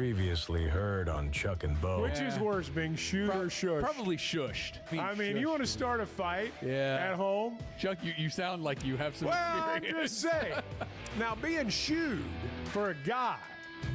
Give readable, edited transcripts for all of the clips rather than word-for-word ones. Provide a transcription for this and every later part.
Previously heard on Chuck and Bo. Which is worse, being shooed or shushed? Probably shushed. I mean, you want to start a fight at home? Chuck, you sound like you have some Well, experience. I'm just saying. Now, being shooed for a guy,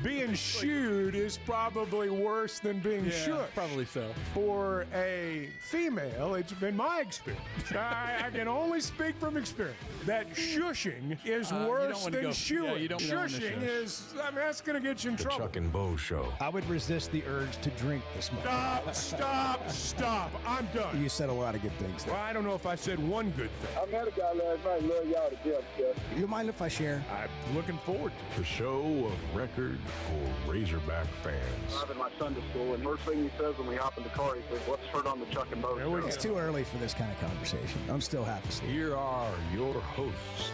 being shooed is probably worse than being shushed. Probably so. For a female, it's been my experience. I can only speak from experience. That shushing is worse than shooing. Shushing is, I mean, that's going to get you in trouble. Chuck and Bo Show. I would resist the urge to drink this much. Stop. I'm done. You said a lot of good things there. Well, I don't know if I said one good thing. I met a guy last night, love y'all to death, Jeff. You mind if I share? I'm looking forward to it. The show of record for Razorback fans. I'm in my Sunday school, and first thing he says when we hop in the car, he says, "What's heard on the Chuck and Bo show?" It's too early for this kind of conversation. I'm still half asleep. Here are your hosts,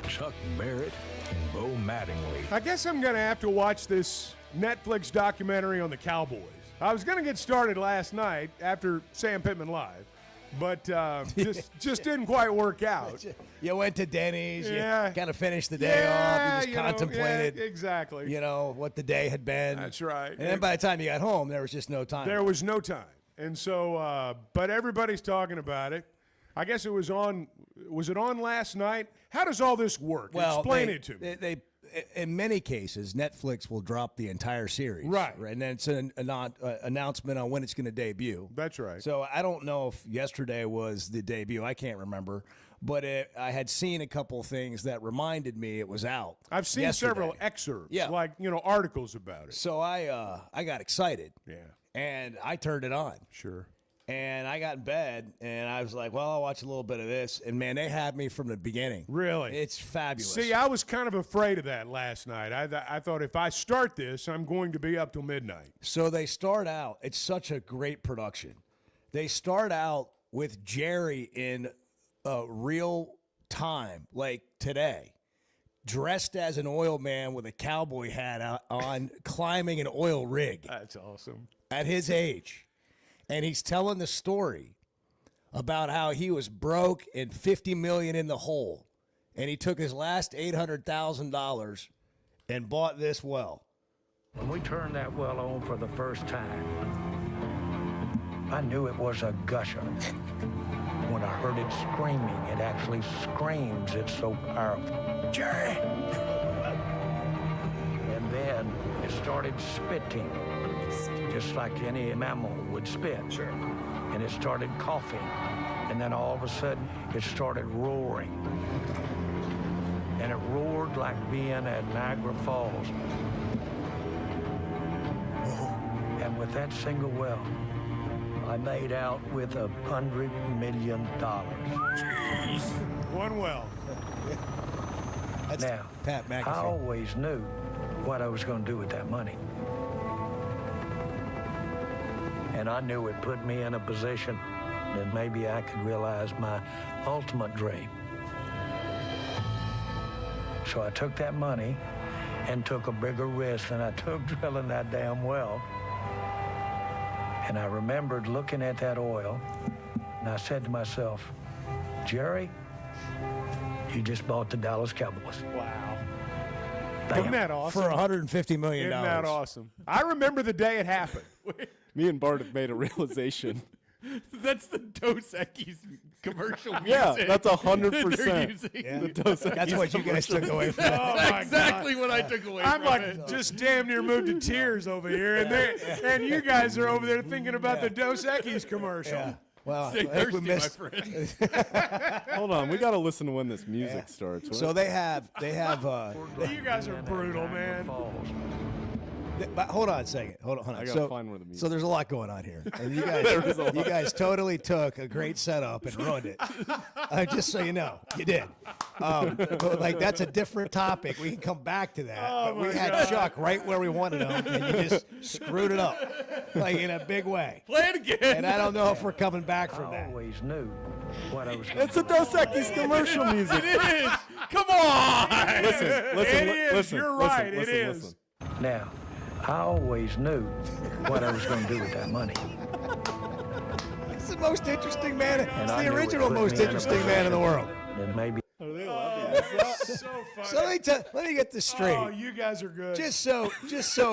Chuck Barrett and Bo Mattingly. I guess I'm going to have to watch this Netflix documentary on the Cowboys. I was going to get started last night after Sam Pittman Live, but just didn't quite work out. You went to Denny's. Yeah. You kind of finished the day off. You just contemplated, exactly. What the day had been. That's right. And then by the time you got home, there was just no time. There was no time. And so, but everybody's talking about it. I guess it was on. Was it on last night? How does all this work? Well, Explain it to me. They, in many cases, Netflix will drop the entire series. Right. And then it's an announcement on when it's going to debut. That's right. So I don't know if yesterday was the debut. I can't remember. But I had seen a couple things that reminded me it was out. I've seen yesterday. several excerpts, Yeah. like, articles about it. So I got excited. Yeah. And I turned it on. Sure. And I got in bed, and I was like, well, I'll watch a little bit of this. And, man, they had me from the beginning. Really? It's fabulous. See, I was kind of afraid of that last night. I thought if I start this, I'm going to be up till midnight. So they start out. It's such a great production. They start out with Jerry in real time, like today, dressed as an oil man with a cowboy hat on, climbing an oil rig. That's awesome. At his age. And he's telling the story about how he was broke and $50 million in the hole. And he took his last $800,000 and bought this well. When we turned that well on for the first time, I knew it was a gusher. When I heard it screaming, it actually screams. It's so powerful. Jerry! And then it started spitting, just like any mammal would spit. Sure. And it started coughing. And then all of a sudden, it started roaring. And it roared like being at Niagara Falls. And with that single well, I made out with $100 million. Jeez. One well. That's Now, Pat McAfee. I always knew what I was going to do with that money. And I knew it put me in a position that maybe I could realize my ultimate dream. So I took that money and took a bigger risk than I took drilling that damn well. And I remembered looking at that oil, and I said to myself, Jerry, you just bought the Dallas Cowboys. Wow. Bam. Isn't that awesome? For $150 million. Isn't that awesome? I remember the day it happened. Me and Bart have made a realization. That's the Dos Equis commercial music. Yeah, that's 100%. They're using. Yeah. The Dos Equis That's what you guys took away from it. Oh, my Exactly God. what I took away I'm from like it. just damn near moved to tears over here, and you guys are over there thinking about the Dos Equis commercial. Yeah. Well, Stay I think thirsty, we missed. my friend. Hold on, we got to listen to when this music starts. So they have. You guys are brutal, man. But hold on a second. Hold on. I gotta find where the music. So there's a lot going on here, and you guys totally took a great setup and ruined it. Just so you know, you did. But like that's a different topic. We can come back to that. Oh, but we my had God. Chuck right where we wanted him, and you just screwed it up, like in a big way. Play it again. And I don't know if we're coming back from I that. always knew what I was going It's a Dos Equis commercial music. It is. Come on. Listen, It is. listen. You're listen, right. listen, It is. listen. Now, I always knew what I was going to do with that money. It's the most interesting man. And It's I the knew it original put most me in a interesting man in the world. And maybe Oh, they love you. So funny. So let me get this straight. Oh, you guys are good. Just so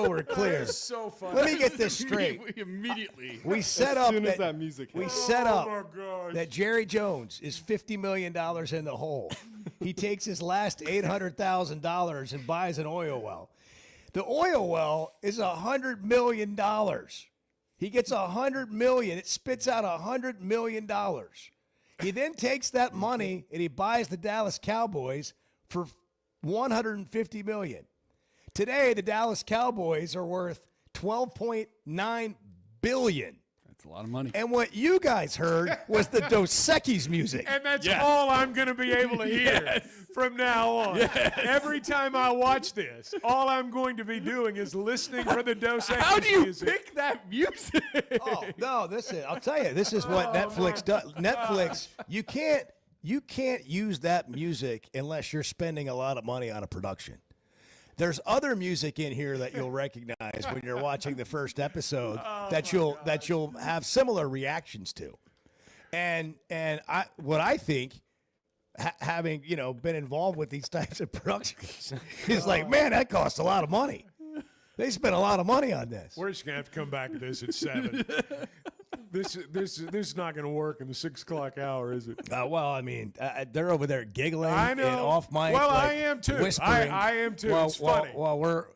we're clear. It's so funny. Let me get this straight. Immediately. We set up soon as that music we hits. set Oh, up my gosh. that Jerry Jones is $50 million in the hole. He takes his last $800,000 and buys an oil well. The oil well is $100 million. He gets $100 million. It spits out $100 million. He then takes that money and he buys the Dallas Cowboys for $150 million. Today, the Dallas Cowboys are worth $12.9 billion. That's a lot of money. And what you guys heard was the Dos Equis music. And that's all I'm going to be able to hear from now on. Every time I watch this, all I'm going to be doing is listening for the Dos Equis How do you music. pick that music? Oh, no, I'll tell you, this is what Netflix does. Netflix, you can't use that music unless you're spending a lot of money on a production. There's other music in here that you'll recognize when you're watching the first episode that you'll have similar reactions to. And I think having been involved with these types of productions is like, man, that costs a lot of money. They spent a lot of money on this. We're just going to have to come back to this at 7. This is not going to work in the 6 o'clock hour, is it? Well, I mean, they're over there giggling I know. and off mic. Well, like, I am too. Whispering. I am too. It's funny.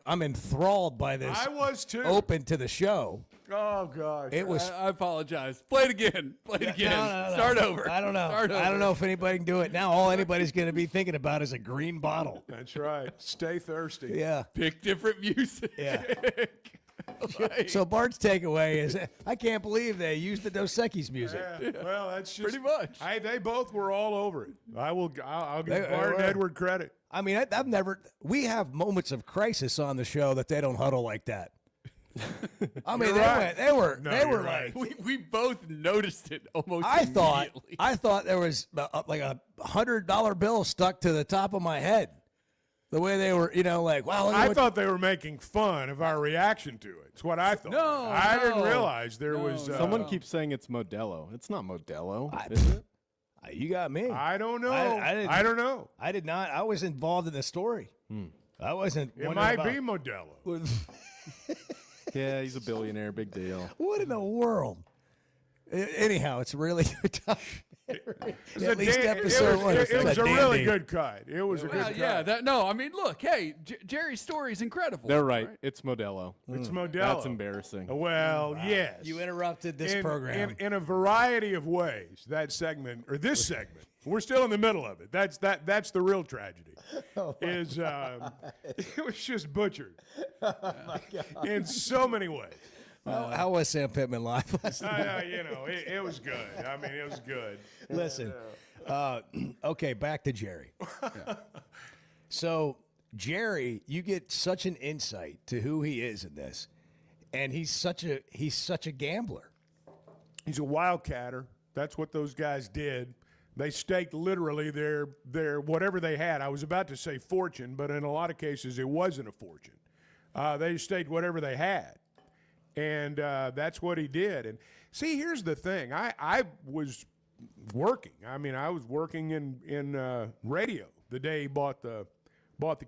I'm enthralled by this. I was too. Open to the show. Oh gosh. It was. I apologize. Play it again. Play it again. No. Start over. I don't know. Start over. I don't know if anybody can do it now. All anybody's going to be thinking about is a green bottle. That's right. Stay thirsty. Yeah. Pick different music. Yeah. Like, So Bart's takeaway is, I can't believe they used the Dos Equis music. Yeah. Well, that's just pretty much. They both were all over it. I'll give They Bart and were. Edward credit. I mean, I've never. We have moments of crisis on the show that they don't huddle like that. I mean, You're right. they were you're like. right. we both noticed it almost I immediately. thought there was like a $100 bill stuck to the top of my head. The way they were, like, wow. I thought they were making fun of our reaction to it. It's what I thought. I didn't realize there was. Someone keeps saying it's Modelo. It's not Modelo, is it? You got me. I don't know. I don't know. I did not. I was involved in the story. I wasn't. It might be Modelo. Yeah, he's a billionaire. Big deal. What in the world? Anyhow, it's really tough. At least episode one. It was a really good cut. It was a good cut. Yeah, I mean, look, hey, Jerry's story is incredible. They're right. It's Modelo. It's Modelo. That's embarrassing. Well, yes. You interrupted this program. in a variety of ways. That segment or this segment. We're still in the middle of it. That's the real tragedy. It was just butchered in so many ways. How was Sam Pittman live? It was good. I mean, it was good. Listen, okay, back to Jerry. So, Jerry, you get such an insight to who he is in this, and he's such a gambler. He's a wildcatter. That's what those guys did. They staked literally their whatever they had. I was about to say fortune, but in a lot of cases it wasn't a fortune. They staked whatever they had. And that's what he did. And see, here's the thing. I was working. I mean, I was working in radio the day he bought the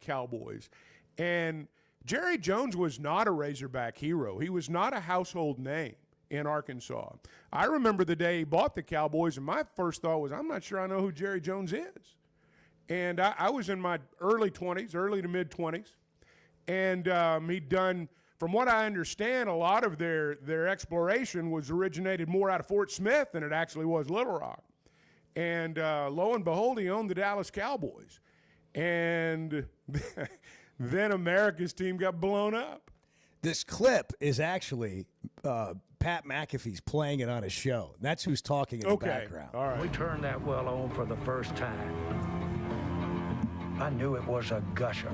Cowboys. And Jerry Jones was not a Razorback hero. He was not a household name in Arkansas. I remember the day he bought the Cowboys, and my first thought was, I'm not sure I know who Jerry Jones is. And I was in my early to mid-20s. And he'd done, from what I understand, a lot of their exploration was originated more out of Fort Smith than it actually was Little Rock. And lo and behold, he owned the Dallas Cowboys. And then America's team got blown up. This clip is actually Pat McAfee's playing it on his show. That's who's talking in the background. All right. We turned that well on for the first time. I knew it was a gusher.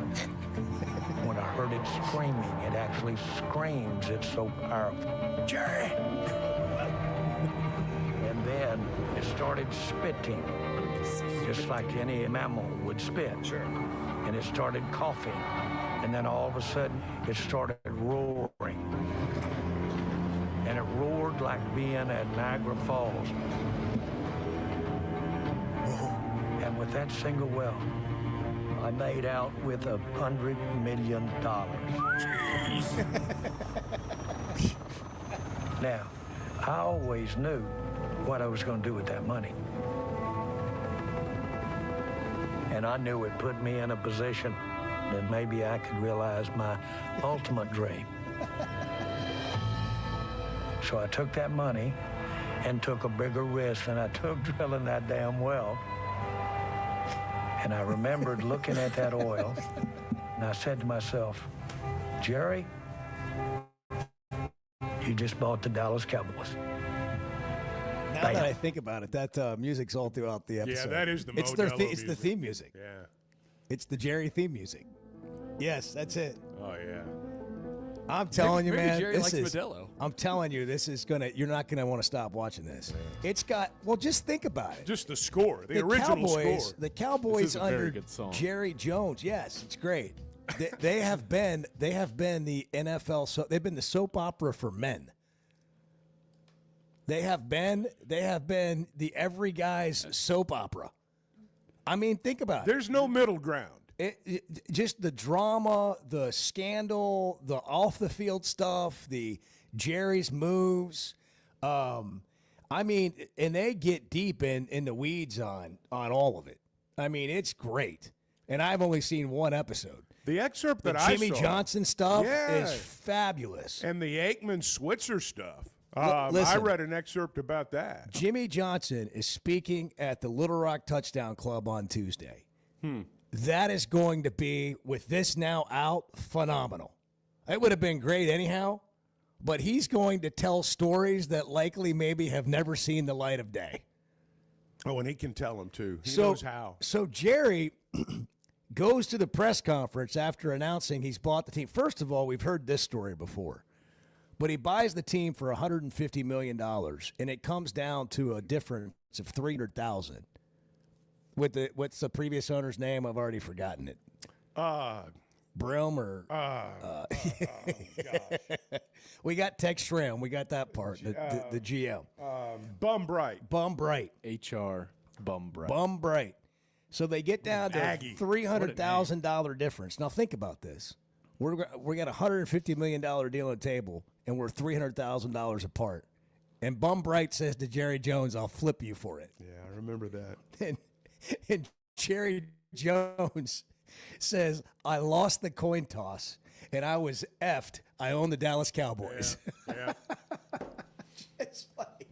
When I heard it screaming, it actually screams. It's so powerful. Jerry! And then it started spitting, just like any mammal would spit. Sure. And it started coughing. And then all of a sudden, it started roaring. And it roared like being at Niagara Falls. And with that single well, I made out with $100 million. Now, I always knew what I was going to do with that money. And I knew it put me in a position that maybe I could realize my ultimate dream. So I took that money and took a bigger risk than I took drilling that damn well. And I remembered looking at that oil, and I said to myself, Jerry, you just bought the Dallas Cowboys. Now that I think about it, that music's all throughout the episode. Yeah, that is the it's Modelo it's the theme music. Yeah. It's the Jerry theme music. Yes, that's it. Oh, yeah. I'm telling you, man. Jerry likes Modelo. I'm telling you, this is gonna. You're not gonna want to stop watching this. Yeah. It's got. Well, just think about it. Just the score, the original Cowboys, score. The Cowboys under Jerry Jones. Yes, it's great. they have been the NFL. So they've been the soap opera for men. They have been the every guy's soap opera. I mean, think about it. There's no middle ground. Just the drama, the scandal, the off-the-field stuff, the Jerry's moves. I mean, and they get deep in the weeds on all of it. I mean, it's great. And I've only seen one episode. The excerpt that Jimmy I saw. Johnson stuff is fabulous. And the Aikman-Switzer stuff. Listen, I read an excerpt about that. Jimmy Johnson is speaking at the Little Rock Touchdown Club on Tuesday. That is going to be, with this now out, phenomenal. It would have been great anyhow, but he's going to tell stories that likely maybe have never seen the light of day. Oh, and he can tell them, too. He knows how. So Jerry goes to the press conference after announcing he's bought the team. First of all, we've heard this story before, but he buys the team for $150 million, and it comes down to a difference of $300,000. What's the previous owner's name? I've already forgotten it. Brim or gosh. We got Tex Schramm. We got that part. The GM. Bum Bright. HR Bum Bright. Bum Bright. So they get down to a $300,000 difference. Now think about this. We got a $150 million deal on the table, and we're $300,000 apart. And Bum Bright says to Jerry Jones, "I'll flip you for it." Yeah, I remember that. And Jerry Jones says, "I lost the coin toss, and I was effed. I own the Dallas Cowboys." Yeah. It's like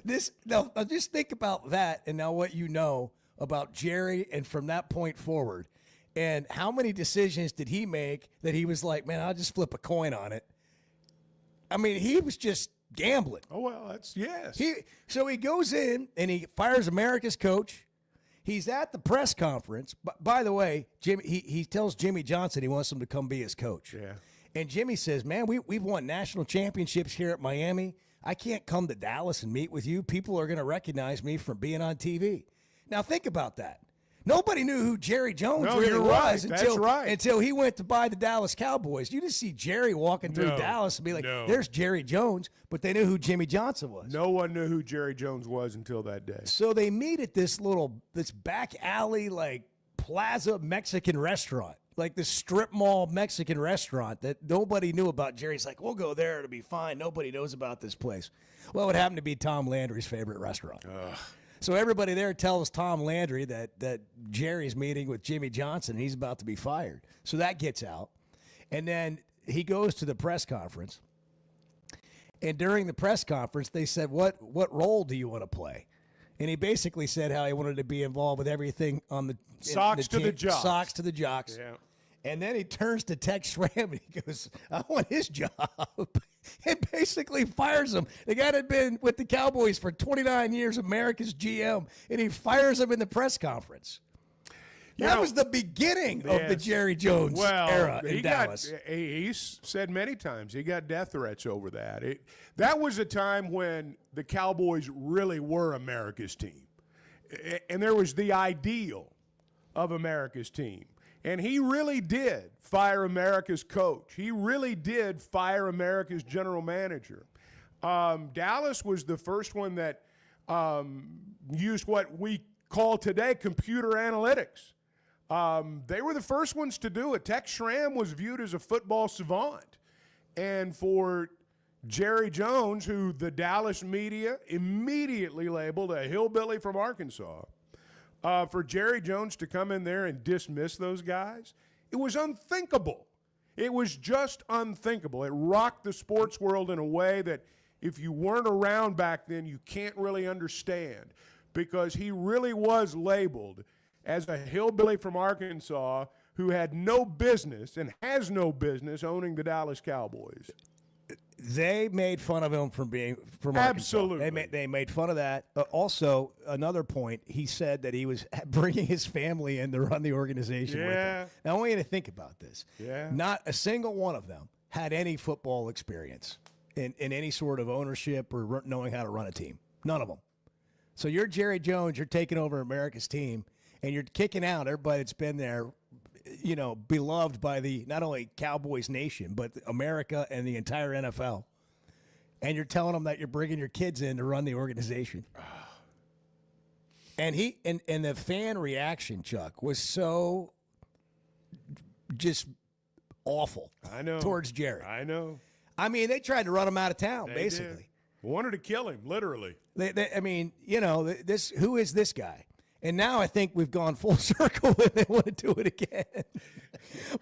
this. Now, just think about that, and now what you know about Jerry, and from that point forward, and how many decisions did he make that he was like, "Man, I'll just flip a coin on it." I mean, he was just gambling. Oh, well, yes. So he goes in and he fires America's coach. He's at the press conference. By the way, he tells Jimmy Johnson he wants him to come be his coach. Yeah. And Jimmy says, "Man, we've won national championships here at Miami. I can't come to Dallas and meet with you. People are going to recognize me from being on TV." Now think about that. Nobody knew who Jerry Jones really was until he went to buy the Dallas Cowboys. You just see Jerry walking through Dallas and be like, "There's Jerry Jones," but they knew who Jimmy Johnson was. No one knew who Jerry Jones was until that day. So they meet at this back alley, like plaza Mexican restaurant, like this strip mall Mexican restaurant that nobody knew about. Jerry's like, "We'll go there. It'll be fine. Nobody knows about this place." Well, it happened to be Tom Landry's favorite restaurant. So everybody there tells Tom Landry that Jerry's meeting with Jimmy Johnson and he's about to be fired. So that gets out. And then he goes to the press conference. And during the press conference, they said, what role do you want to play? And he basically said how he wanted to be involved with everything on the Socks to the jocks. Socks to the jocks. Yeah. And then he turns to Tex Schramm and he goes, "I want his job." And basically fires him. The guy had been with the Cowboys for 29 years, America's GM, and he fires him in the press conference. That was the beginning of the Jerry Jones era in Dallas. He said many times he got death threats over that. That was a time when the Cowboys really were America's team. And there was the ideal of America's team. And he really did fire America's coach. He really did fire America's general manager. Dallas was the first one that used what we call today computer analytics. They were the first ones to do it. Tex Schramm was viewed as a football savant. And for Jerry Jones, who the Dallas media immediately labeled a hillbilly from Arkansas, for Jerry Jones to come in there and dismiss those guys, it was unthinkable. It was just unthinkable. It rocked the sports world in a way that if you weren't around back then, you can't really understand, because he really was labeled as a hillbilly from Arkansas who had no business and has no business owning the Dallas Cowboys. They made fun of him from being from Absolutely. Arkansas. They made fun of that. Also, another point, he said that he was bringing his family in to run the organization with him. Now, I want you to think about this. Yeah. Not a single one of them had any football experience in any sort of ownership or knowing how to run a team. None of them. So you're Jerry Jones. You're taking over America's team, and you're kicking out everybody that's been there, beloved by the not only Cowboys nation, but America and the entire NFL. And you're telling them that you're bringing your kids in to run the organization. And and the fan reaction, Chuck, was so just awful. I know. Towards Jerry. I know. I mean, they tried to run him out of town, They basically. did. Wanted to kill him, literally. Who is this guy? And now I think we've gone full circle and they want to do it again.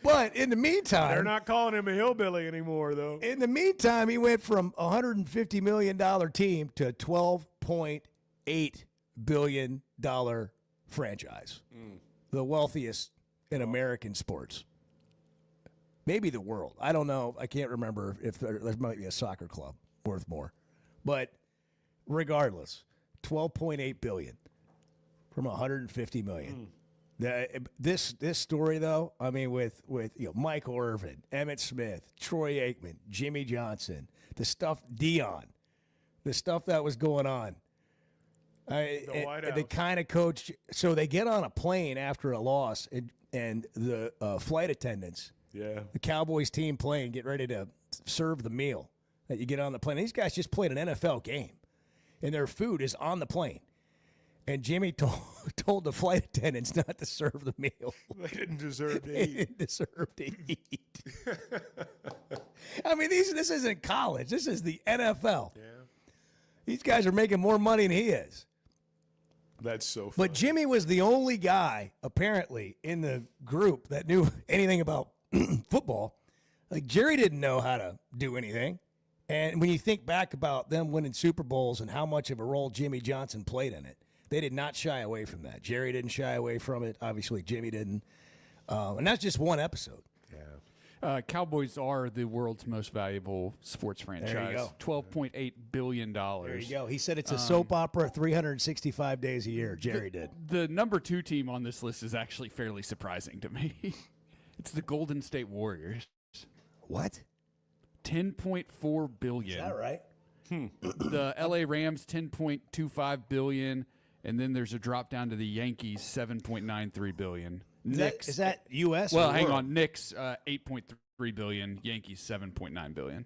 But in the meantime, They're not calling him a hillbilly anymore, though. in the meantime, he went from a $150 million team to a $12.8 billion franchise. The wealthiest in American sports. Maybe the world. I don't know. I can't remember if there might be a soccer club worth more. But regardless, $12.8 billion from $150 million. This story, though, I mean, with Michael Irvin, Emmitt Smith, Troy Aikman, Jimmy Johnson, the stuff that was going on. The kind of coach. So they get on a plane after a loss, and the flight attendants, the Cowboys team plane, get ready to serve the meal that you get on the plane. These guys just played an NFL game, and their food is on the plane. And Jimmy told the flight attendants not to serve the meal. They didn't deserve to They eat. didn't deserve to eat. I mean, this isn't college. This is the NFL. Yeah. These guys are making more money than he is. That's so funny. But Jimmy was the only guy, apparently, in the group that knew anything about football. Like, Jerry didn't know how to do anything. And when you think back about them winning Super Bowls and how much of a role Jimmy Johnson played in it, they did not shy away from that. Jerry didn't shy away from it. Obviously, Jimmy didn't. And that's just one episode. Cowboys are the world's most valuable sports franchise. There you go. $12.8 billion. There you go. He said it's a soap opera 365 days a year. Jerry did. The number 2 team on this list is actually fairly surprising to me. It's the Golden State Warriors. What? $10.4 billion. Is that right? The LA Rams, $10.25 billion. And then there's a drop down to the Yankees, $7.93 billion. Is that U.S.? Well, or hang world? on. Knicks, $8.3 billion. Yankees, $7.9 billion.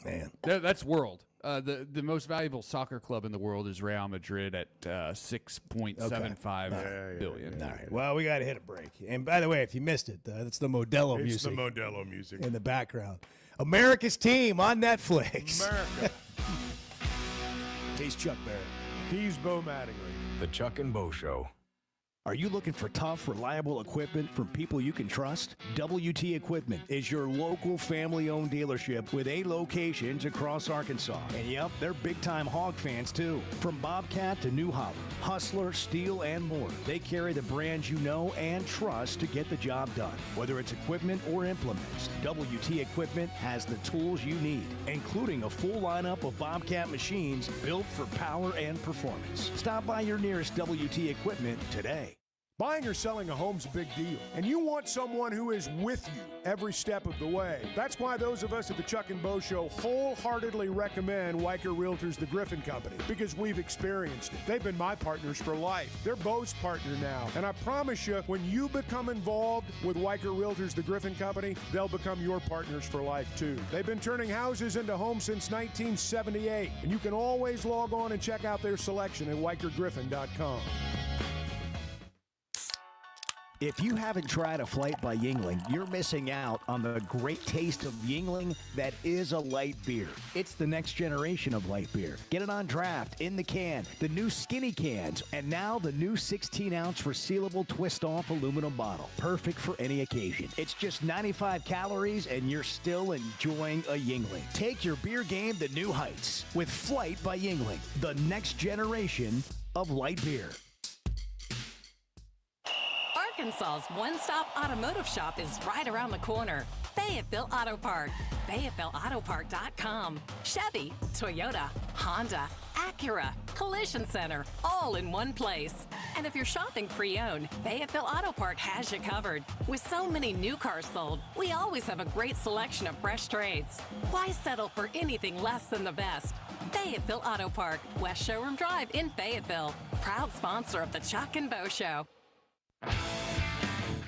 Man. That's world. The most valuable soccer club in the world is Real Madrid at $6.75 billion. All right. Well, we got to hit a break. And by the way, if you missed it, that's the Modelo It's music. the Modelo music. In the background. America's Team on Netflix. America. He's Chuck Barrett. He's Bo Mattingly. The Chuck and Bo Show. Are you looking for tough, reliable equipment from people you can trust? WT Equipment is your local family-owned dealership with 8 locations across Arkansas. And yep, they're big-time hog fans too. From Bobcat to New Holland, Hustler, Steel, and more, they carry the brands you know and trust to get the job done. Whether it's equipment or implements, WT Equipment has the tools you need, including a full lineup of Bobcat machines built for power and performance. Stop by your nearest WT Equipment today. Buying or selling a home's a big deal, and you want someone who is with you every step of the way. That's why those of us at the Chuck and Bo Show wholeheartedly recommend Weicker Realtors, the Griffin Company, because we've experienced it. They've been my partners for life. They're Bo's partner now, and I promise you, when you become involved with Weicker Realtors, the Griffin Company, they'll become your partners for life too. They've been turning houses into homes since 1978, and you can always log on and check out their selection at WeicherGriffin.com. If you haven't tried a flight by Yingling, you're missing out on the great taste of Yingling that is a light beer. It's the next generation of light beer. Get it on draft, in the can, the new skinny cans, and now the new 16-ounce resealable twist-off aluminum bottle. Perfect for any occasion. It's just 95 calories, and you're still enjoying a Yingling. Take your beer game to new heights with Flight by Yingling, the next generation of light beer. Arkansas's one-stop automotive shop is right around the corner. Fayetteville Auto Park. FayettevilleAutoPark.com. Chevy, Toyota, Honda, Acura, Collision Center, all in one place. And if you're shopping pre-owned, Fayetteville Auto Park has you covered. With so many new cars sold, we always have a great selection of fresh trades. Why settle for anything less than the best? Fayetteville Auto Park, West Showroom Drive in Fayetteville. Proud sponsor of the Chuck and Bo Show.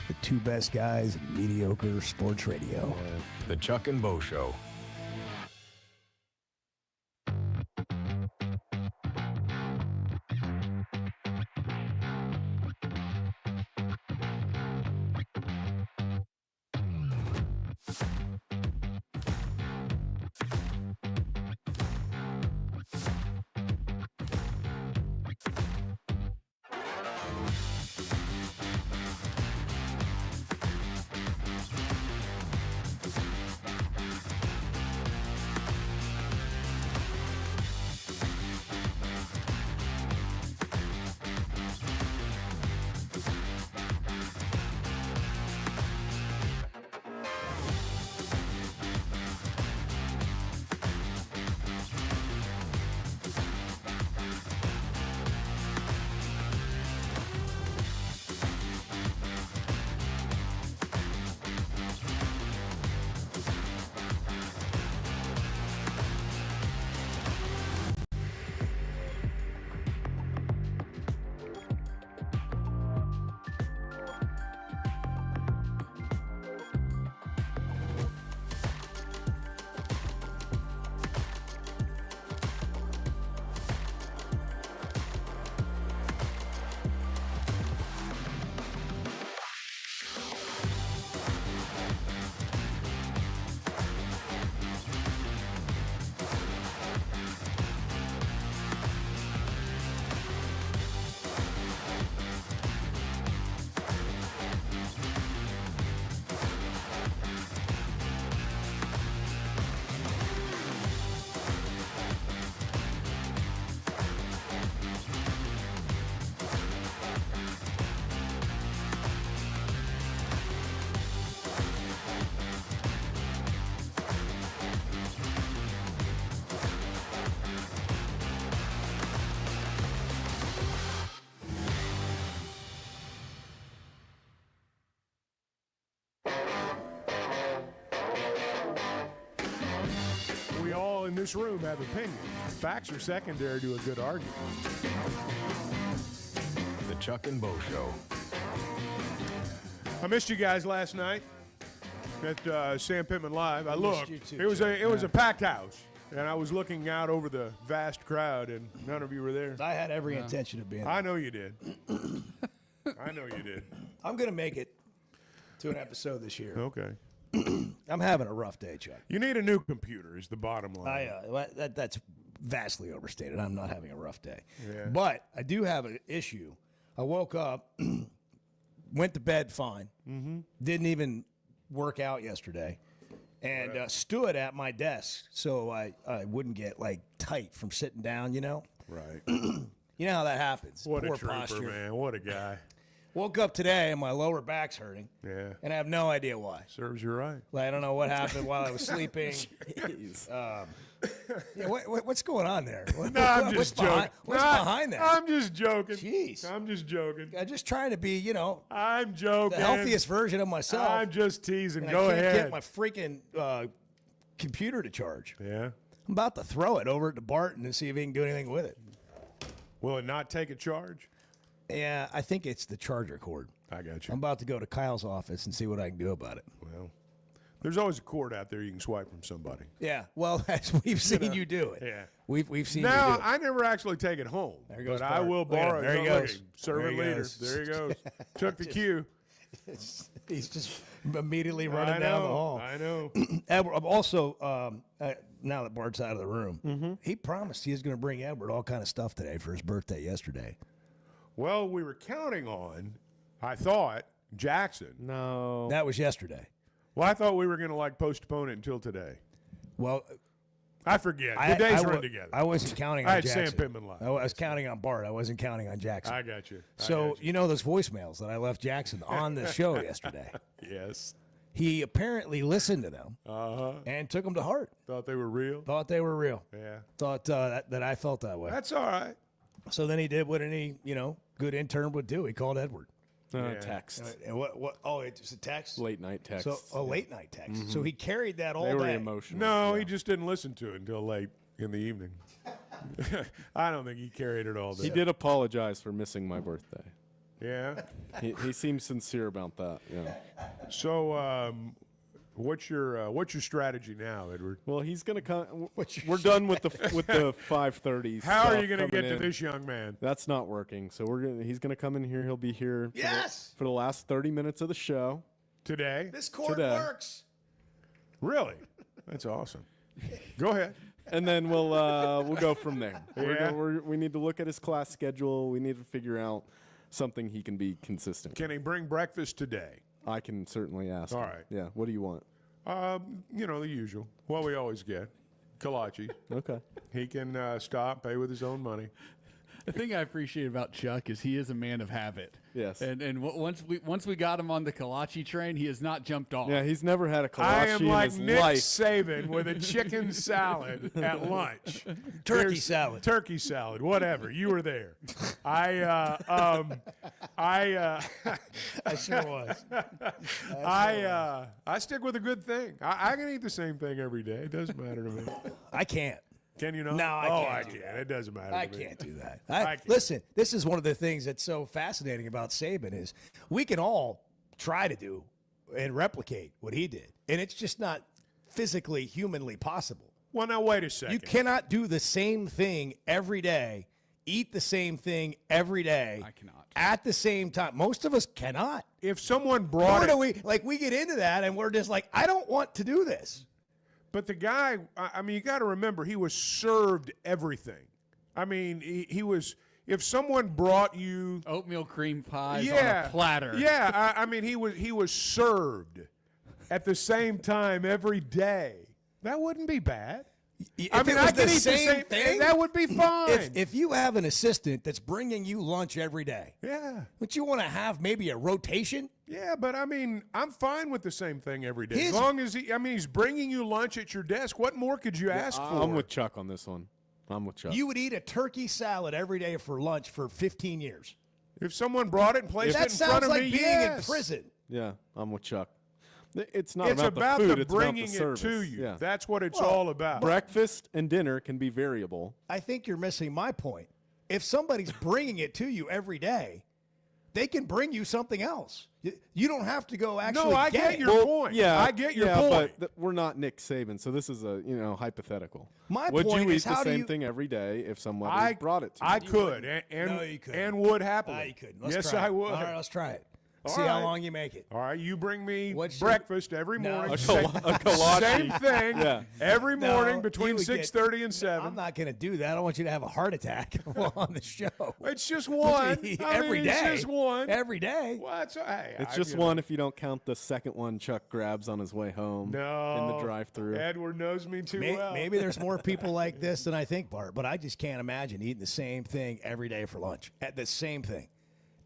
The two best guys in mediocre sports radio. The Chuck and Bo Show. In this room have opinion. Facts are secondary to a good argument. The Chuck and Bo Show. I missed you guys last night at Sam Pittman Live. I looked. It was a packed house, and I was looking out over the vast crowd, and none of you were there. I had every intention of being there. I know you did. I know you did. I'm going to make it to an episode this year. Okay. I'm having a rough day, Chuck. You need a new computer is the bottom line. That's vastly overstated. I'm not having a rough day. Yeah. But I do have an issue. I woke up, went to bed fine, didn't even work out yesterday, and stood at my desk so I wouldn't get, like, tight from sitting down, you know? Right. You know how that happens. What Poor a trooper, posture. man. What a guy. Woke up today and my lower back's hurting. Yeah. And I have no idea why. Serves you right. Like, I don't know what happened while I was sleeping. What's going on there? No, I'm just joking. What's behind that? I'm just joking. Jeez. I'm just joking. I'm just trying to be, you know, I'm joking. the healthiest version of myself. I'm just teasing. And Go I can't ahead. get my freaking computer to charge. Yeah. I'm about to throw it over to Barton and see if he can do anything with it. Will it not take a charge? Yeah, I think it's the charger cord. I got you. I'm about to go to Kyle's office and see what I can do about it. Well, there's always a cord out there you can swipe from somebody. Yeah, well, as we've seen you do it. Yeah. We've seen you now, do it. I never actually take it home. There goes but Bart. I will Look at him. borrow it. There he Look, goes. servant There he leader. goes. There he goes. Took the cue. He's just immediately running down the hall. I know. Edward, also, now that Bart's out of the room, he promised he was going to bring Edward all kind of stuff today for his birthday yesterday. Well, we were counting on, I thought, Jackson. No. That was yesterday. Well, I thought we were going to postpone it until today. Well, I forget. The days run together. I wasn't counting on I had Jackson. Sam Pittman live. I was counting on Bart. I wasn't counting on Jackson. I got you. You know those voicemails that I left Jackson on the show yesterday? Yes. He apparently listened to them and took them to heart. Thought they were real? Thought they were real. Yeah. Thought that I felt that way. That's all right. So then he did what any good intern would do. He called Edward. Text. And what? Oh, it's a text. Late night text. So a late night text. So he carried that all They were day. emotional. No, he just didn't listen to it until late in the evening. I don't think he carried it all day. He did apologize for missing my birthday. Yeah. He seems sincere about that. Yeah. So, what's your strategy now, Edward? Well, he's gonna come. We're done with the 5:30. How are you gonna get to this young man? That's not working. So he's gonna come in here. He'll be here. For the last 30 minutes of the show Today? This cord Today. works. Really? That's awesome. Go ahead. And then we'll go from there. Yeah. We need to look at his class schedule. We need to figure out something he can be consistent. Can he bring breakfast today? I can certainly ask. All him. right. Yeah. What do you want? The usual. What we always get. Kolache. Okay. He can stop, pay with his own money. The thing I appreciate about Chuck is he is a man of habit. Yes. And once we got him on the kolache train, he has not jumped off. Yeah, he's never had a kolache I am in like his Nick life. Saban with a chicken salad at lunch. Turkey salad. Turkey salad, whatever. You were there. I sure was. I stick with a good thing. I can eat the same thing every day. It doesn't matter to me. I can't. Can you not? No, I can't. It doesn't matter. I to me. can't do that. I can't. Listen, this is one of the things that's so fascinating about Saban is we can all try to do and replicate what he did, and it's just not physically, humanly possible. Well, now wait a second. You cannot do the same thing every day, eat the same thing every day. I cannot. At the same time. Most of us cannot. If someone brought Nor do we get into that, and we're just like, I don't want to do this. But the guy, you got to remember, he was served everything. I mean, he was. If someone brought you oatmeal cream pies on a platter, he was served at the same time every day. That wouldn't be bad. I can eat the same thing. That would be fine. If you have an assistant that's bringing you lunch every day, would you want to have maybe a rotation? Yeah, but I'm fine with the same thing every day. As long as he's bringing you lunch at your desk. What more could you ask for? I'm with Chuck on this one. I'm with Chuck. You would eat a turkey salad every day for lunch for 15 years. If someone brought it and placed it in front of me, that sounds like being in prison. Yeah, I'm with Chuck. It's not it's about the food, it's bringing about the service. it to you. Yeah. That's what it's all about. Breakfast and dinner can be variable. I think you're missing my point. If somebody's bringing it to you every day, they can bring you something else. You don't have to go actually. No, I get your point. Yeah, I get your point. But we're not Nick Saban, so this is a hypothetical. My would point you eat is, the how do same you thing every day if somebody brought it to you? I could, No, you couldn't. and would happily. No, you couldn't. Yes, try I it. would. All right, let's try it. All See how right. long you make it. All right, you bring me What's breakfast every morning. A kolache. Same thing every morning between you would get- 6:30 and 7. I'm not going to do that. I don't want you to have a heart attack while on the show. It's just one. Every day. It's just one. Every day. Well, It's just one if you don't count the second one Chuck grabs on his way home in the drive-thru. Edward knows me too well. Maybe there's more people like this than I think, Bart, but I just can't imagine eating the same thing every day for lunch. At the same thing.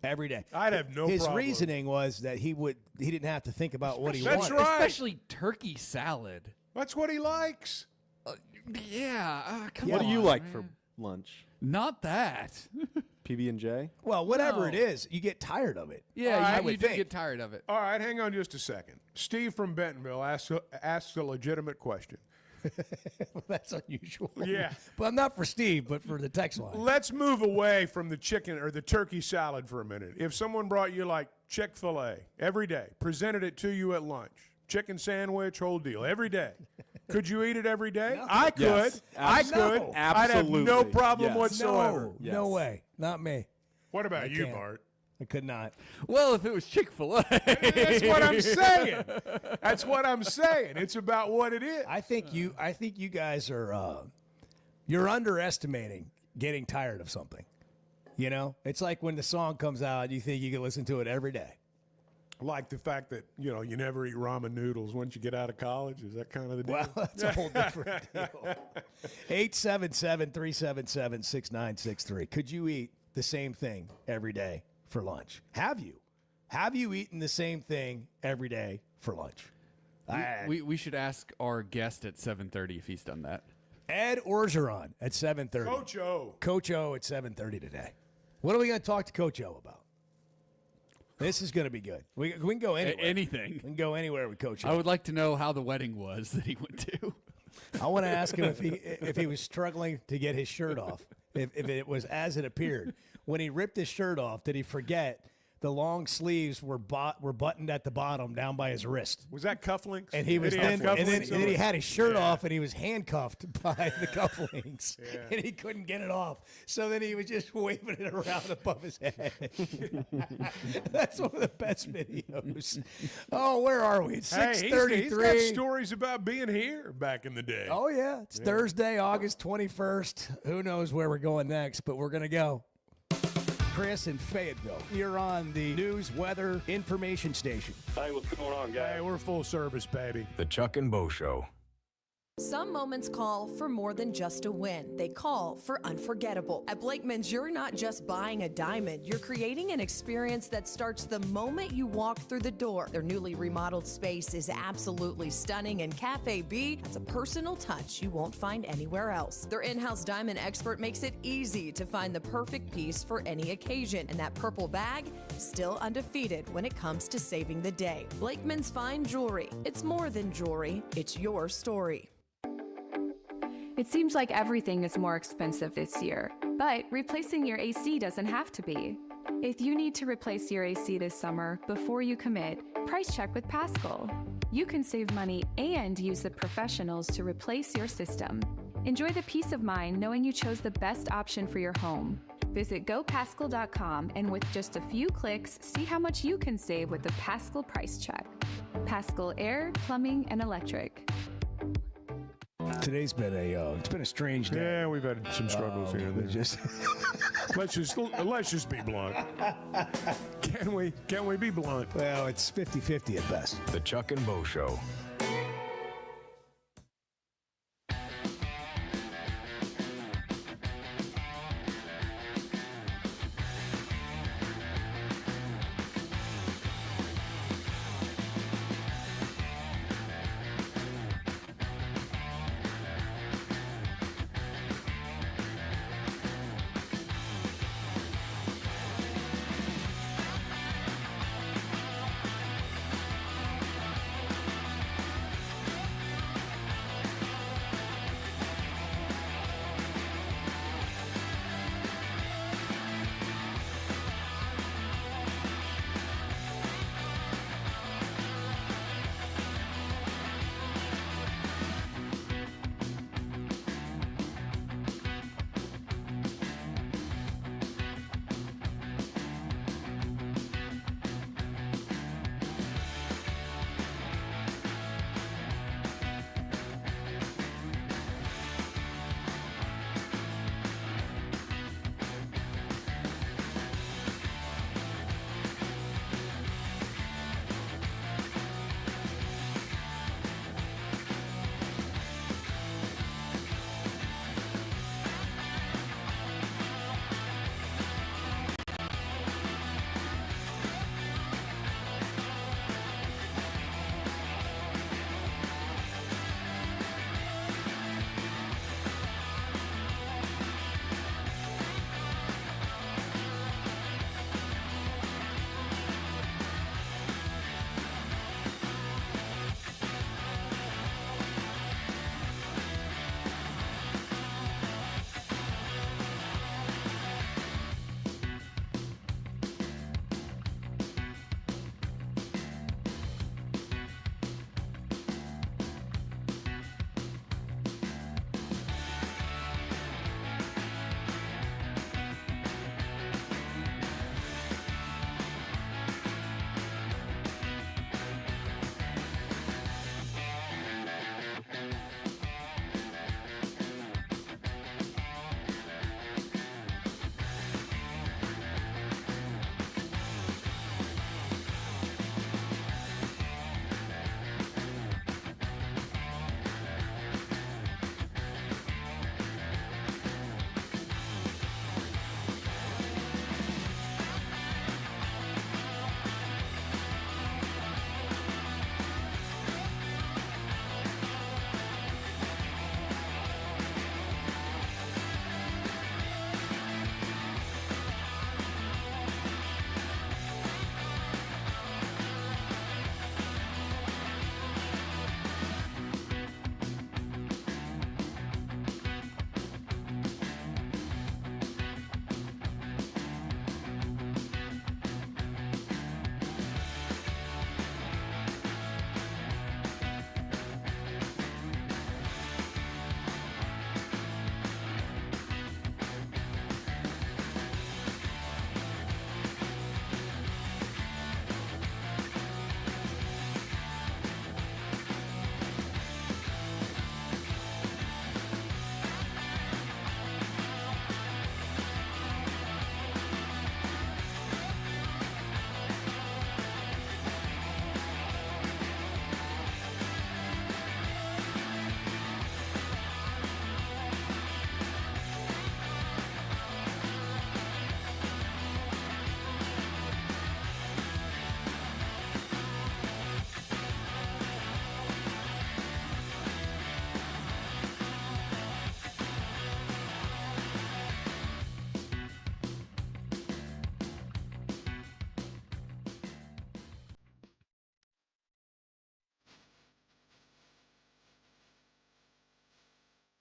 Every day. I'd have no His problem. reasoning was that he didn't have to think about what he That's wanted. right. especially turkey salad. That's what he likes. Come on. What do you like for lunch? Not that. PB&J? Well, whatever No. it is, you get tired of it. Yeah, would you do think. get tired of it. All right, hang on just a second. Steve from Bentonville asks a legitimate question. That's unusual. Yeah. But not for Steve, but for the text line. Let's move away from the chicken or the turkey salad for a minute. If someone brought you like Chick-fil-A every day, presented it to you at lunch, chicken sandwich, whole deal, every day, could you eat it every day? No. I could. Yes, I could. absolutely. I'd have no problem Yes. whatsoever. No way. Not me. What about I you, can't. Bart? I could not. Well, if it was Chick-fil-A. That's what I'm saying. That's what I'm saying. It's about what it is. I think you guys are you're underestimating getting tired of something. You know? It's like when the song comes out, you think you can listen to it every day. Like the fact that, you never eat ramen noodles once you get out of college. Is that kind of the deal? Well, that's a whole different deal. 877-377-6963. Could you eat the same thing every day for lunch? Have you? Have you eaten the same thing every day for lunch? We should ask our guest at 7:30 if he's done that. Ed Orgeron at 7:30. Coach O. Coach O at 7:30 today. What are we going to talk to Coach O about? This is going to be good. We can go anywhere. Anything. We can go anywhere with Coach O. I would like to know how the wedding was that he went to. I want to ask him if he was struggling to get his shirt off, if it was as it appeared. When he ripped his shirt off, did he forget the long sleeves were buttoned at the bottom down by his wrist? Was that cufflinks? And he was then he had his shirt off and he was handcuffed by the cufflinks and he couldn't get it off. So then he was just waving it around above his head. That's one of the best videos. Oh, where are we? It's 6:33. He's got stories about being here back in the day. Oh yeah, it's Thursday, August 21st. Who knows where we're going next, but we're gonna go. Chris in Fayetteville. You're on the news, weather, information station. Hey, what's going on, guys? Hey, we're full service, baby. The Chuck and Bo Show. Some moments call for more than just a win. They call for unforgettable. At Blakeman's, you're not just buying a diamond. You're creating an experience that starts the moment you walk through the door. Their newly remodeled space is absolutely stunning, and Cafe B has a personal touch you won't find anywhere else. Their in-house diamond expert makes it easy to find the perfect piece for any occasion, and that purple bag, still undefeated when it comes to saving the day. Blakeman's Fine Jewelry. It's more than jewelry. It's your story. It seems like everything is more expensive this year, but replacing your AC doesn't have to be. If you need to replace your AC this summer, before you commit, price check with Paschal. You can save money and use the professionals to replace your system. Enjoy the peace of mind knowing you chose the best option for your home. Visit gopaschal.com and with just a few clicks, see how much you can save with the Paschal price check. Paschal Air, Plumbing, and Electric. Today's been a strange day. Yeah, we've had some struggles here. Let's just be blunt. Can we be blunt? Well, it's 50-50 at best. The Chuck and Bo Show.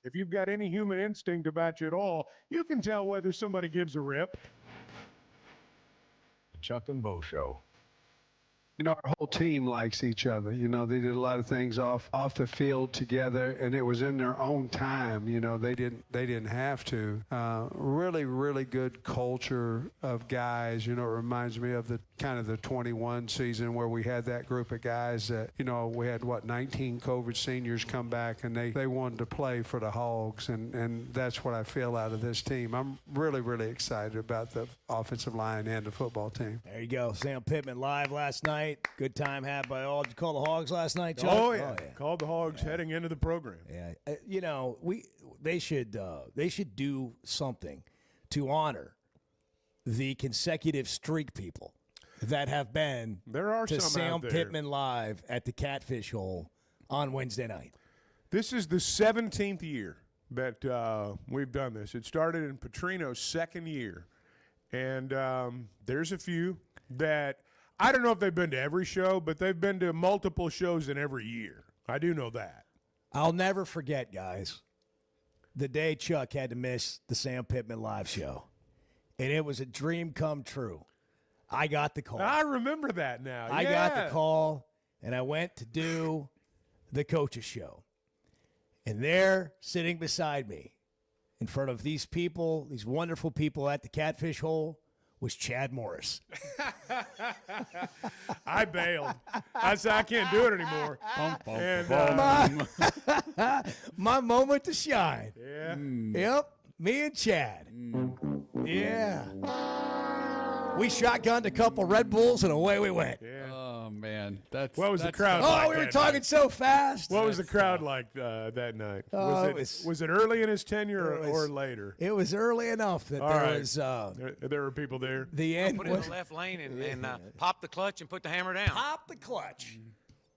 If you've got any human instinct about you at all, you can tell whether somebody gives a rip. Chuck and Bo Show. Our whole team likes each other. They did a lot of things off the field together, and it was in their own time. They didn't have to. Really, really good culture of guys. It reminds me of the 21 season where we had that group of guys that, we had 19 COVID seniors come back, and they wanted to play for the Hogs, and that's what I feel out of this team. I'm really, really excited about the offensive line and the football team. There you go. Sam Pittman live last night. Good time had by all. Did you call the Hogs last night, Chuck? Oh, yeah. Called the Hogs heading into the program. Yeah. They should do something to honor the consecutive streak people that have been to Sam Pittman live at the Catfish Hole on Wednesday night. This is the 17th year that we've done this. It started in Petrino's second year. And there's a few that I don't know if they've been to every show, but they've been to multiple shows in every year. I do know that. I'll never forget, guys, the day Chuck had to miss the Sam Pittman live show. And it was a dream come true. I got the call. I remember that now. I got the call, and I went to do the coach's show. And there, sitting beside me, in front of these people, these wonderful people at the Catfish Hole, was Chad Morris. I bailed. I said, I can't do it anymore. My moment to shine. Yeah. Yep, me and Chad. Yeah. We shotgunned a couple Red Bulls, and away we went. Yeah. Oh, man. What was the crowd like? Oh, we were talking so fast. What was the crowd like that night? Was it early in his tenure or later? It was early enough that there were people there. The end put it in the left lane and pop the clutch and put the hammer down. Pop the clutch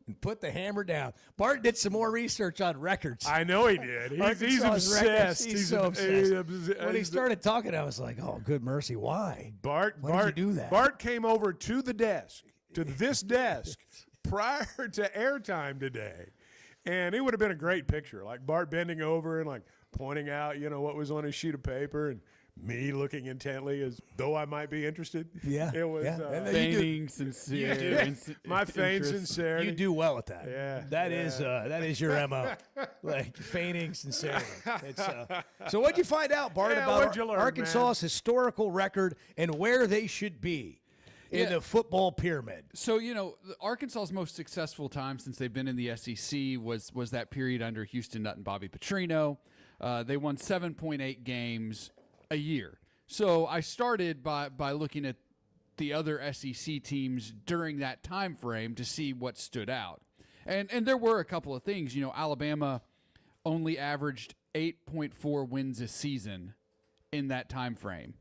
and put the hammer down. Bart did some more research on records. I know he did. He's obsessed. He's so obsessed. When he started talking, I was like, oh, good mercy, why? Why did you do that? Bart came over to the desk, to this desk, prior to airtime today, and it would have been a great picture, like Bart bending over and like pointing out, what was on his sheet of paper, and me looking intently as though I might be interested. Yeah. It was feigning sincere. My feigned sincerity. You do well at that. Yeah. That is your MO. Like feigning sincerity. So what'd you find out, Bart, about Arkansas's historical record and where they should be in the football pyramid? So, Arkansas's most successful time since they've been in the SEC was that period under Houston Nutt and Bobby Petrino. They won 7.8 games a year. So I started by looking at the other SEC teams during that time frame to see what stood out. And there were a couple of things. Alabama only averaged 8.4 wins a season in that time frame.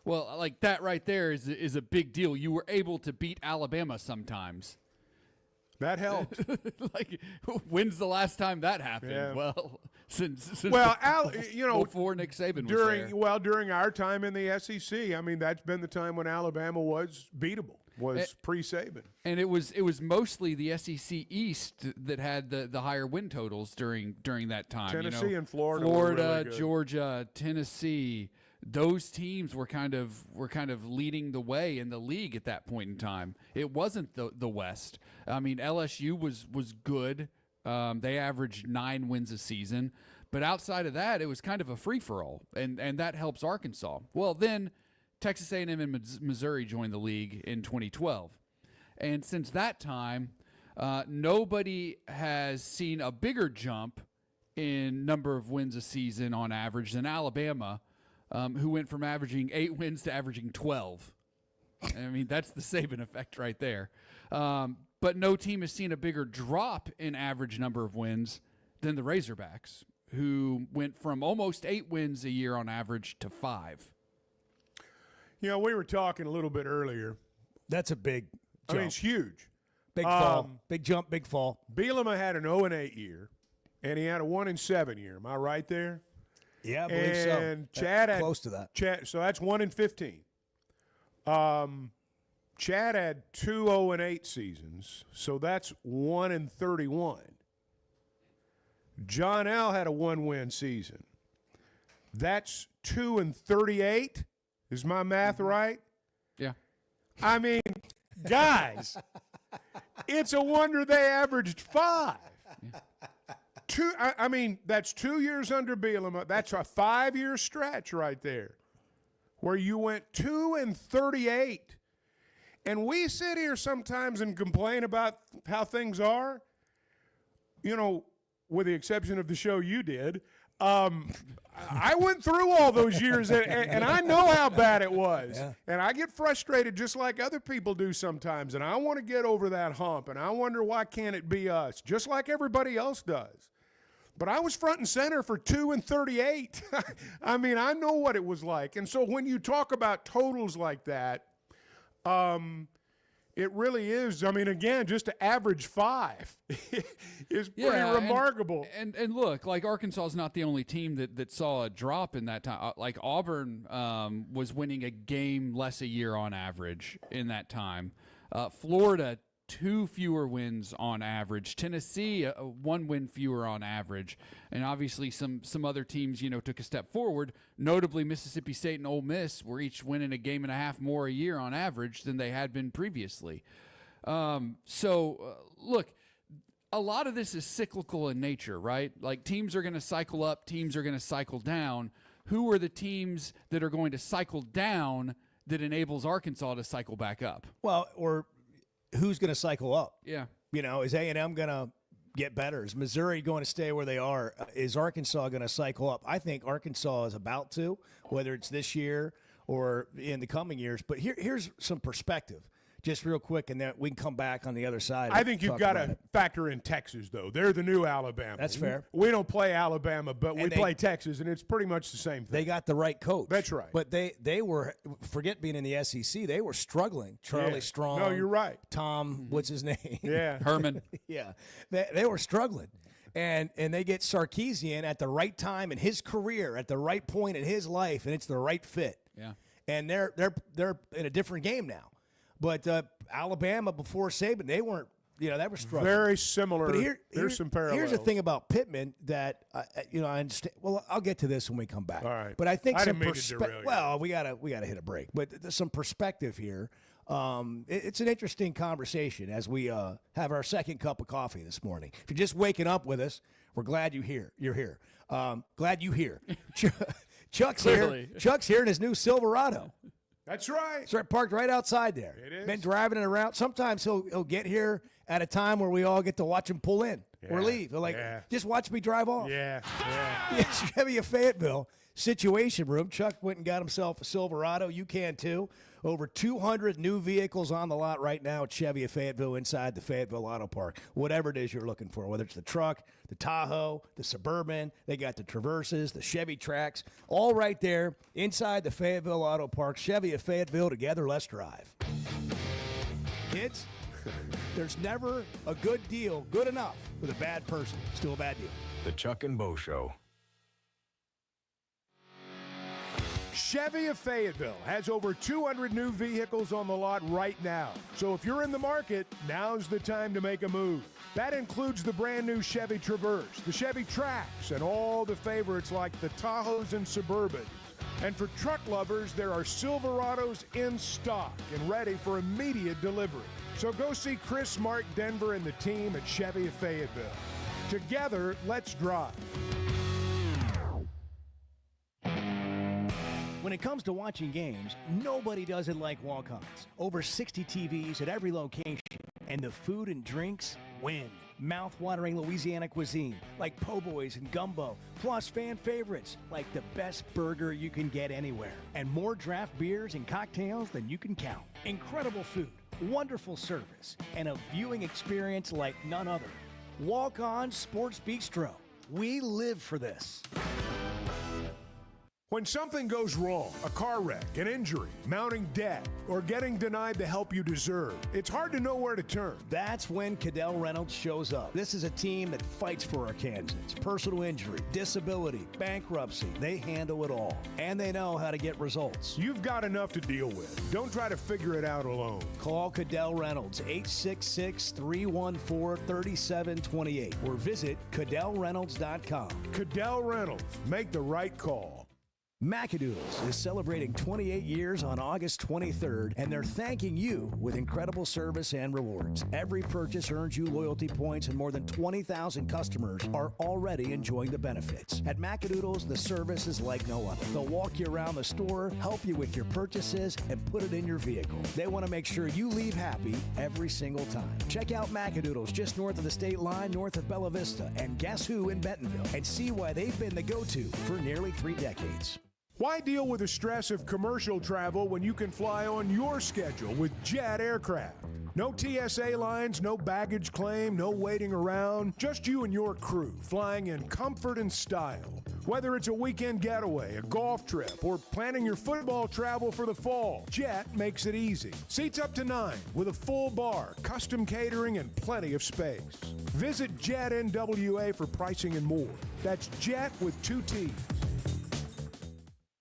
Well, like that right there is a big deal. You were able to beat Alabama sometimes. That helped. When's the last time that happened? Yeah. Well, since before Nick Saban was there. During our time in the SEC, I mean, that's been the time when Alabama was beatable. Pre-Saban. And it was mostly the SEC East that had the higher win totals during that time. Tennessee and Florida, really Georgia, Tennessee. Those teams were kind of leading the way in the league at that point in time. It wasn't the West. I mean, LSU was good. They averaged 9 wins a season, but outside of that, it was kind of a free for all, and that helps Arkansas. Well, then Texas A&M and Missouri joined the league in 2012, and since that time, nobody has seen a bigger jump in number of wins a season on average than Alabama. Who went from averaging 8 wins to averaging 12. I mean, that's the Saban effect right there. But no team has seen a bigger drop in average number of wins than the Razorbacks, who went from almost 8 wins a year on average to 5. We were talking a little bit earlier. That's a big jump. I mean, it's huge. Big fall. Big jump, big fall. Bielema had an 0-8 year, and he had a 1-7 year. Am I right there? Yeah, I believe so. And Chad had close to that. So that's 1-15. Chad had 2 0-8 seasons, so that's 1-31. John L. had a 1-win season. That's 2-38. Is my math right? Yeah. I mean, guys, it's a wonder they averaged 5. Yeah. That's 2 years under Bielema. That's a 5-year stretch right there where you went 2-38. And we sit here sometimes and complain about how things are, with the exception of the show you did. I went through all those years, and I know how bad it was. Yeah. And I get frustrated just like other people do sometimes, and I want to get over that hump, and I wonder why can't it be us, just like everybody else does. But I was front and center for 2-38. I mean, I know what it was like. And so when you talk about totals like that, it really is. I mean, again, just to average 5 is pretty remarkable. And look, like Arkansas is not the only team that saw a drop in that time. Like Auburn was winning a game less a year on average in that time. Florida, 2 fewer wins on average. Tennessee, 1 win fewer on average. And obviously some other teams, took a step forward. Notably, Mississippi State and Ole Miss were each winning a game and a half more a year on average than they had been previously. Look, a lot of this is cyclical in nature, right? Like teams are going to cycle up, teams are going to cycle down. Who are the teams that are going to cycle down that enables Arkansas to cycle back up? Well, or who's going to cycle up? Yeah. Is A&M going to get better? Is Missouri going to stay where they are? Is Arkansas going to cycle up? I think Arkansas is about to, whether it's this year or in the coming years. But here's some perspective, just real quick, and then we can come back on the other side. I think you've got to factor in Texas, though. They're the new Alabama. That's fair. We don't play Alabama, but we play Texas, and it's pretty much the same thing. They got the right coach. That's right. But they were, forget being in the SEC, they were struggling. Charlie Strong. No, you're right. Tom, what's his name? Yeah. Herman. Yeah. They were struggling. And they get Sarkisian at the right time in his career, at the right point in his life, and it's the right fit. Yeah. And they're in a different game now. But Alabama before Saban, they weren't, they were struggling. Very similar. But there's some parallels. Here's the thing about Pittman that, I understand. Well, I'll get to this when we come back. All right. But I think some perspective. Well, we gotta hit a break. But there's some perspective here. It's an interesting conversation as we have our second cup of coffee this morning. If you're just waking up with us, we're glad you're here. Glad you here. Chuck's here. Chuck's here in his new Silverado. That's right. It's parked right outside there. It is. Been driving it around. Sometimes he'll get here at a time where we all get to watch him pull in or leave. They're like, just watch me drive off. Yeah. Chevy of Fayetteville Situation Room. Chuck went and got himself a Silverado. You can too. Over 200 new vehicles on the lot right now at Chevy of Fayetteville inside the Fayetteville Auto Park. Whatever it is you're looking for, whether it's the truck, the Tahoe, the Suburban, they got the Traverses, the Chevy Trax, all right there inside the Fayetteville Auto Park. Chevy of Fayetteville, together, let's drive. Kids, there's never a good deal good enough with a bad person. Still a bad deal. The Chuck and Bo Show. Chevy of Fayetteville has over 200 new vehicles on the lot right now. So if you're in the market, now's the time to make a move. That includes the brand new Chevy Traverse, the Chevy Trax, and all the favorites like the Tahoes and Suburbans. And for truck lovers, there are Silverados in stock and ready for immediate delivery. So go see Chris, Mark, Denver, and the team at Chevy of Fayetteville. Together, let's drive. When it comes to watching games, nobody does it like Walk-Ons. Over 60 TVs at every location, and the food and drinks win. Mouth-watering Louisiana cuisine like po' boys and gumbo, plus fan favorites like the best burger you can get anywhere, and more draft beers and cocktails than you can count. Incredible food, wonderful service, and a viewing experience like none other. Walk-On Sports Bistro. We live for this. When something goes wrong, a car wreck, an injury, mounting debt, or getting denied the help you deserve, it's hard to know where to turn. That's when Cadell Reynolds shows up. This is a team that fights for Arkansans. Personal injury, disability, bankruptcy, they handle it all. And they know how to get results. You've got enough to deal with. Don't try to figure it out alone. Call Cadell Reynolds, 866-314-3728, or visit CadellReynolds.com. Cadell Reynolds. Make the right call. Macadoodles is celebrating 28 years on August 23rd, and they're thanking you with incredible service and rewards. Every purchase earns you loyalty points, and more than 20,000 customers are already enjoying the benefits. At Macadoodles, the service is like no other. They'll walk you around the store, help you with your purchases, and put it in your vehicle. They want to make sure you leave happy every single time. Check out Macadoodles just north of the state line, north of Bella Vista, and Guess Who in Bentonville, and see why they've been the go-to for nearly 3 decades. Why deal with the stress of commercial travel when you can fly on your schedule with Jet Aircraft? No TSA lines, no baggage claim, no waiting around. Just you and your crew flying in comfort and style. Whether it's a weekend getaway, a golf trip, or planning your football travel for the fall, Jet makes it easy. Seats up to 9 with a full bar, custom catering, and plenty of space. Visit Jet NWA for pricing and more. That's Jet with 2 T's.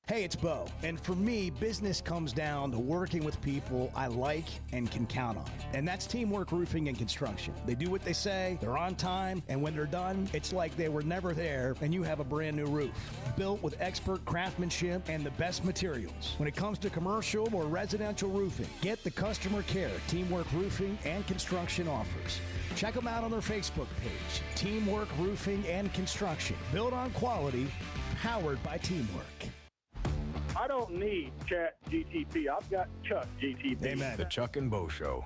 Hey, it's Bo, and for me, business comes down to working with people I like and can count on. And that's Teamwork Roofing and Construction. They do what they say, they're on time, and when they're done, it's like they were never there and you have a brand new roof. Built with expert craftsmanship and the best materials. When it comes to commercial or residential roofing, get the customer care Teamwork Roofing and Construction offers. Check them out on their Facebook page, Teamwork Roofing and Construction. Built on quality, powered by teamwork. I don't need Chat GTP. I've got Chuck GTP. Amen. The Chuck and Bo Show.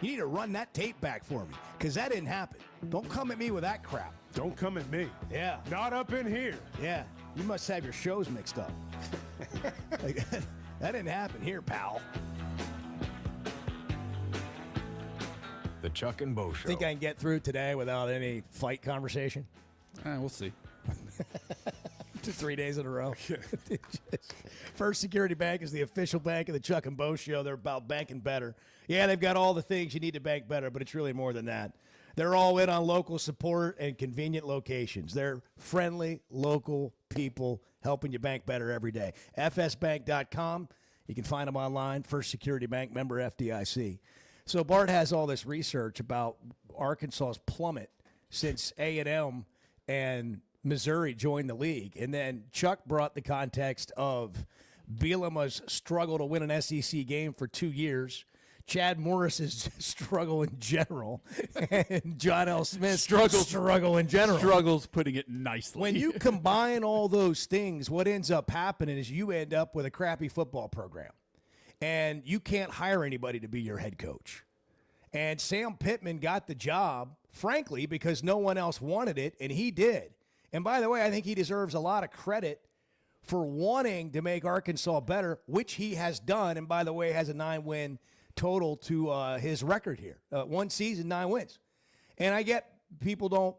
You need to run that tape back for me, because that didn't happen. Don't come at me with that crap. Don't come at me. Yeah. Not up in here. Yeah. You must have your shows mixed up. Like, that didn't happen here, pal. The Chuck and Bo Show. Think I can get through today without any fight conversation? We'll see. 3 days in a row. First Security Bank is the official bank of the Chuck and Bo Show. They're about banking better. Yeah, they've got all the things you need to bank better, but it's really more than that. They're all in on local support and convenient locations. They're friendly, local people helping you bank better every day. fsbank.com. You can find them online. First Security Bank, member FDIC. So Bart has all this research about Arkansas's plummet since A&M and Missouri joined the league. And then Chuck brought the context of Bielema's struggle to win an SEC game for 2 years, Chad Morris's struggle in general, and John L. Smith's struggle in general. Struggles, putting it nicely. When you combine all those things, what ends up happening is you end up with a crappy football program, and you can't hire anybody to be your head coach. And Sam Pittman got the job, frankly, because no one else wanted it, and he did. And by the way, I think he deserves a lot of credit for wanting to make Arkansas better, which he has done, and by the way, has a 9-win total to his record here. 1 season, 9 wins. And I get people don't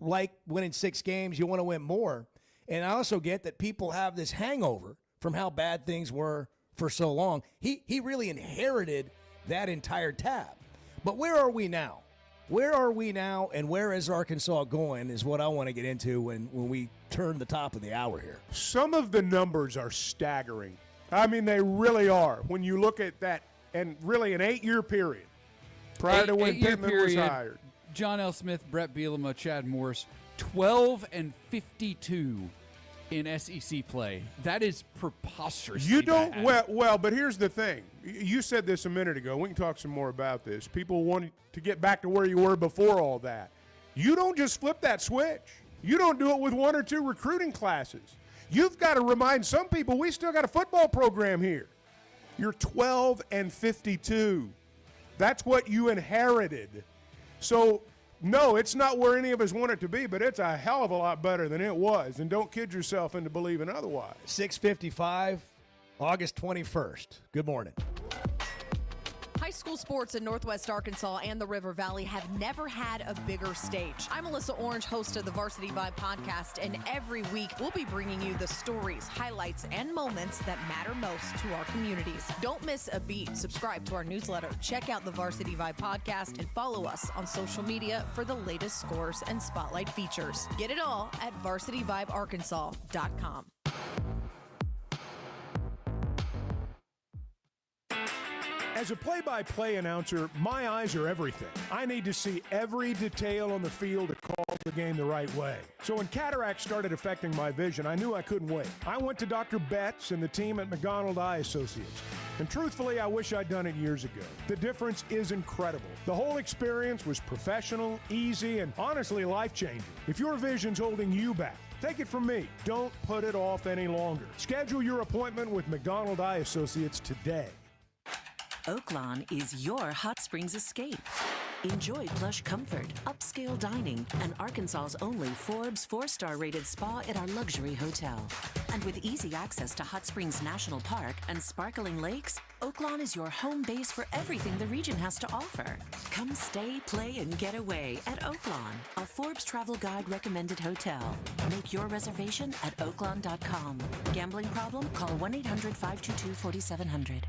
like winning 6 games. You want to win more. And I also get that people have this hangover from how bad things were for so long. He really inherited that entire tab. But where are we now? Where are we now, and where is Arkansas going is what I want to get into when we turn the top of the hour here. Some of the numbers are staggering. I mean, they really are. When you look at that, and really an 8-year period prior to when Pittman was hired. John L. Smith, Brett Bielema, Chad Morris, 12-52 in SEC play. That is preposterous. You don't well, but here's the thing. You said this a minute ago. We can talk some more about this. People want to get back to where you were before all that. You don't just flip that switch. You don't do it with 1 or 2 recruiting classes. You've got to remind some people we still got a football program here. You're 12-52. That's what you inherited. So, no, it's not where any of us want it to be, but it's a hell of a lot better than it was. And don't kid yourself into believing otherwise. 6:55, August 21st. Good morning. High school sports in Northwest Arkansas and the River Valley have never had a bigger stage. I'm Melissa Orange, host of the Varsity Vibe podcast, and every week we'll be bringing you the stories, highlights, and moments that matter most to our communities. Don't miss a beat. Subscribe to our newsletter, check out the Varsity Vibe podcast, and follow us on social media for the latest scores and spotlight features. Get it all at varsityvibearkansas.com. As a play-by-play announcer, my eyes are everything. I need to see every detail on the field to call the game the right way. So when cataracts started affecting my vision, I knew I couldn't wait. I went to Dr. Betts and the team at McDonald Eye Associates. And truthfully, I wish I'd done it years ago. The difference is incredible. The whole experience was professional, easy, and honestly life-changing. If your vision's holding you back, take it from me. Don't put it off any longer. Schedule your appointment with McDonald Eye Associates today. Oaklawn is your hot springs escape. Enjoy plush comfort, upscale dining, and Arkansas's only Forbes 4-star rated spa at our luxury hotel. And with easy access to Hot Springs National Park and sparkling lakes, Oaklawn is your home base for everything the region has to offer. Come stay, play, and get away at Oaklawn, a Forbes Travel Guide recommended hotel. Make your reservation at oaklawn.com. Gambling problem? Call 1-800-522-4700.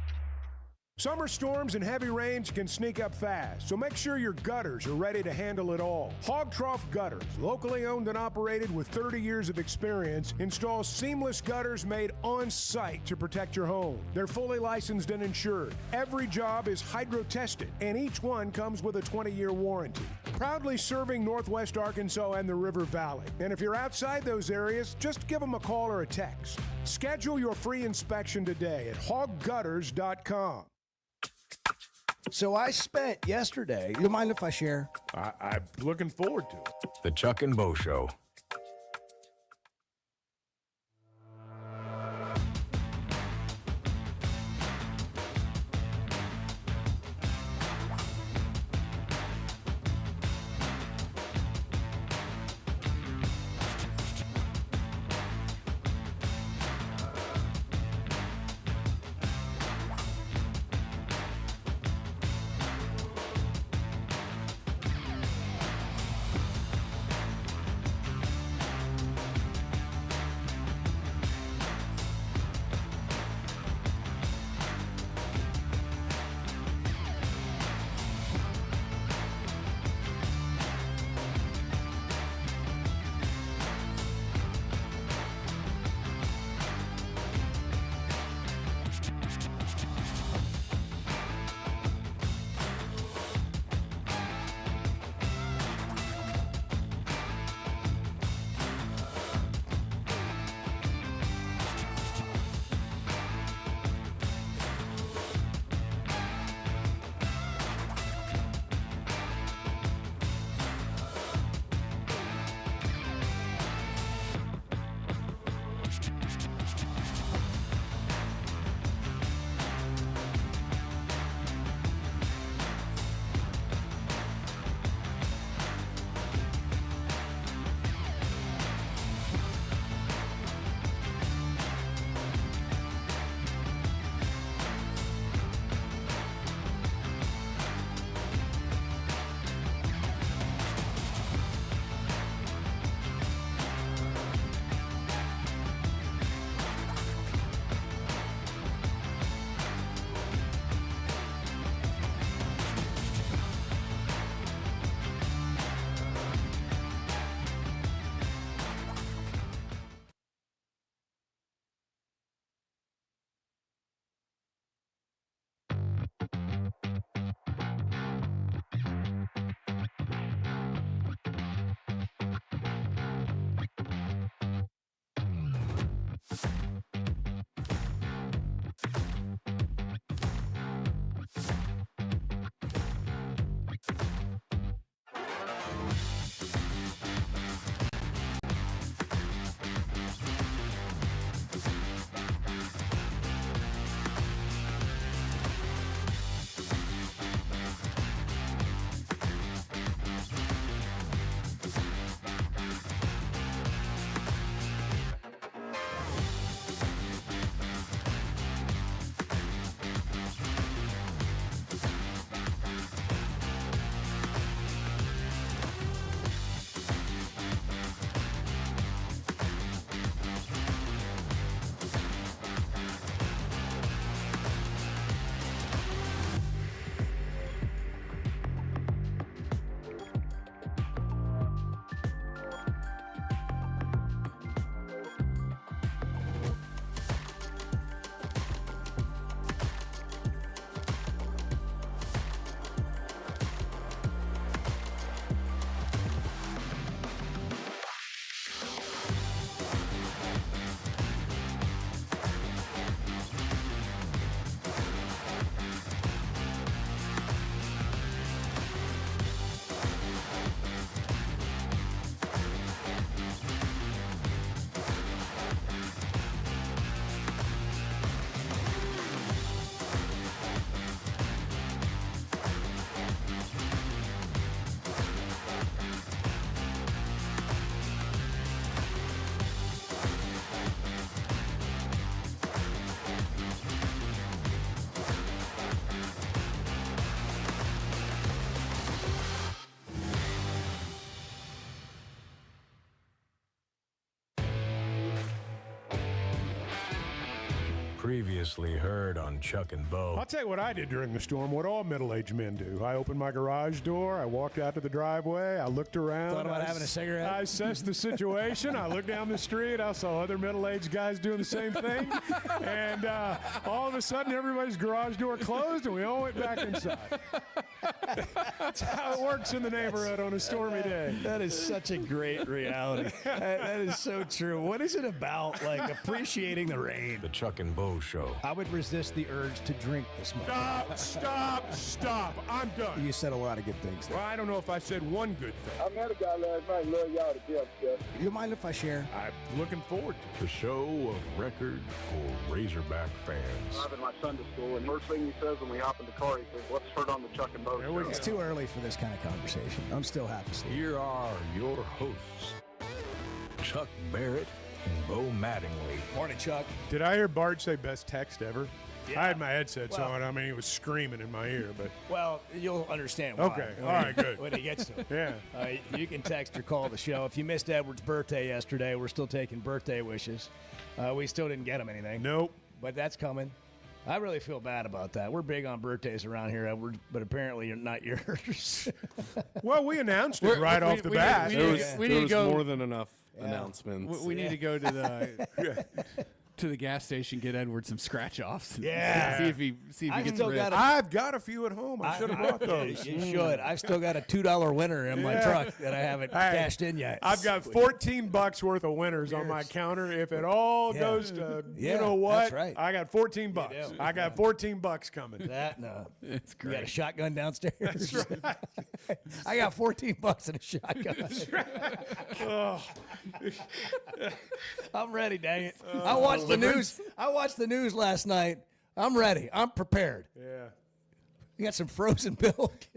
Summer storms and heavy rains can sneak up fast, so make sure your gutters are ready to handle it all. Hog Trough Gutters, locally owned and operated with 30 years of experience, installs seamless gutters made on site to protect your home. They're fully licensed and insured. Every job is hydro-tested, and each one comes with a 20-year warranty. Proudly serving Northwest Arkansas and the River Valley. And if you're outside those areas, just give them a call or a text. Schedule your free inspection today at hoggutters.com. So I spent yesterday, you mind if I share? I'm looking forward to it. The Chuck and Bo Show. Previously heard on Chuck and Bo. I'll tell you what I did during the storm, what all middle-aged men do. I opened my garage door, I walked out to the driveway, I looked around. Thought about having a cigarette? I assessed the situation. I looked down the street, I saw other middle-aged guys doing the same thing. And all of a sudden, everybody's garage door closed, and we all went back inside. That's how it works in the neighborhood on a stormy day. That is such a great reality. That is so true. What is it about, like, appreciating the rain? The Chuck and Bo Show. I would resist the urge to drink this morning. Stop. I'm done. You said a lot of good things there. Well, I don't know if I said one good thing. I met a guy last night, love y'all to death, Jeff. You mind if I share? I'm looking forward to it. The show of record for Razorback fans. Driving my son to school, and first thing he says when we hop in the car, he says, "What's heard on the Chuck and Bo Show?" It's too early for this kind of conversation. I'm still half asleep. Here are your hosts, Chuck Barrett and Bo Mattingly. Morning, Chuck. Did I hear Bart say best text ever? Yeah. I had my headsets Well- on. I mean, he was screaming in my ear, but Well, you'll understand why. okay. All right, good. When he gets to it. Yeah. You can text or call the show. If you missed Edward's birthday yesterday, we're still taking birthday wishes. We still didn't get him anything. Nope. But that's coming. I really feel bad about that. We're big on birthdays around here, Edward, but apparently you're not yours. Well, we announced it right off the bat. We There need to was go. more than enough announcements. We need to go to the to the gas station, get Edward some scratch offs. Yeah. See if he gets still rid. got I've got a few at home. I should have brought those. You should. I've still got a $2 winner in my Yeah. truck that I haven't cashed in yet. I've got $14 worth of winners on my counter. If it all goes to, Yeah, you know what? that's right. I got $14. do. I got $14 coming. That no. It's You got a great. shotgun downstairs? That's right. I got $14 in a shotgun. Oh, I'm ready, dang it. I watched the news. I watched the news last night. I'm ready. I'm prepared. yeah. You got some frozen milk?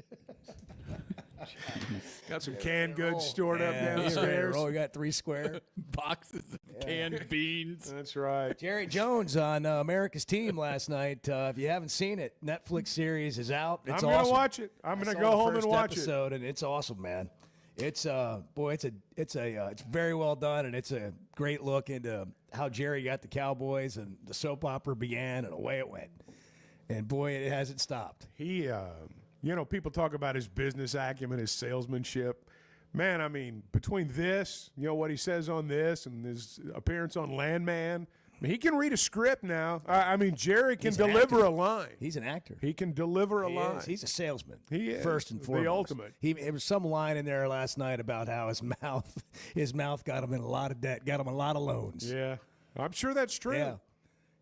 Got some canned goods stored up Yeah, downstairs. Oh, we got 3 square. Boxes of canned beans. That's right. Jerry Jones on America's Team last night. If you haven't seen it, Netflix series is out. It's I'm awesome. gonna watch it. I'm I gonna saw go the home and first watch episode, and it's awesome, man. It's it's very well done, and it's a great look into how Jerry got the Cowboys and the soap opera began, and away it went. And boy, it hasn't stopped. He, people talk about his business acumen, his salesmanship. Man, I mean, between this, what he says on this, and his appearance on Landman, I mean, he can read a script now. I mean, Jerry can He's an deliver actor. a line. He's an actor. He can deliver a He line. is. He's a salesman. He is. First and The foremost. ultimate. There was some line in there last night about how his mouth got him in a lot of debt, got him a lot of loans. Yeah, I'm sure that's true. Yeah.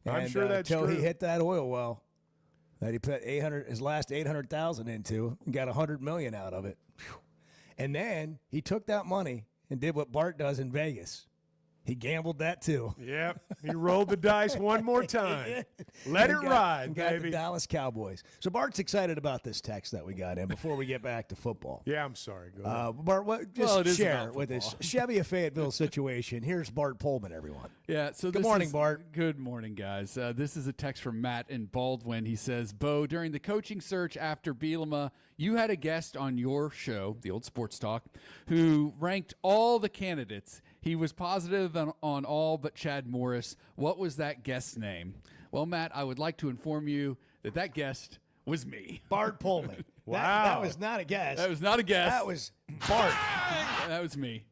I'm And, sure that's until true. he hit that oil well that he put his last $800,000 into and got $100 million out of it. Whew. And then he took that money and did what Bart does in Vegas. He gambled that too. Yep. He rolled the dice one more time. Let it ride, got baby. the Dallas Cowboys. So Bart's excited about this text that we got in before we get back to football. Yeah, I'm sorry. Go ahead. Bart, Well, it is share about with us football. Chevy of Fayetteville situation. Here's Bart Pullman, everyone. Yeah. So Good this morning, is- Bart. Good morning, guys. This is a text from Matt in Baldwin. He says, "Bo, during the coaching search after Bielema, you had a guest on your show, the old Sports Talk, who ranked all the candidates. He was positive on all but Chad Morris. What was that guest's name?" Well, Matt, I would like to inform you that guest was me. Bart Pullman. Wow. That was not a guess. That was not a guess. That was Bart. That was me.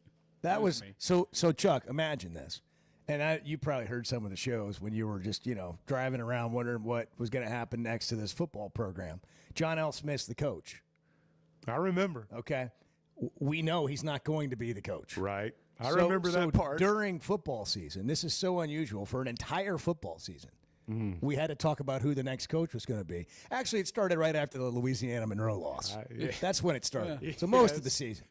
That was me. so Chuck, imagine this. And you probably heard some of the shows when you were just, driving around wondering what was going to happen next to this football program. John L. Smith's the coach. I remember. Okay. We know he's not going to be the coach. Right. I remember that part. During football season, this is so unusual for an entire football season. Mm-hmm. We had to talk about who the next coach was going to be. Actually, it started right after the Louisiana Monroe loss. Yeah. That's when it started. Yeah. So most of Yes. the season.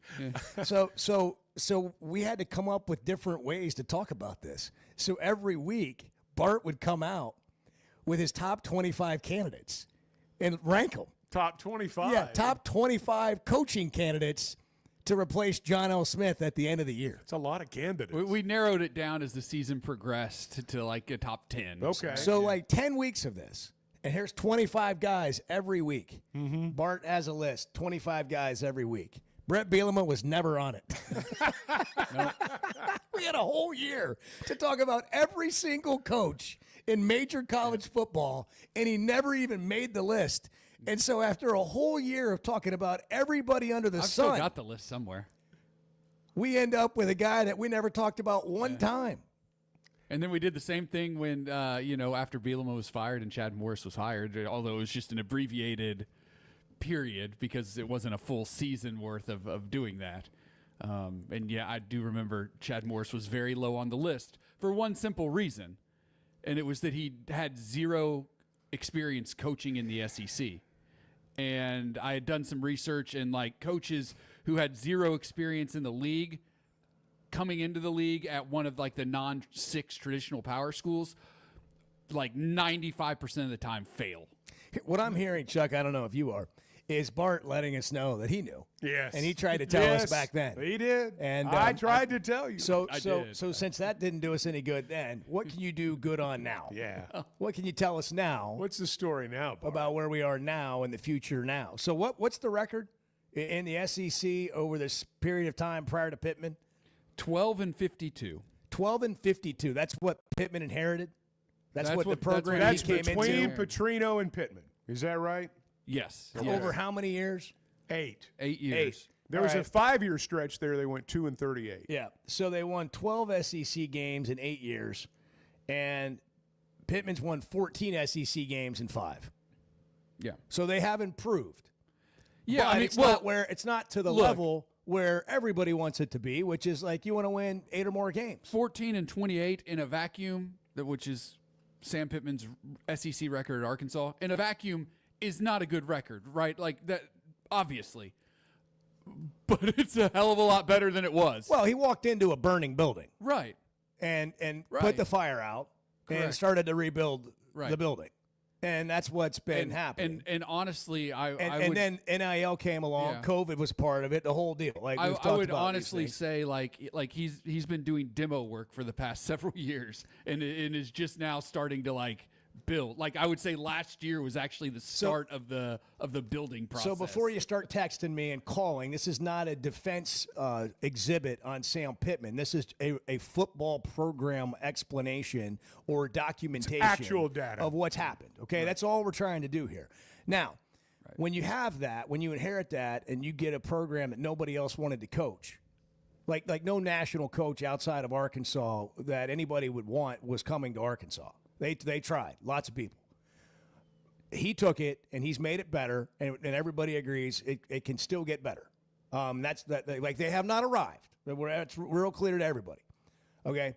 So we had to come up with different ways to talk about this. So every week, Bart would come out with his top 25 candidates and rank them. Top 25. Yeah, top 25 coaching candidates to replace John L. Smith at the end of the year. It's a lot of candidates. We narrowed it down as the season progressed to like a top 10. Okay. So like 10 weeks of this, and here's 25 guys every week. Mm-hmm. Bart has a list, 25 guys every week. Brett Bielema was never on it. We had a whole year to talk about every single coach in major college football, and he never even made the list. And so after a whole year of talking about everybody under the I've sun, still got the list somewhere. We end up with a guy that we never talked about one time. And then we did the same thing when, after Bielema was fired and Chad Morris was hired, although it was just an abbreviated period because it wasn't a full season worth of doing that. And yeah, I do remember Chad Morris was very low on the list for one simple reason, and it was that he had zero experience coaching in the SEC. And I had done some research, and like coaches who had zero experience in the league coming into the league at one of like the non-6 traditional power schools, like 95% of the time fail. What I'm hearing, Chuck, I don't know if you are, is Bart letting us know that he knew. Yes. And he tried to tell us back then. He did. And I tried to tell you. So since that didn't do us any good then, what can you do good on now? Yeah. What can you tell us now? What's the story now, Bart? About where we are now and the future now? So what's the record in the SEC over this period of time prior to Pittman? 12-52. 12-52. That's what Pittman inherited? That's what the program that's he came into? That's between Petrino and Pittman. Is that right? Yes. Over how many years? 8. 8 years. There was a 5-year stretch there. They went 2-38. Yeah. So they won 12 SEC games in 8 years, and Pittman's won 14 SEC games in 5. Yeah. So they have improved. Yeah, but it's not to the level where everybody wants it to be, which is like you want to win 8 or more games. 14-28 in a vacuum, which is Sam Pittman's SEC record at Arkansas. In a vacuum is not a good record, right? Like that, obviously. But it's a hell of a lot better than it was. Well, he walked into a burning building. Right. And put the fire out and started to rebuild the building. And that's what's been happening. And honestly, and then NIL came along. Yeah. COVID was part of it. The whole deal. Like I would honestly say, like he's been doing demo work for the past several years, and is just now starting to like build. Like I would say, last year was actually the start of the building process. So before you start texting me and calling, this is not a defense exhibit on Sam Pittman. This is a football program explanation or documentation, actual data of what's happened. Okay, right. That's all we're trying to do here. Now, when you have that, when you inherit that, and you get a program that nobody else wanted to coach, like no national coach outside of Arkansas that anybody would want was coming to Arkansas. They tried, lots of people. He took it, and he's made it better, and everybody agrees it can still get better. They have not arrived. That's real clear to everybody. Okay,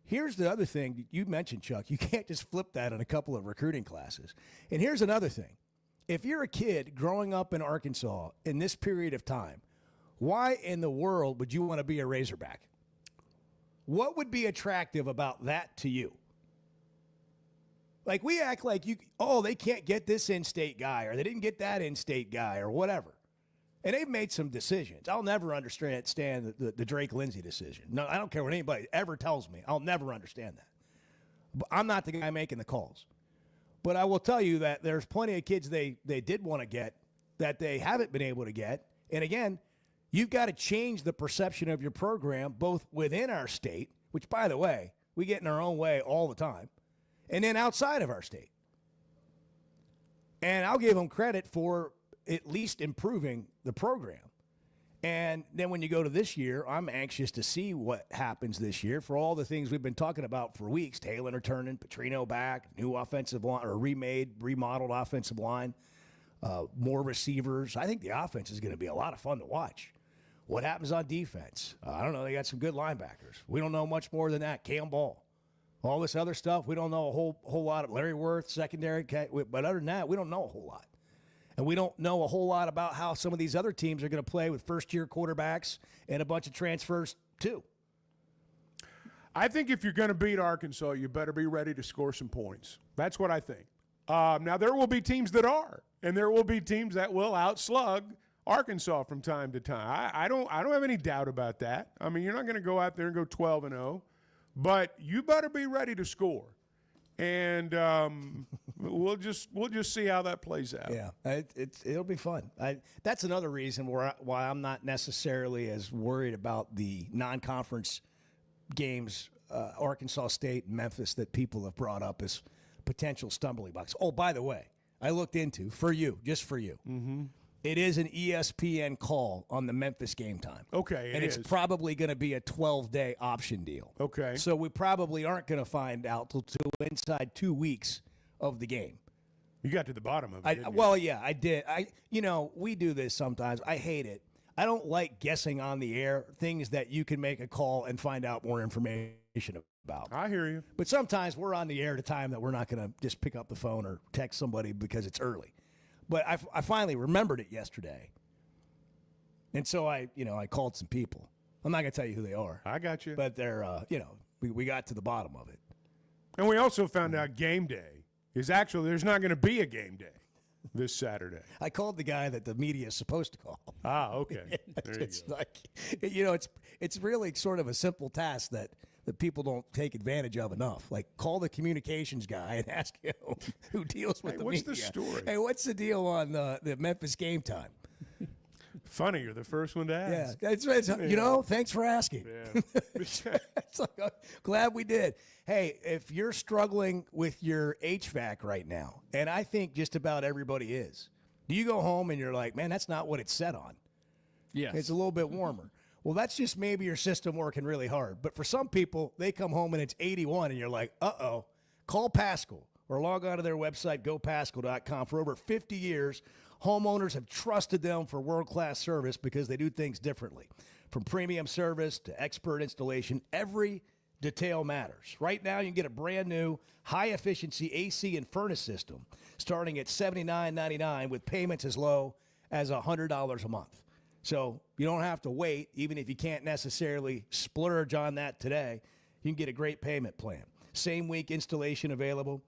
here's the other thing you mentioned, Chuck. You can't just flip that in a couple of recruiting classes. And here's another thing. If you're a kid growing up in Arkansas in this period of time, why in the world would you want to be a Razorback? What would be attractive about that to you? Like, we act like they can't get this in-state guy, or they didn't get that in-state guy, or whatever. And they've made some decisions. I'll never understand the Drake Lindsey decision. No, I don't care what anybody ever tells me. I'll never understand that. But I'm not the guy making the calls. But I will tell you that there's plenty of kids they did want to get that they haven't been able to get. And again, you've got to change the perception of your program, both within our state, which, by the way, we get in our own way all the time, and then outside of our state. And I'll give them credit for at least improving the program. And then when you go to this year, I'm anxious to see what happens this year for all the things we've been talking about for weeks. Taylor returning, Petrino back, new offensive line, or remodeled offensive line, more receivers. I think the offense is going to be a lot of fun to watch. What happens on defense? I don't know. They got some good linebackers. We don't know much more than that. Cam Ball. All this other stuff, we don't know a whole lot of Larry Worth, secondary. But other than that, we don't know a whole lot. And we don't know a whole lot about how some of these other teams are going to play with first-year quarterbacks and a bunch of transfers, too. I think if you're going to beat Arkansas, you better be ready to score some points. That's what I think. Now, there will be teams that are, and there will be teams that will outslug Arkansas from time to time. I don't have any doubt about that. I mean, you're not going to go out there and go 12-0. But you better be ready to score, and we'll just see how that plays out. Yeah, it'll be fun. That's another reason why I'm not necessarily as worried about the non-conference games Arkansas State and Memphis that people have brought up as potential stumbling blocks. Oh, by the way, I looked into, just for you. Mm-hmm. It is an ESPN call on the Memphis game time. Okay, and it's probably going to be a 12-day option deal. Okay. So we probably aren't going to find out till inside 2 weeks of the game. You got to the bottom of it, didn't you? Well, yeah, I did. We do this sometimes. I hate it. I don't like guessing on the air things that you can make a call and find out more information about. I hear you. But sometimes we're on the air at a time that we're not going to just pick up the phone or text somebody because it's early. But I finally remembered it yesterday. And so I called some people. I'm not going to tell you who they are. I got you. But they're, we got to the bottom of it. And we also found out game day is actually, there's not going to be a game day this Saturday. I called the guy that the media is supposed to call. Ah, okay. It's like, it's really sort of a simple task that people don't take advantage of enough. Like, call the communications guy and ask him who deals with the media. What's the story? Hey, what's the deal on the Memphis game time? Funny, you're the first one to ask. Yeah, thanks for asking. Yeah. It's like, glad we did. Hey, if you're struggling with your HVAC right now, and I think just about everybody is, do you go home and you're like, man, that's not what it's set on? Yes. It's a little bit warmer. Well, that's just maybe your system working really hard. But for some people, they come home and it's 81, and you're like, uh-oh. Call Pascal or log on to their website, gopascal.com. For over 50 years, homeowners have trusted them for world-class service because they do things differently. From premium service to expert installation, every detail matters. Right now, you can get a brand-new, high-efficiency AC and furnace system starting at $79.99 with payments as low as $100 a month. So you don't have to wait, even if you can't necessarily splurge on that today. You can get a great payment plan. Same week installation available.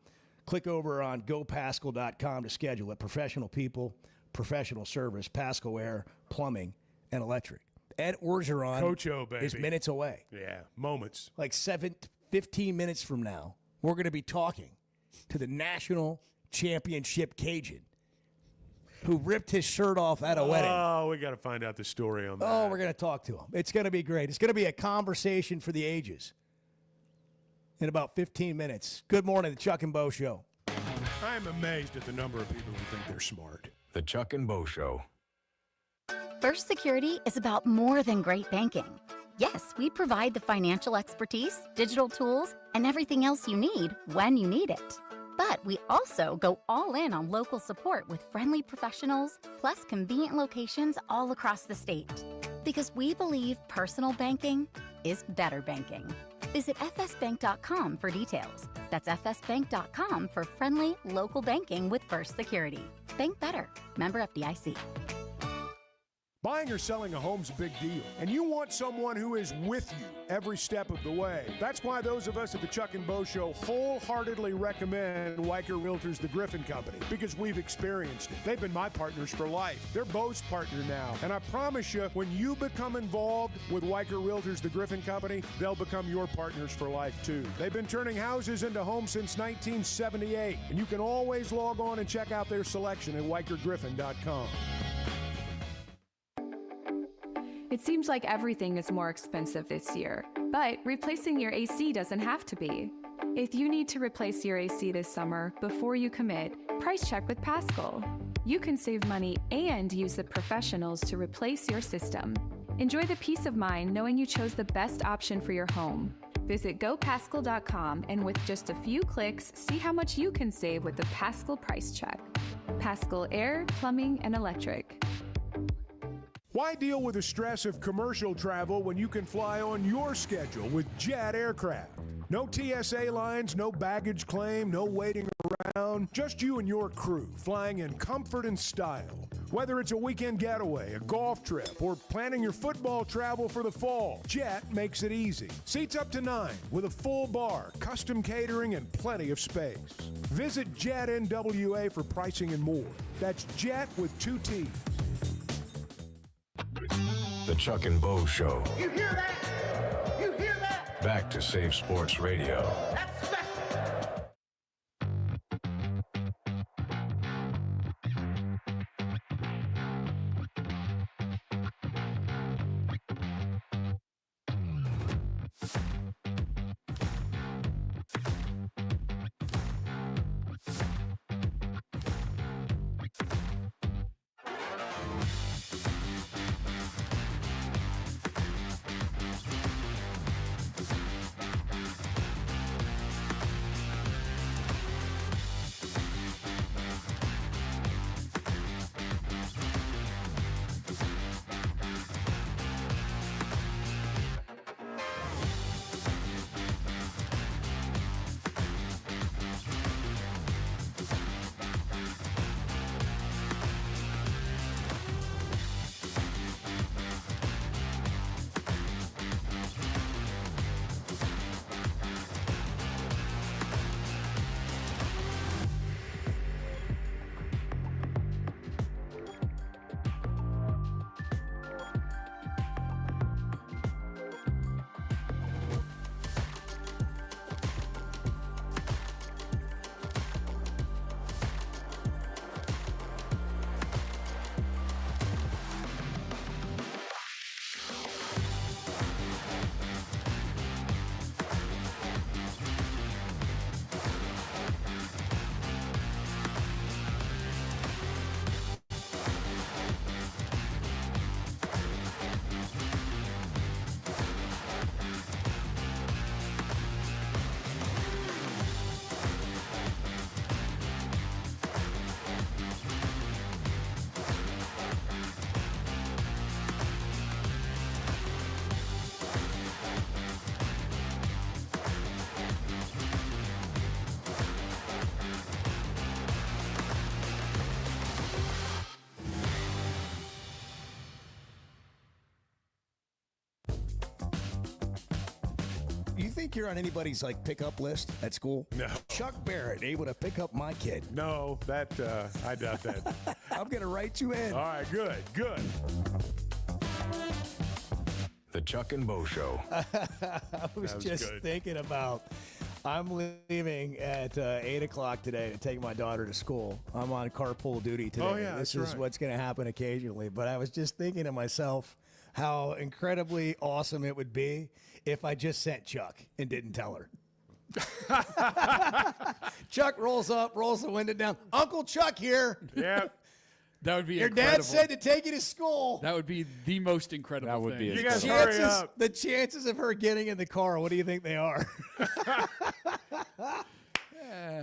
Click over on gopascal.com to schedule it. Professional people, professional service, Pascal Air, Plumbing, and Electric. Ed Orgeron Coach O, baby. is minutes away. Yeah, moments. Like 15 minutes from now, we're going to be talking to the national championship Cajun who ripped his shirt off at a wedding. Oh, we got to find out the story on that. Oh, we're going to talk to him. It's going to be great. It's going to be a conversation for the ages in about 15 minutes. Good morning, the Chuck and Bo Show. I'm amazed at the number of people who think they're smart. The Chuck and Bo Show. First Security is about more than great banking. Yes, we provide the financial expertise, digital tools, and everything else you need when you need it. But we also go all in on local support with friendly professionals, plus convenient locations all across the state. Because we believe personal banking is better banking. Visit fsbank.com for details. That's fsbank.com for friendly, local banking with First Security. Bank better. Member FDIC. Buying or selling a home's a big deal, and you want someone who is with you every step of the way. That's why those of us at the Chuck and Bo Show wholeheartedly recommend Weicker Realtors, the Griffin Company, because we've experienced it. They've been my partners for life. They're Bo's partner now, and I promise you, when you become involved with Weicker Realtors, the Griffin Company, they'll become your partners for life, too. They've been turning houses into homes since 1978, and you can always log on and check out their selection at WeicherGriffin.com. It seems like everything is more expensive this year, but replacing your AC doesn't have to be. If you need to replace your AC this summer, before you commit, price check with Pascal. You can save money and use the professionals to replace your system. Enjoy the peace of mind knowing you chose the best option for your home. Visit gopascal.com and with just a few clicks, see how much you can save with the Pascal price check. Pascal Air, Plumbing, and Electric. Why deal with the stress of commercial travel when you can fly on your schedule with Jet Aircraft? No TSA lines, no baggage claim, no waiting around. Just you and your crew flying in comfort and style. Whether it's a weekend getaway, a golf trip, or planning your football travel for the fall, Jet makes it easy. Seats up to 9 with a full bar, custom catering, and plenty of space. Visit Jet NWA for pricing and more. That's Jet with 2 T's. The Chuck and Bo Show. You hear that? You hear that? Back to Save Sports Radio. That's special. think you're on anybody's like pickup list at school? No. Chuck Barrett able to pick up my kid? No, that I doubt that. I'm gonna write you in. All right, good. The Chuck and Bo Show. I was just thinking about. I'm leaving at 8 o'clock today to take my daughter to school. I'm on carpool duty today. Oh, yeah, this that's is right. what's going to happen occasionally. But I was just thinking to myself how incredibly awesome it would be if I just sent Chuck and didn't tell her. Chuck rolls up, rolls the window down. Uncle Chuck here. Yeah. That would be Your incredible. dad said to take you to school. That would be the most incredible That would thing. be You guys hurry chances, up. the chances of her getting in the car, what do you think they are? I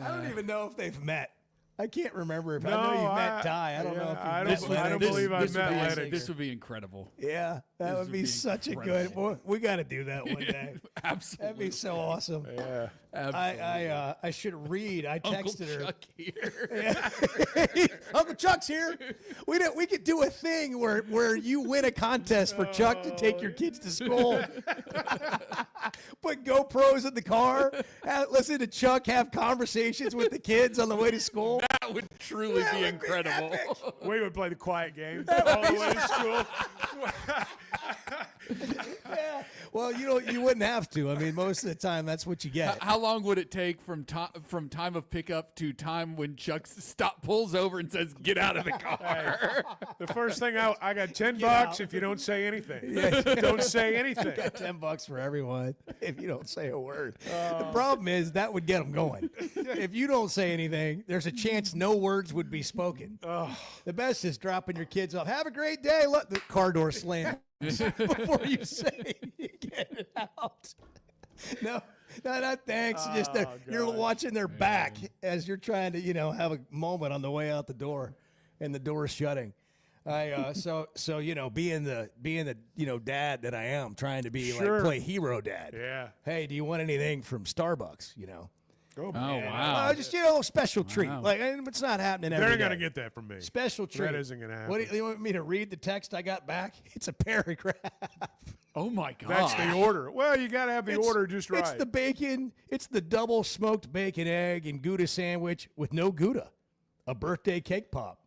don't even know if they've met. I can't remember if I know you've met Ty. I don't know if you've met. I don't believe I've met Lennox. This would be incredible. Yeah, that would be such a good. incredible. Boy, we got to do that one day. Absolutely. That'd be so awesome. Yeah. I should read. I texted her. Chuck here. Uncle Chuck's here. We could do a thing where you win a contest for Chuck to take your kids to school. Put GoPros in the car. Listen to Chuck have conversations with the kids on the way to school. That would truly be incredible. We would play the quiet game all the way to school. Yeah. Well, you wouldn't have to. I mean, most of the time, that's what you get. How long would it take from time of pickup to time when Chuck pulls over and says, "Get out of the car"? Hey, the first thing I got $10 if you don't say anything. Yeah. Don't say anything. Got $10 for everyone if you don't say a word. The problem is that would get them going. If you don't say anything, there's a chance no words would be spoken. The best is dropping your kids off. Have a great day. Let the car door slam before you say you get it out. No, thanks. Just you're watching their back as you're trying to, have a moment on the way out the door, and the door's shutting. So being the dad that I am, trying to be play hero dad. Yeah. Hey, do you want anything from Starbucks? Oh, wow. Just a special treat. Like it's not happening every They're day. gonna get that from me. Special treat. That isn't gonna happen. What do you want me to read the text I got back? It's a paragraph. Oh my God. That's the order. Well, you got to have the order just right. It's the bacon. It's the double smoked bacon, egg, and Gouda sandwich with no Gouda. A birthday cake pop.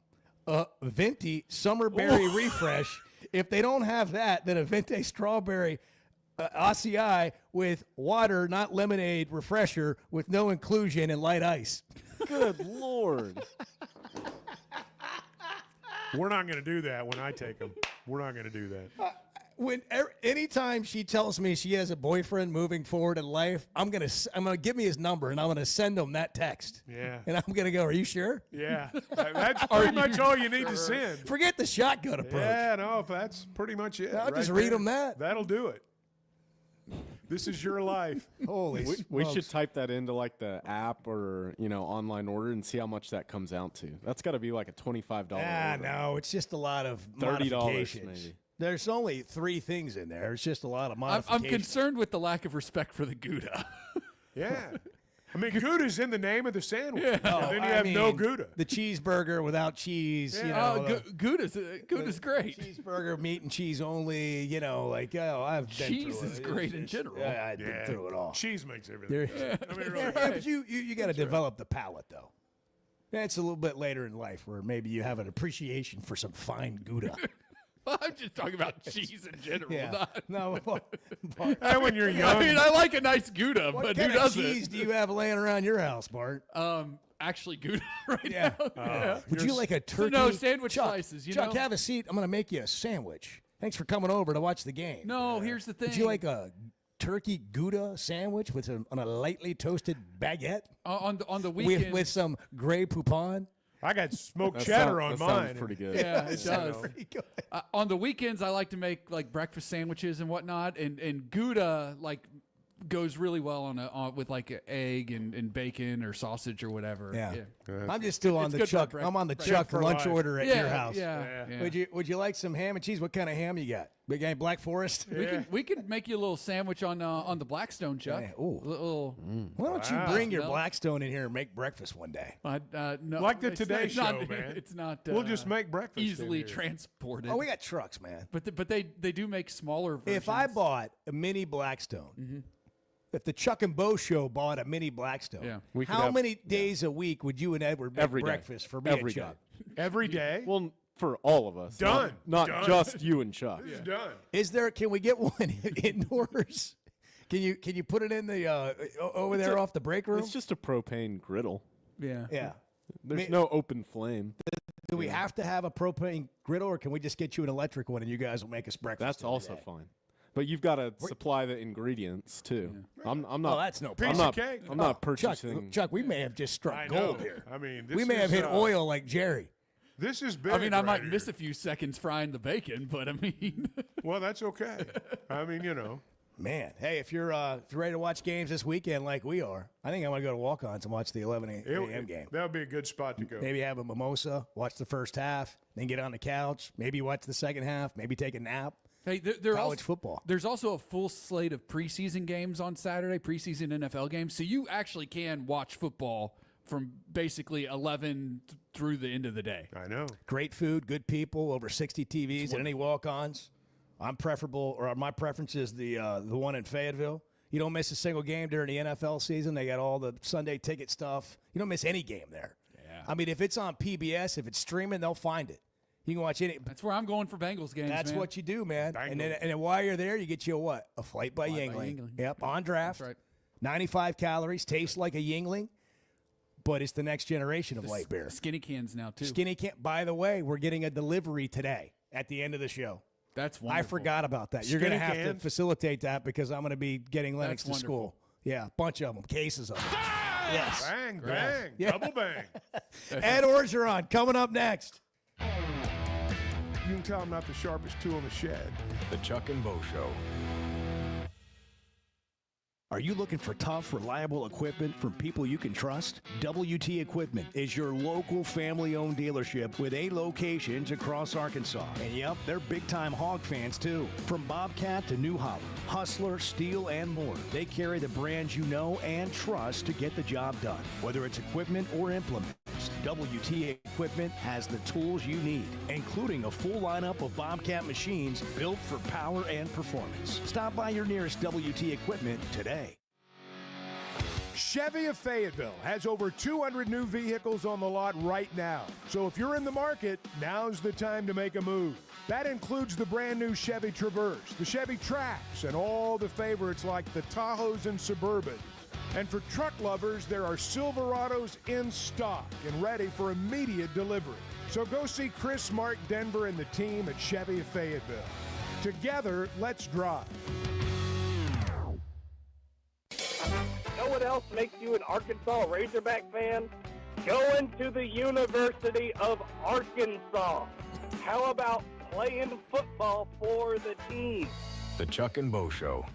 A venti summer berry refresh. If they don't have that, then a venti strawberry acai with water, not lemonade, refresher with no inclusion and light ice. Good Lord. We're not going to do that when I take them. We're not going to do that. Anytime she tells me she has a boyfriend moving forward in life, I'm gonna give me his number and I'm gonna send him that text. Yeah. And I'm gonna go, are you sure? Yeah. That's pretty much all you need to send. Forget the shotgun approach. Yeah, no, that's pretty much it. I'll just read them that. That'll do it. This is your life. Holy we should type that into like the app or online order and see how much that comes out to. That's got to be like a $25 order. No, it's just a lot of $30 modifications. maybe. There's only 3 things in there. It's just a lot of modifications. I'm concerned with the lack of respect for the Gouda. Yeah. I mean, Gouda's in the name of the sandwich. Yeah. And then you have no Gouda. The cheeseburger without cheese. Gouda's great. Cheeseburger, meat and cheese only. I've been cheese through is it. great in general. Yeah, I've been through it all. Cheese makes everything. I mean, really. But you got to develop the palate, though. That's a little bit later in life where maybe you have an appreciation for some fine Gouda. I'm just talking about cheese in general. Yeah. Not, And when you're young. I mean, I like a nice Gouda, What but kind who of doesn't? cheese do you have laying around your house, Bart? Actually, Gouda right Yeah. now. Yeah. Would you like a turkey? No, sandwich Chuck, slices. Chuck, have a seat. I'm going to make you a sandwich. Thanks for coming over to watch the game. No, here's the thing. Would you like a turkey Gouda sandwich on a lightly toasted baguette? On the weekend with some Grey Poupon? I got smoked cheddar on mine. Sounds pretty good. Yeah, it does. Pretty good. On the weekends, I like to make like breakfast sandwiches and whatnot, and Gouda goes really well on with like an egg and bacon or sausage or whatever. Yeah. I'm just still on the Chuck. I'm on the Chuck lunch order at your house. Yeah. Would you like some ham and cheese? What kind of ham you got? Big game Black Forest. We can make you a little sandwich on the Blackstone, Chuck. Yeah. Ooh. Little, Why don't you bring your Blackstone in here and make breakfast one day? no, Like the it's Today it's Show, not, man. It's not. We'll just make breakfast in easily here. transported. Oh, we got trucks, man. But they do make smaller versions. If I bought a mini Blackstone if the Chuck and Bo show bought a mini Blackstone, how many days a week would you and Edward make breakfast for me and Chuck? Every day? Well, for all of us. Done. Not Done. just you and Chuck. It's done. Is there? Can we get one indoors? Can you put it in the over there off the break room? It's just a propane griddle. Yeah. Yeah. There's no open flame. Do we have to have a propane griddle, or can we just get you an electric one and you guys will make us breakfast? That's also fine. But you've got to supply the ingredients too. I'm not. Oh, that's no Piece problem. of cake. I'm not purchasing. Chuck, we may have just struck I gold know. here. I mean, we may have hit oil like Jerry. This is big. I mean, I right might here. miss a few seconds frying the bacon, but I mean. Well, that's okay. I mean, Man, hey, if you're ready to watch games this weekend like we are, I think I'm going to go to walk-ons and watch the 11 a.m. game. That would be a good spot to go. Maybe have a mimosa, watch the first half, then get on the couch, maybe watch the second half, maybe take a nap. Hey, college football. There's also a full slate of preseason games on Saturday, preseason NFL games, so you actually can watch football from basically 11 through the end of the day. I know. Great food, good people, over 60 TVs, and any walk-ons. My preference is the one in Fayetteville. You don't miss a single game during the NFL season. They got all the Sunday ticket stuff. You don't miss any game there. Yeah. I mean, if it's on PBS, if it's streaming, they'll find it. You can watch any. That's where I'm going for Bengals games. That's man. what you do, man. And then while you're there, you get you a what? A flight by Yingling. Yep, on draft. That's right. 95 calories, tastes like a Yingling, but it's the next generation of light beer. Skinny cans now too. Skinny can. By the way, we're getting a delivery today at the end of the show. That's wonderful. I forgot about that. You're going to have to facilitate that because I'm going to be getting Lennox to school. Yeah, bunch of them, cases of them. Yes. Bang, bang, Yeah. double bang. Ed Orgeron coming up next. You can tell I'm not the sharpest tool in the shed. The Chuck and Bo Show. Are you looking for tough, reliable equipment from people you can trust? WT Equipment is your local family-owned dealership with 8 locations across Arkansas. And yep, they're big-time hog fans too. From Bobcat to New Holland, Hustler, Steel, and more, they carry the brands you know and trust to get the job done. Whether it's equipment or implements, WT Equipment has the tools you need, including a full lineup of Bobcat machines built for power and performance. Stop by your nearest WT Equipment today. Chevy of Fayetteville has over 200 new vehicles on the lot right now. So if you're in the market, now's the time to make a move. That includes the brand new Chevy Traverse, the Chevy Trax, and all the favorites like the Tahoes and Suburbans. And for truck lovers, there are Silverados in stock and ready for immediate delivery. So go see Chris, Mark, Denver, and the team at Chevy of Fayetteville. Together, let's drive. Know what else makes you an Arkansas Razorback fan? Going to the University of Arkansas. How about playing football for the team? The Chuck and Bo Show.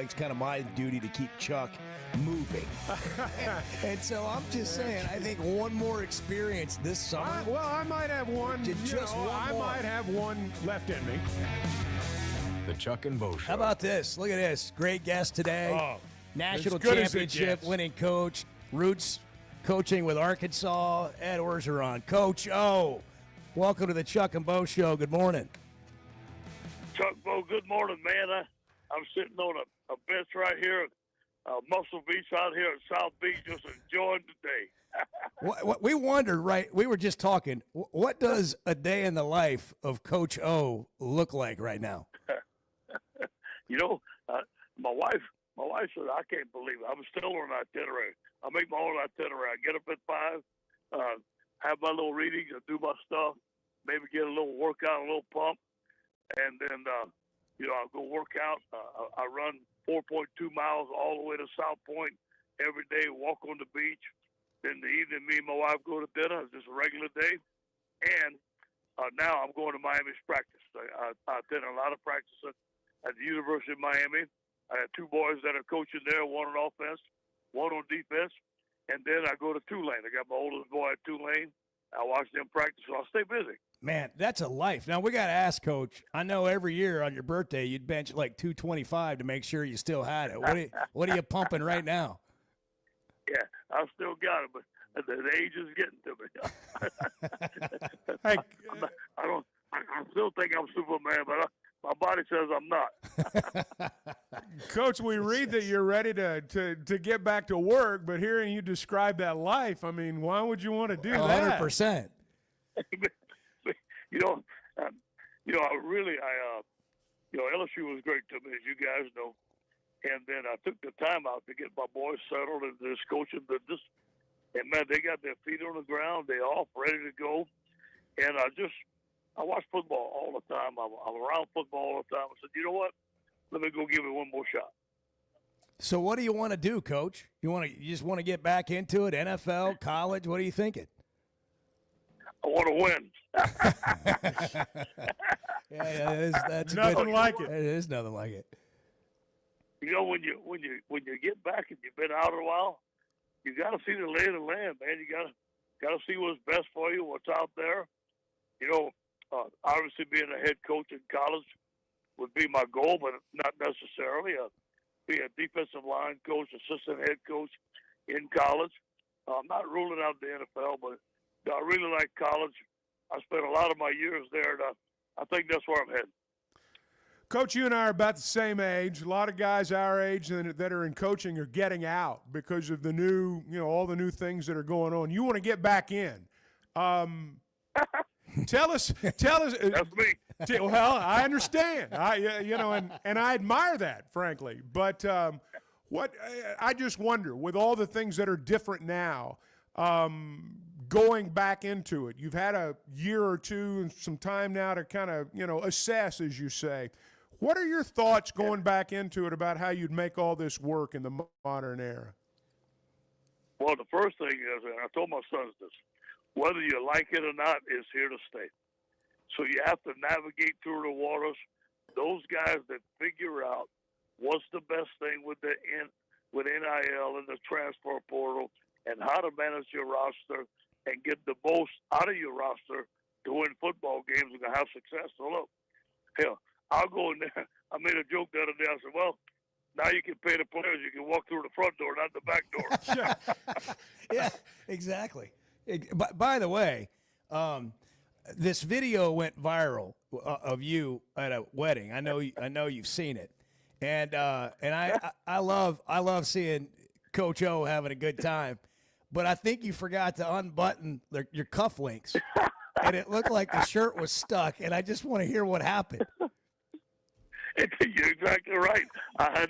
like it's kind of my duty to keep Chuck moving. And so I'm just saying, I think one more experience this summer. I might have one. I might have one left in me. The Chuck and Bo Show. How about this? Look at this. Great guest today. Oh, National as good as it championship gets. winning coach. Roots coaching with Arkansas. Ed Orgeron. Coach O, welcome to the Chuck and Bo Show. Good morning. Chuck, Bo, good morning, man. I'm sitting on a bench right here at Muscle Beach out here at South Beach, just enjoying the day. What we wondered, right? We were just talking. What does a day in the life of Coach O look like right now? My wife said, I can't believe it. I'm still on an itinerary. I make my own itinerary. I get up at 5, have my little readings, and do my stuff, maybe get a little workout, a little pump, and then, I'll go work out. I run 4.2 miles all the way to South Point every day, walk on the beach. Then the evening, me and my wife go to dinner. It's just a regular day. And now I'm going to Miami's practice. I attend a lot of practices at the University of Miami. I have 2 boys that are coaching there, one on offense, one on defense. And then I go to Tulane. I got my oldest boy at Tulane. I watch them practice, so I'll stay busy. Man, that's a life. Now, we got to ask, Coach, I know every year on your birthday you'd bench like 225 to make sure you still had it. What are you pumping right now? Yeah, I still got it, but the age is getting to me. Hey, I still think I'm Superman, but my body says I'm not. Coach, we read that you're ready to get back to work, but hearing you describe that life, I mean, why would you want to do that? 100%. LSU was great to me, as you guys know. And then I took the time out to get my boys settled in this coaching business. And, man, they got their feet on the ground. They're off, ready to go. And I watch football all the time. I'm around football all the time. I said, you know what? Let me go give it one more shot. So what do you want to do, Coach? You just want to get back into it, NFL, college? What are you thinking? I want to win. That's nothing good. like it. It is nothing like it. When you get back and you've been out a while, you got to see the lay of the land, man. You got to see what's best for you, what's out there. Obviously being a head coach in college would be my goal, but not necessarily. Be a defensive line coach, assistant head coach in college. I'm not ruling out the NFL, but I really like college. I spent a lot of my years there, and I think that's where I'm headed. Coach, you and I are about the same age. A lot of guys our age that are in coaching are getting out because of the new, all the new things that are going on. You want to get back in. Tell us. That's me. Well, I understand. And I admire that, frankly. But I just wonder, with all the things that are different now, going back into it, you've had a year or two and some time now to kind of, assess, as you say. What are your thoughts going back into it about how you'd make all this work in the modern era? Well, the first thing is, and I told my sons this, whether you like it or not is here to stay. So you have to navigate through the waters. Those guys that figure out what's the best thing with NIL and the transfer portal and how to manage your roster and get the most out of your roster to win football games and to have success. So look, hell, I'll go in there. I made a joke the other day. I said, well, now you can pay the players. You can walk through the front door, not the back door. Yeah, exactly. By the way, this video went viral of you at a wedding. I know you've seen it, and I love seeing Coach O having a good time. But I think you forgot to unbutton your cufflinks, and it looked like the shirt was stuck. And I just want to hear what happened. You're exactly right. I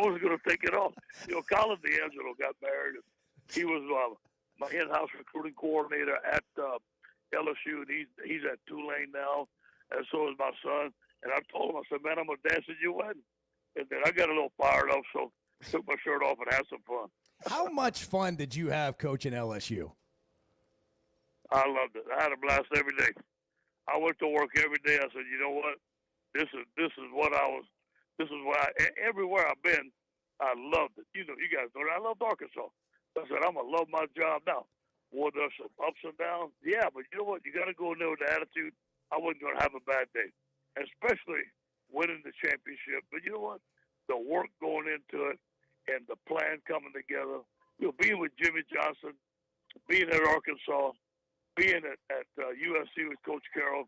was going to take it off. Colin D'Angelo got married. He was my in-house recruiting coordinator at LSU, and he's at Tulane now, and so is my son. And I told him, I said, man, I'm going to dance at your wedding. And then I got a little fired up, so took my shirt off and had some fun. How much fun did you have coaching LSU? I loved it. I had a blast every day. I went to work every day. I said, you know what? This is what I was This is why everywhere I've been, I loved it. You know, you guys know that. I loved Arkansas. I said, I'm going to love my job now. Well, there's some ups and downs. Yeah, but you know what? You got to go in there with the attitude. I wasn't going to have a bad day, especially winning the championship. But you know what? The work going into it and the plan coming together. You know, being with Jimmy Johnson, being at Arkansas, being at USC with Coach Carroll,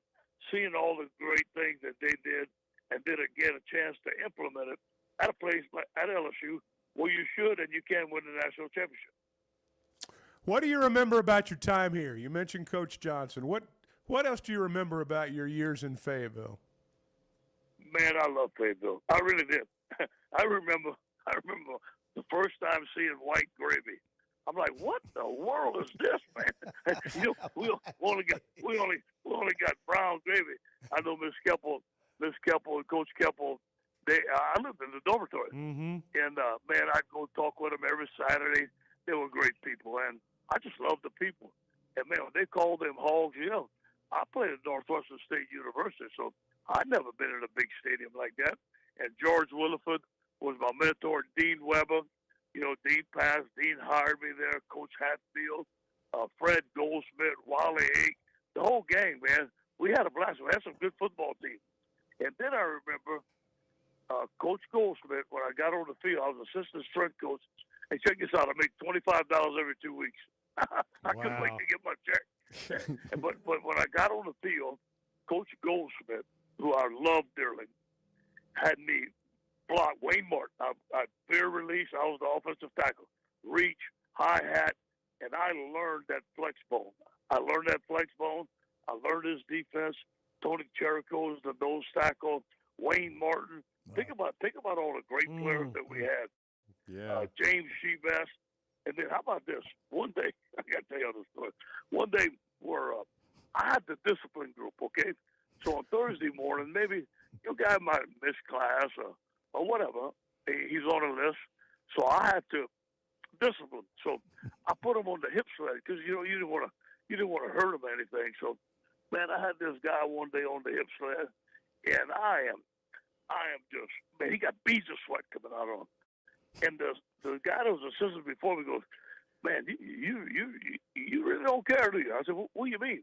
seeing all the great things that they did, and then again a chance to implement it at a place like at LSU where you should and you can win the national championship. What do you remember about your time here? You mentioned Coach Johnson. What else do you remember about your years in Fayetteville? Man, I love Fayetteville. I really did. I remember the first time seeing white gravy. I'm like, what the world is this, man? You know, we only got brown gravy. I know Miss Keppel and Coach Keppel. I lived in the dormitory, and man, I'd go talk with them every Saturday. They were great people, and I just loved the people. And man, when they called them Hogs, you know, I played at Northwestern State University, so I'd never been in a big stadium like that. And George Williford was my mentor. Dean Weber, you know, Dean passed. Dean hired me there. Coach Hatfield, Fred Goldsmith, Wally Ake, the whole gang, man. We had a blast. We had some good football teams. And then I remember Coach Goldsmith, when I got on the field, I was assistant strength coach. Hey, check this out. I make $25 every 2 weeks. I couldn't wait to get my check. but when I got on the field, Coach Goldsmith, who I loved dearly, had me block Wayne Martin. I fear release. I was the offensive tackle. Reach, hi-hat, and I learned that flex bone. I learned his defense. Tony Cherico is the nose tackle. Wayne Martin. Wow. Think about all the great players that we had. Yeah. James Shebest. And then how about this? One day, I got to tell you this story. One day, I had the discipline group, okay? So on Thursday morning, maybe your guy might miss class or whatever. He's on a list. So I had to discipline. So I put him on the hip sled because, you know, you didn't want to hurt him or anything. So, man, I had this guy one day on the hip sled, and I am just, man, he got beads of sweat coming out on him. And the guy that was assistant before me goes, man, you really don't care, do you? I said, what do you mean?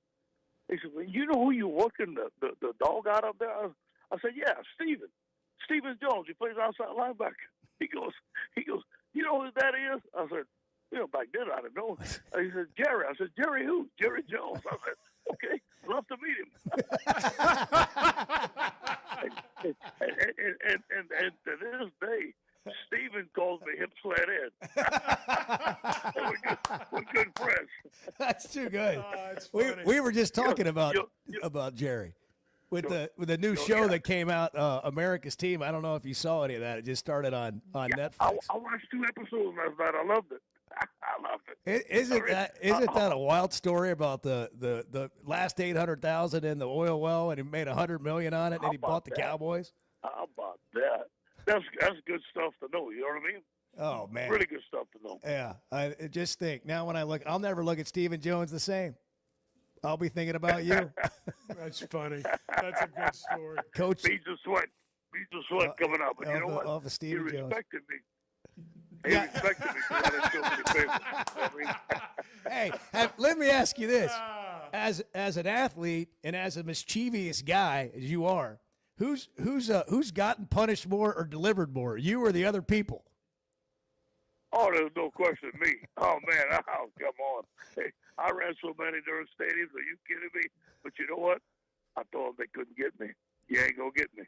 He said, well, you know who you working the dog out up there? I said, yeah, Steven Jones. He plays outside linebacker. He goes, you know who that is? I said, you know, back then I didn't know. He said, Jerry. I said, Jerry who? Jerry Jones. I said, okay, love to meet him. and to this day, Steven calls me Hip Sled Ed. we're good friends. That's too good. Oh, we were just talking about Jerry with the new show that came out, America's Team. I don't know if you saw any of that. It just started on Netflix. I watched 2 episodes last night. I loved it. I loved it. Isn't that a wild story about the last 800,000 in the oil well, and he made $100 million on it, and he bought the Cowboys? How about that? That's good stuff to know. You know what I mean? Oh man, really good stuff to know. Yeah, I just think now when I'll never look at Stephen Jones the same. I'll be thinking about you. That's funny. That's a good story. Coach, beads of sweat coming up. But you know what? Off of Stephen He Jones. respected me. He respected me because I didn't show him the paper. You know what I mean? Hey, let me ask you this: as an athlete and as a mischievous guy as you are, who's gotten punished more or delivered more, you or the other people? Oh, there's no question me. Oh man, come on. Hey, I ran so many during stadiums. Are you kidding me? But you know what? I told them they couldn't get me. You ain't gonna get me.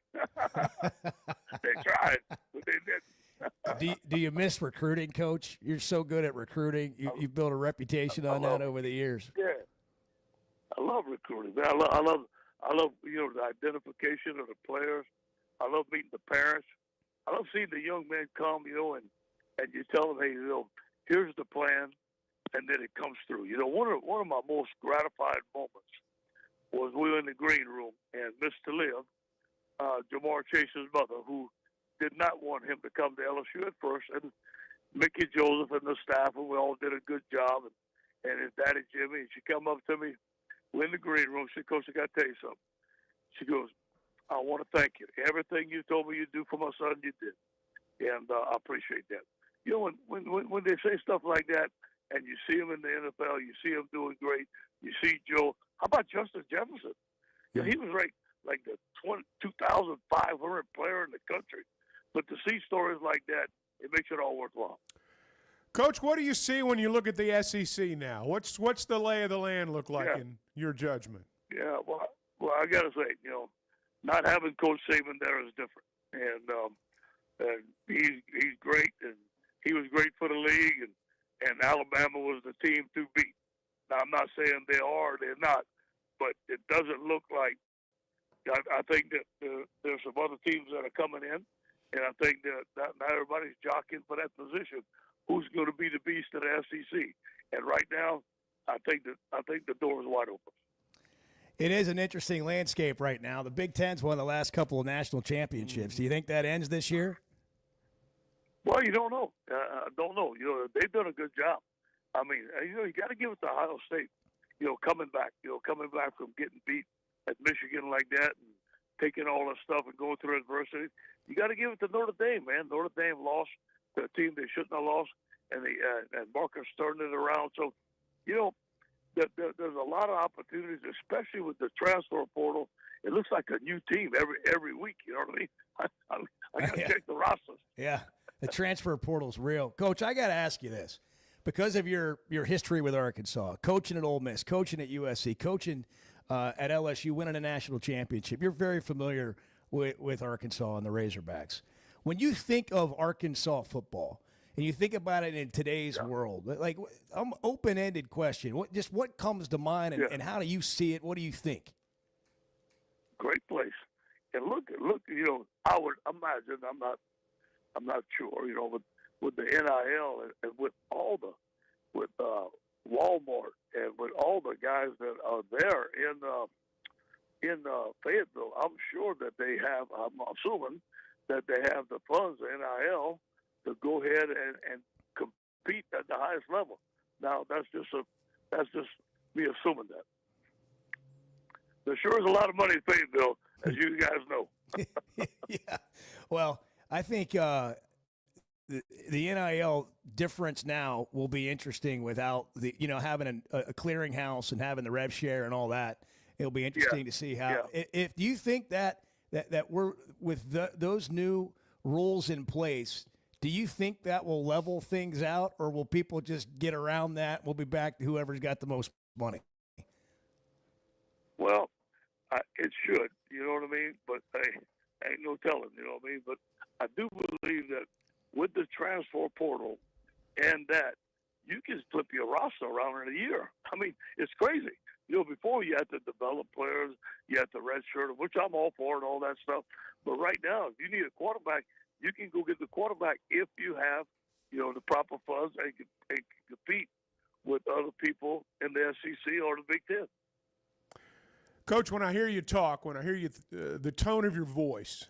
They tried, but they didn't. Do you miss recruiting, Coach? You're so good at recruiting. You've built a reputation on that over the years. Yeah, I love recruiting. Man. I love the identification of the players. I love meeting the parents. I love seeing the young men come, and you tell them, hey, here's the plan, and then it comes through. One of my most gratified moments was we were in the green room, and Miss Talia, Jamar Chase's mother, who did not want him to come to LSU at first, and Mickey Joseph and the staff, and we all did a good job, and his daddy Jimmy, and she come up to me, we're in the green room, she said, Coach, I got to tell you something. She goes, I want to thank you. Everything you told me you'd do for my son, you did. And I appreciate that. You know, when they say stuff like that, and you see him in the NFL, you see him doing great, you see Joe. How about Justin Jefferson? You know, he was ranked like the 2,500 player in the country. But to see stories like that, it makes it all worthwhile. Coach, what do you see when you look at the SEC now? What's the lay of the land look like in your judgment? Yeah, well, I got to say, you know, not having Coach Saban there is different. And he's great, and he was great for the league, and Alabama was the team to beat. Now, I'm not saying they are or they're not, but it doesn't look like – I think that there's some other teams that are coming in, and I think that not everybody's jockeying for that position. Who's going to be the beast of the SEC? And right now, I think the door is wide open. It is an interesting landscape right now. The Big Ten's won the last couple of national championships. Do you think that ends this year? Well, you don't know. I don't know. You know, they've done a good job. I mean, you know, you got to give it to Ohio State. You know, coming back from getting beat at Michigan like that and taking all that stuff and going through adversity. You got to give it to Notre Dame, man. Notre Dame lost to a team they shouldn't have lost, and Marcus turned it around. So, you know, there's a lot of opportunities, especially with the transfer portal. It looks like a new team every week. You know what I mean? I got to check the rosters. Yeah, the transfer portal's real. Coach, I got to ask you this. Because of your history with Arkansas, coaching at Ole Miss, coaching at USC, coaching at LSU, winning a national championship, you're very familiar with Arkansas and the Razorbacks. When you think of Arkansas football and you think about it in today's world, like open-ended question, what comes to mind and how do you see it? What do you think? Great place. And look, you know, I would imagine, I'm not sure, you know, but with the NIL and with Walmart and with all the guys that are there in Fayetteville, I'm sure that I'm assuming that they have the funds, the NIL, to go ahead and compete at the highest level. Now, that's just me assuming that. There sure is a lot of money in Fayetteville, as you guys know. Yeah. Well, I think the NIL difference now will be interesting without having a clearinghouse and having the rev share and all that. It'll be interesting to see how. If you think that we're with those new rules in place, do you think that will level things out, or will people just get around that? We'll be back to whoever's got the most money. Well, it should. You know what I mean? But ain't no telling. You know what I mean? But I do believe that with the transfer portal and that, you can flip your roster around in a year. I mean, it's crazy. You know, before you had to develop players, you had to redshirt, which I'm all for and all that stuff. But right now, if you need a quarterback, you can go get the quarterback if you have, you know, the proper funds and can compete with other people in the SEC or the Big Ten. Coach, when I hear you talk, when I hear you, the tone of your voice,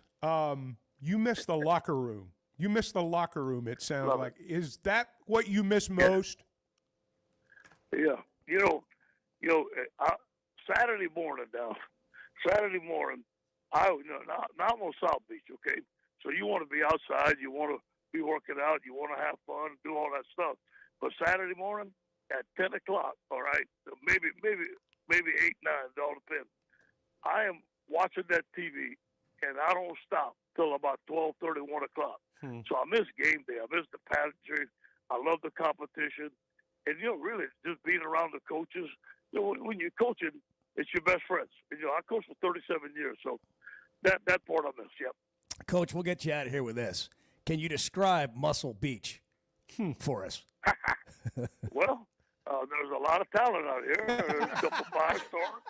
you miss the locker room. You miss the locker room, it sounds like. Is that what you miss most? Yeah. You know, Saturday morning, now I'm on South Beach, okay? So you want to be outside, you want to be working out, you want to have fun, do all that stuff. But Saturday morning at 10 o'clock, all right, maybe 8, 9, it all depends. I am watching that TV, and I don't stop till about 12:30, 1 o'clock. So I miss game day. I miss the pageantry. I love the competition. And, you know, really just being around the coaches. You know, when you're coaching, it's your best friends. And, you know, I coached for 37 years, so that part I miss, yep. Coach, we'll get you out of here with this. Can you describe Muscle Beach for us? Well, there's a lot of talent out here. There's a couple 5-stars.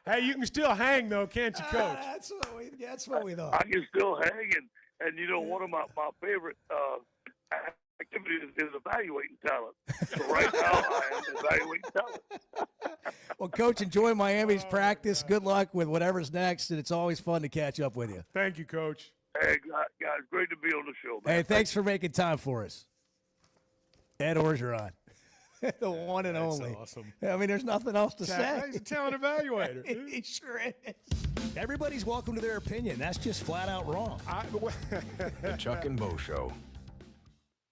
Hey, you can still hang, though, can't you, Coach? That's what we thought. I can still hang, and you know, one of my favorite activities is evaluating talent. So right now, I am evaluating talent. Well, Coach, enjoy Miami's practice. Good luck with whatever's next, and it's always fun to catch up with you. Thank you, Coach. Hey, guys, great to be on the show, man. Hey, thanks for making time for us. Ed Orgeron. The one and only. Awesome. I mean, there's nothing else to say. He's a talent evaluator. He sure is. Everybody's welcome to their opinion. That's just flat out wrong. The Chuck and Bo Show.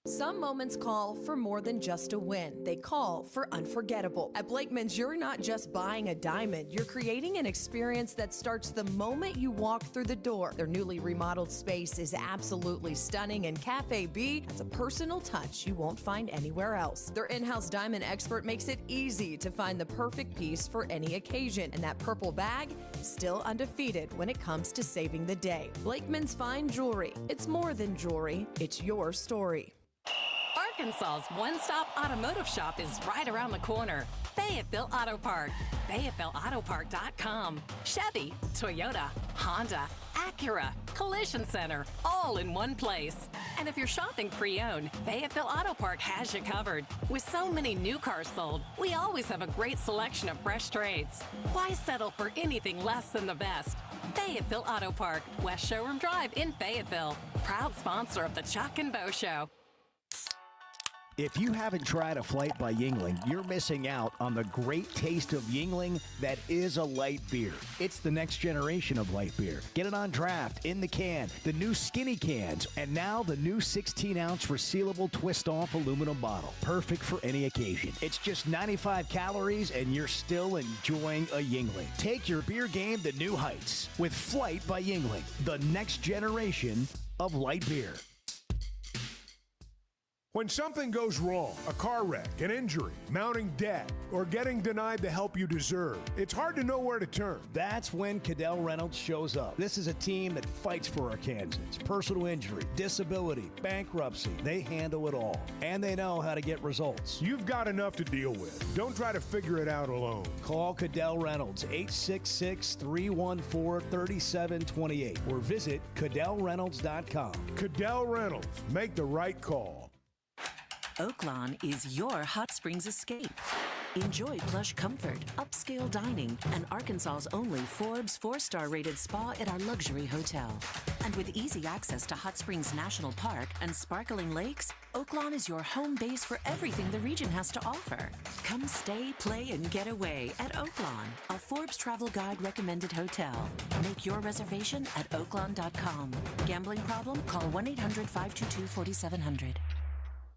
Some moments call for more than just a win. They call for unforgettable. At Blakeman's, you're not just buying a diamond. You're creating an experience that starts the moment you walk through the door. Their newly remodeled space is absolutely stunning, and Cafe B has a personal touch you won't find anywhere else. Their in-house diamond expert makes it easy to find the perfect piece for any occasion, and that purple bag, still undefeated when it comes to saving the day. Blakeman's Fine Jewelry. It's more than jewelry. It's your story. Arkansas's one-stop automotive shop is right around the corner. Fayetteville Auto Park. FayettevilleAutoPark.com. Chevy, Toyota, Honda, Acura, Collision Center, all in one place. And if you're shopping pre-owned, Fayetteville Auto Park has you covered. With so many new cars sold, we always have a great selection of fresh trades. Why settle for anything less than the best? Fayetteville Auto Park, West Showroom Drive in Fayetteville. Proud sponsor of the Chuck and Bo Show. If you haven't tried a flight by Yingling, you're missing out on the great taste of Yingling that is a light beer. It's the next generation of light beer. Get it on draft, in the can, the new skinny cans, and now the new 16-ounce resealable twist-off aluminum bottle. Perfect for any occasion. It's just 95 calories, and you're still enjoying a Yingling. Take your beer game to new heights with Flight by Yingling, the next generation of light beer. When something goes wrong, a car wreck, an injury, mounting debt, or getting denied the help you deserve, it's hard to know where to turn. That's when Cadell Reynolds shows up. This is a team that fights for Arkansans. Personal injury, disability, bankruptcy, they handle it all. And they know how to get results. You've got enough to deal with. Don't try to figure it out alone. Call Cadell Reynolds, 866-314-3728, or visit CadellReynolds.com. Cadell Reynolds. Make the right call. Oaklawn is your hot springs escape. Enjoy plush comfort, upscale dining, and Arkansas's only Forbes 4-star rated spa at our luxury hotel. And with easy access to Hot Springs National Park and sparkling lakes, Oaklawn is your home base for everything the region has to offer. Come stay, play, and get away at Oaklawn, a Forbes Travel Guide recommended hotel. Make your reservation at oaklawn.com. Gambling problem? Call 1-800-522-4700.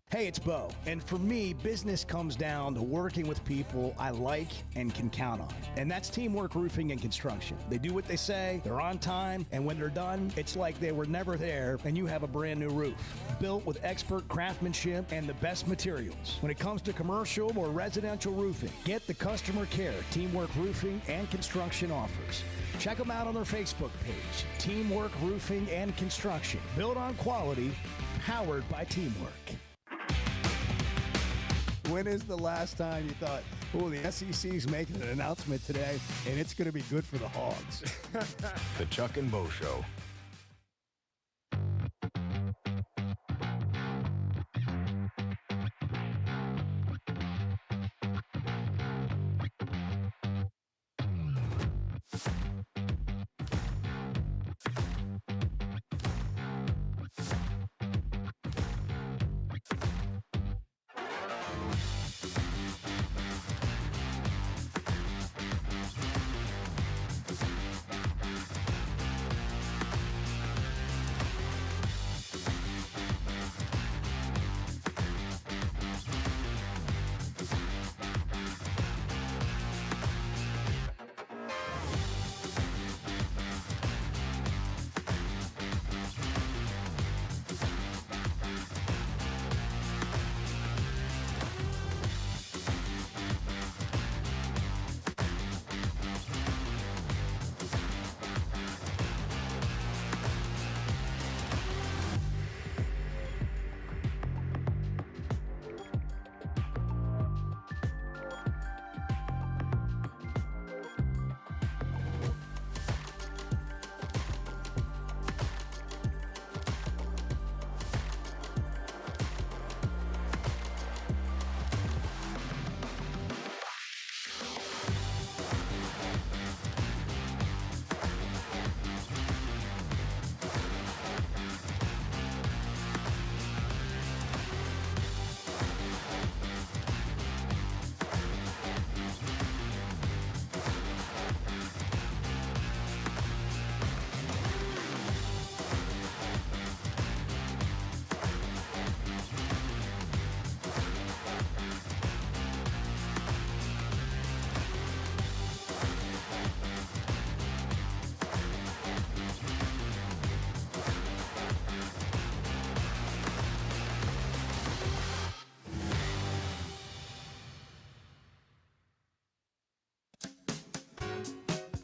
Hey, it's Bo, and for me, business comes down to working with people I like and can count on. And that's Teamwork Roofing and Construction. They do what they say, they're on time, and when they're done, it's like they were never there and you have a brand new roof. Built with expert craftsmanship and the best materials. When it comes to commercial or residential roofing, get the customer care Teamwork Roofing and Construction offers. Check them out on their Facebook page, Teamwork Roofing and Construction. Built on quality, powered by teamwork. When is the last time you thought, oh, the SEC's making an announcement today, and it's going to be good for the Hogs? The Chuck and Bo Show.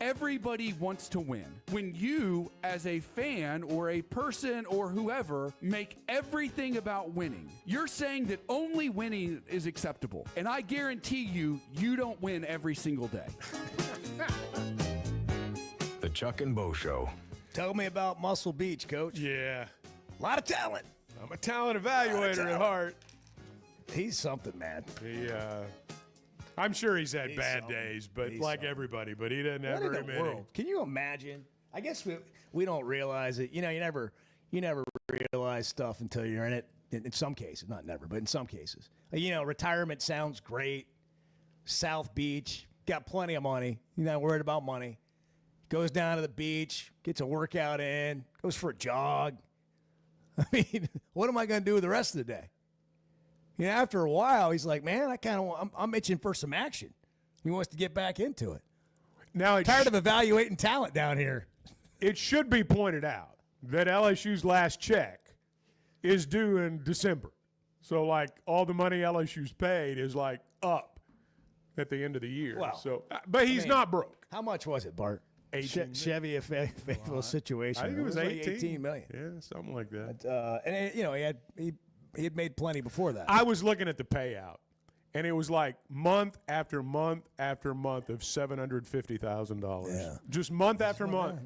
everybody wants to win. When you, as a fan or a person or whoever, make everything about winning, you're saying that only winning is acceptable. And I guarantee you, you don't win every single day. The Chuck and Bo Show. Tell me about Muscle Beach, Coach. Yeah. A lot of talent. I'm a talent evaluator at heart. He's something, man. I'm sure he's had bad days, but everybody, but he doesn't have very many. World? Can you imagine? I guess we don't realize it. You never realize stuff until you're in it. In some cases, not never, but in some cases. Retirement sounds great. South Beach, got plenty of money. You're not worried about money. Goes down to the beach, gets a workout in, goes for a jog. I mean, what am I going to do with the rest of the day? After a while, he's like, man, I'm itching for some action. He wants to get back into it. Now, tired of evaluating talent down here. It should be pointed out that LSU's last check is due in December. So, all the money LSU's paid is, up at the end of the year. Wow. But he's not broke. How much was it, Bart? 18 Chevy faithful situation. I think it was 18 million. Yeah, something like that. But, and he had made plenty before that. I was looking at the payout, and it was month after month after month of $750,000. Yeah. Just month after month.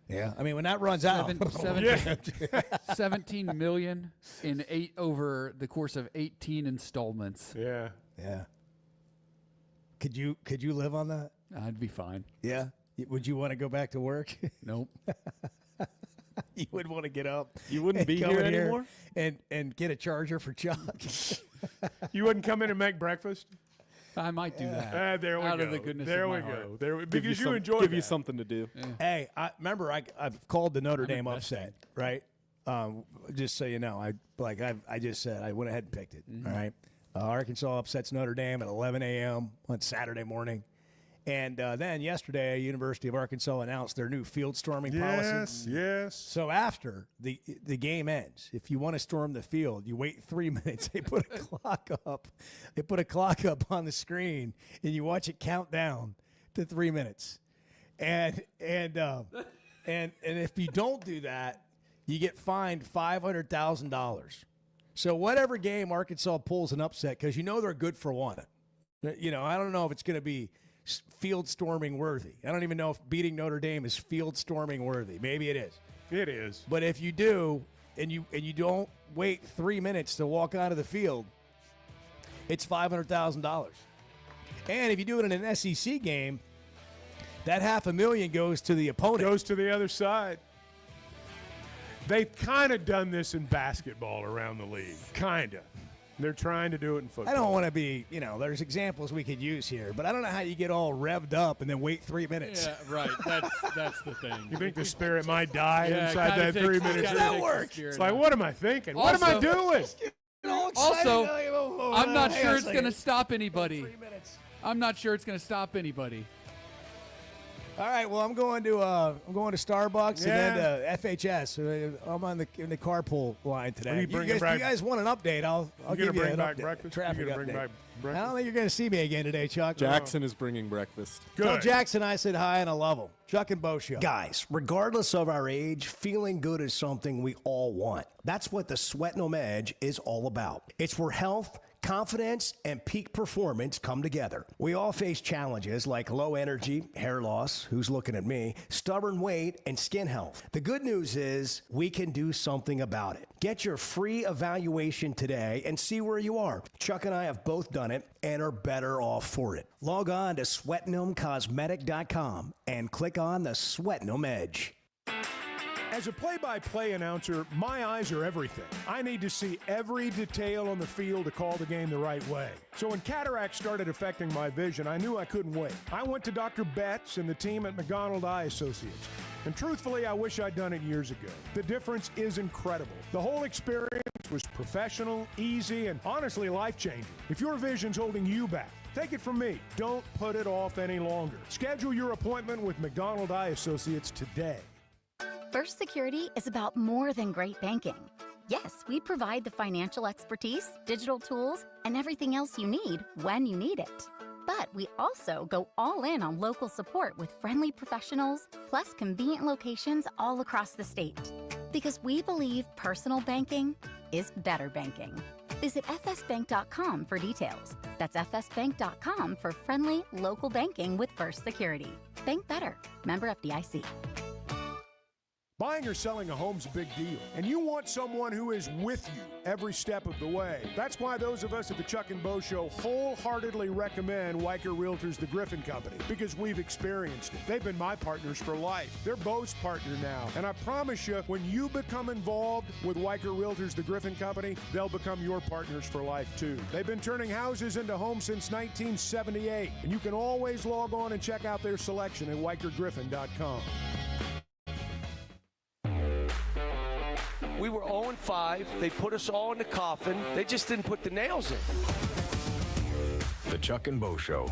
Yeah, I mean when that runs out, 17 million in over the course of 18 installments. Yeah. Could you live on that? I'd be fine. Yeah. Would you want to go back to work? Nope. You wouldn't want to get up. You wouldn't be here anymore? And get a charger for Chuck. You wouldn't come in and make breakfast? I might do that. There we go. Out of the goodness there of my we heart. go. Because you enjoy Give that. you something to do. Yeah. Hey, I've called the Notre Dame upset, right? Just so you know, I just said I went ahead and picked it. Mm-hmm. All right, Arkansas upsets Notre Dame at 11 a.m. on Saturday morning. And then yesterday, University of Arkansas announced their new field storming policy. Yes. So after the game ends, if you want to storm the field, you wait 3 minutes. They put a clock up. They put a clock up on the screen, and you watch it count down to 3 minutes. And if you don't do that, you get fined $500,000. So whatever game Arkansas pulls an upset, because they're good for one. I don't know if it's going to be field storming worthy. I don't even know if beating Notre Dame is field storming worthy. Maybe it is. It is. But if you do, and you don't wait 3 minutes to walk onto the field, it's $500,000. And if you do it in an SEC game, that $500,000 goes to the opponent. Goes to the other side. They've kind of done this in basketball around the league. Kind of. They're trying to do it in football. I don't want to be, there's examples we could use here, but I don't know how you get all revved up and then wait 3 minutes. Yeah, right. That's the thing. You think the spirit might die inside that 3 minutes? How does that work? It's what am I thinking? What am I doing? Also, I'm not sure it's going to stop anybody. I'm not sure it's going to stop anybody. All right, well, I'm going to Starbucks and then to FHS. I'm in the carpool line today. If you guys want an update, I'll give you an update. Traffic update. I don't think you're going to see me again today, Chuck. Jackson is bringing breakfast. Good. Tell Jackson I said hi and I love him. Chuck and Bo Show. Guys, regardless of our age, feeling good is something we all want. That's what the Sweat No Edge is all about. It's where health, confidence, and peak performance come together. We all face challenges like low energy, hair loss, who's looking at me, stubborn weight, and skin health. The good news is we can do something about it. Get your free evaluation today and see where you are. Chuck and I have both done it and are better off for it. Log on to sweatnomcosmetic.com and click on the Sweat No Edge. As a play-by-play announcer, my eyes are everything. I need to see every detail on the field to call the game the right way. So when cataracts started affecting my vision, I knew I couldn't wait. I went to Dr. Betts and the team at McDonald Eye Associates. And truthfully, I wish I'd done it years ago. The difference is incredible. The whole experience was professional, easy, and honestly life-changing. If your vision's holding you back, take it from me. Don't put it off any longer. Schedule your appointment with McDonald Eye Associates today. First Security is about more than great banking. Yes, we provide the financial expertise, digital tools, and everything else you need when you need it. But we also go all in on local support with friendly professionals, plus convenient locations all across the state. Because we believe personal banking is better banking. Visit fsbank.com for details. That's fsbank.com for friendly, local banking with First Security. Bank better. Member FDIC. Buying or selling a home's a big deal, and you want someone who is with you every step of the way. That's why those of us at the Chuck and Bo Show wholeheartedly recommend Weicker Realtors, the Griffin Company, because we've experienced it. They've been my partners for life. They're Bo's partner now, and I promise you, when you become involved with Weicker Realtors, the Griffin Company, they'll become your partners for life, too. They've been turning houses into homes since 1978, and you can always log on and check out their selection at WeicherGriffin.com. We were 0-5. They put us all in the coffin. They just didn't put the nails in. The Chuck and Bo Show.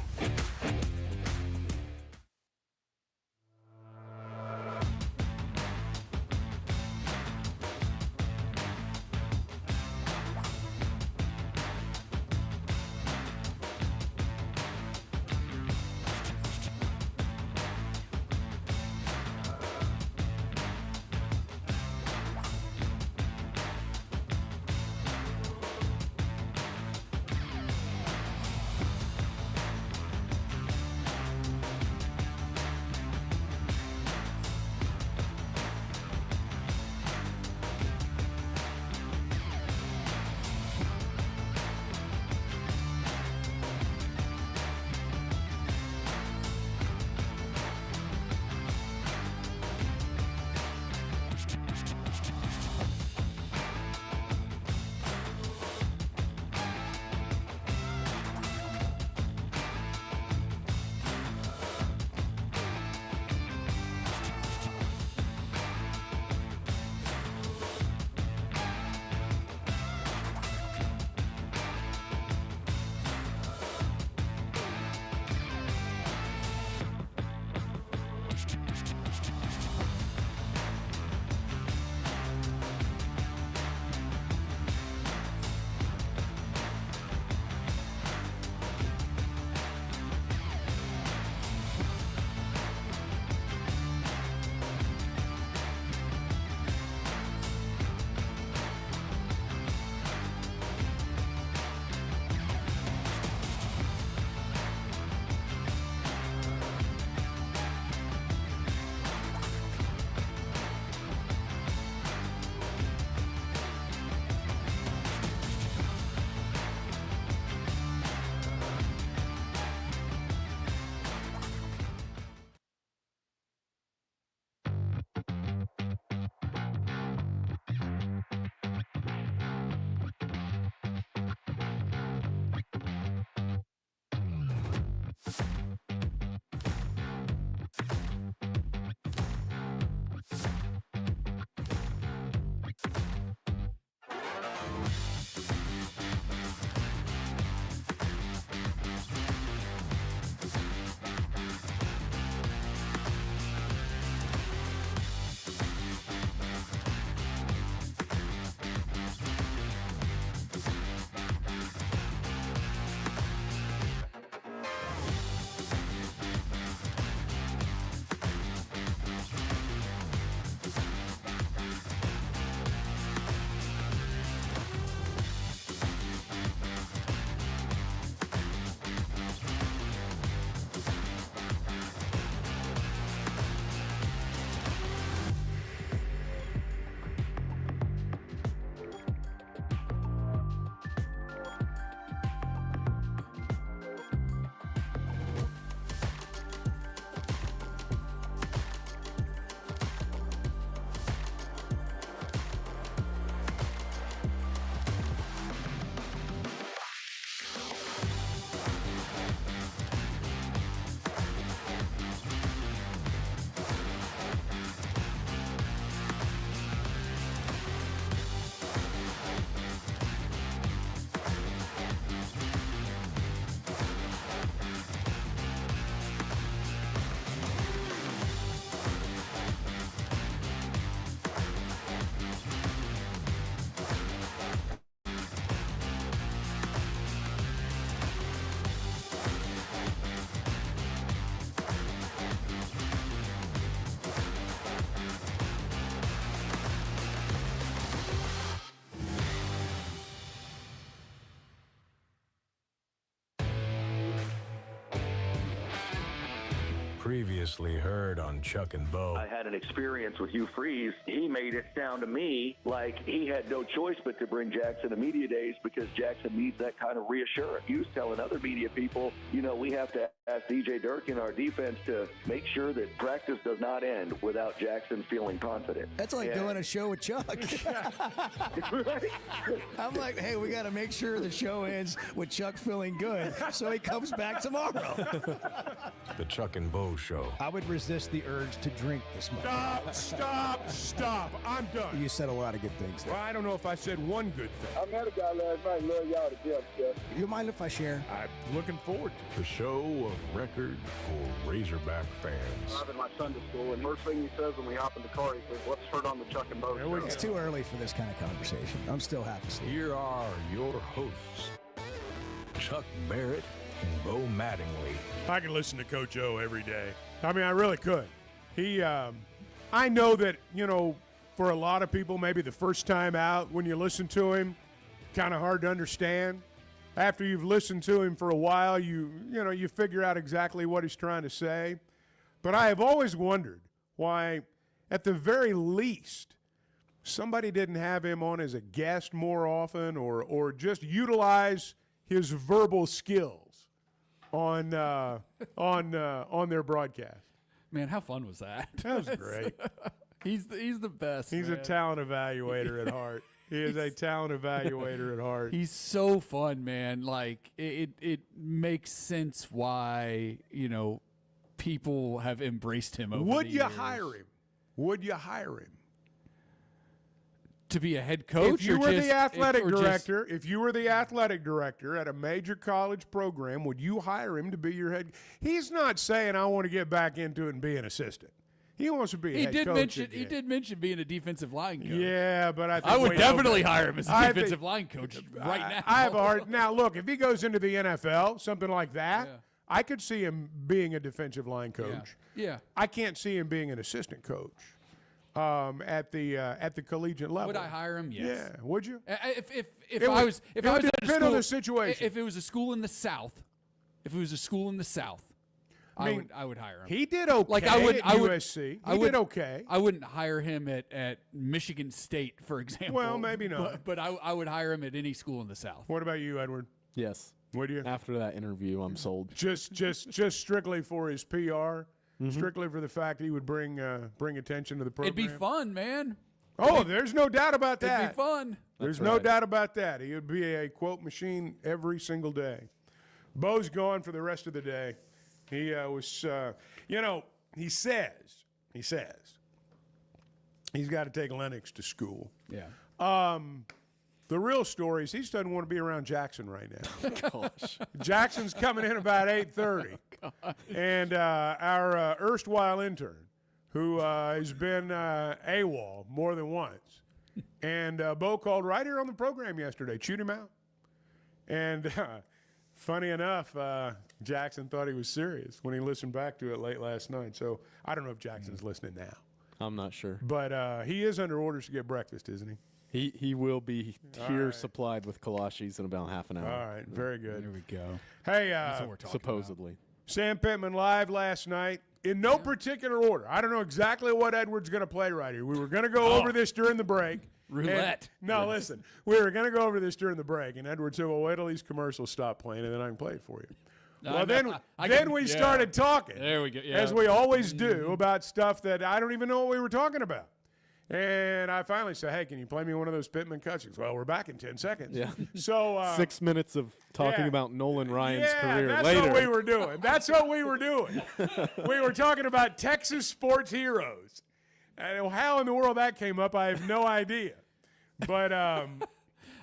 Previously heard on Chuck and Bo. I had an experience with Hugh Freeze. He made it sound to me like he had no choice but to bring Jackson to media days because Jackson needs that kind of reassurance. He was telling other media people, we have to ask DJ Durkin, our defense, to make sure that practice does not end without Jackson feeling confident. That's like doing a show with Chuck. I'm like, hey, we got to make sure the show ends with Chuck feeling good so he comes back tomorrow. The Chuck and Bo Show. I would resist the urge to drink this morning. Stop. I'm done. You said a lot of good things there. Well, I don't know if I said one good thing. I met a guy last night. Love y'all to death, Jeff. You mind if I share? I'm looking forward to it. The show of record for Razorback fans. I'm in my Sunday school, and first thing he says when we hop in the car, he says, "What's heard on the Chuck and Bo Show?" It's too early for this kind of conversation. I'm still half asleep. Here are your hosts, Chuck Barrett and Bo Mattingly. I can listen to Coach O every day. I mean, I really could. I know that, for a lot of people, maybe the first time out when you listen to him, kind of hard to understand. After you've listened to him for a while, you figure out exactly what he's trying to say. But I have always wondered why, at the very least, somebody didn't have him on as a guest more often or just utilize his verbal skills on their broadcast. Man, how fun was that? That was great. He's the best. He's man. a talent evaluator at heart. He is a talent evaluator at heart. He's so fun, man. Like it makes sense why people have embraced him over Would the you years. hire him? Would you hire him to be a head coach? If you were the athletic director, if you were the athletic director at a major college program, would you hire him to be your head? He's not saying I want to get back into it and be an assistant. He wants to be a head coach again. He did mention being a defensive line coach. Yeah, but I would definitely hire him as a defensive line coach right now. I have a hard now. Look, if he goes into the NFL, something like that, I could see him being a defensive line coach. Yeah. I can't see him being an assistant coach at the collegiate level. Would I hire him? Yes. Yeah. Would you? If I was at a depend school, on the situation. If it was a school in the South, I would hire him. He did okay like at USC. He did okay. I wouldn't hire him at Michigan State, for example. Well, maybe not. But I would hire him at any school in the South. What about you, Edward? Yes. Would you? After that interview, I'm sold. Just strictly for his PR, strictly for the fact he would bring attention to the program. It'd be fun, man. Oh, there's no doubt about that. It'd be fun. There's no doubt about that. He would be a quote machine every single day. Bo's gone for the rest of the day. He was, he says he's got to take Lennox to school. Yeah. The real story is he just doesn't want to be around Jackson right now. Gosh. Jackson's coming in about 8:30. And our erstwhile intern, who has been AWOL more than once, and Bo called right here on the program yesterday, chewed him out. And funny enough, Jackson thought he was serious when he listened back to it late last night. So I don't know if Jackson's listening now. I'm not sure. But he is under orders to get breakfast, isn't he? He will be here supplied with kolaches in about half an hour. All right, very good. There we go. Hey, That's what we're talking supposedly. Sam Pittman live last night in no particular order. I don't know exactly what Edward's going to play right here. We were going to go over this during the break. Roulette. Listen. We were going to go over this during the break, and Edward said, well, wait till these commercials stop playing, and then I can play it for you. Well, then we started talking, there we go. Yeah. as we always do, about stuff that I don't even know what we were talking about. And I finally said, hey, can you play me one of those Pittman cuts? He goes, well, we're back in 10 seconds. Yeah. So 6 minutes of talking about Nolan Ryan's career that's later. What we were doing. That's what we were doing. We were talking about Texas sports heroes. And how in the world that came up, I have no idea. But I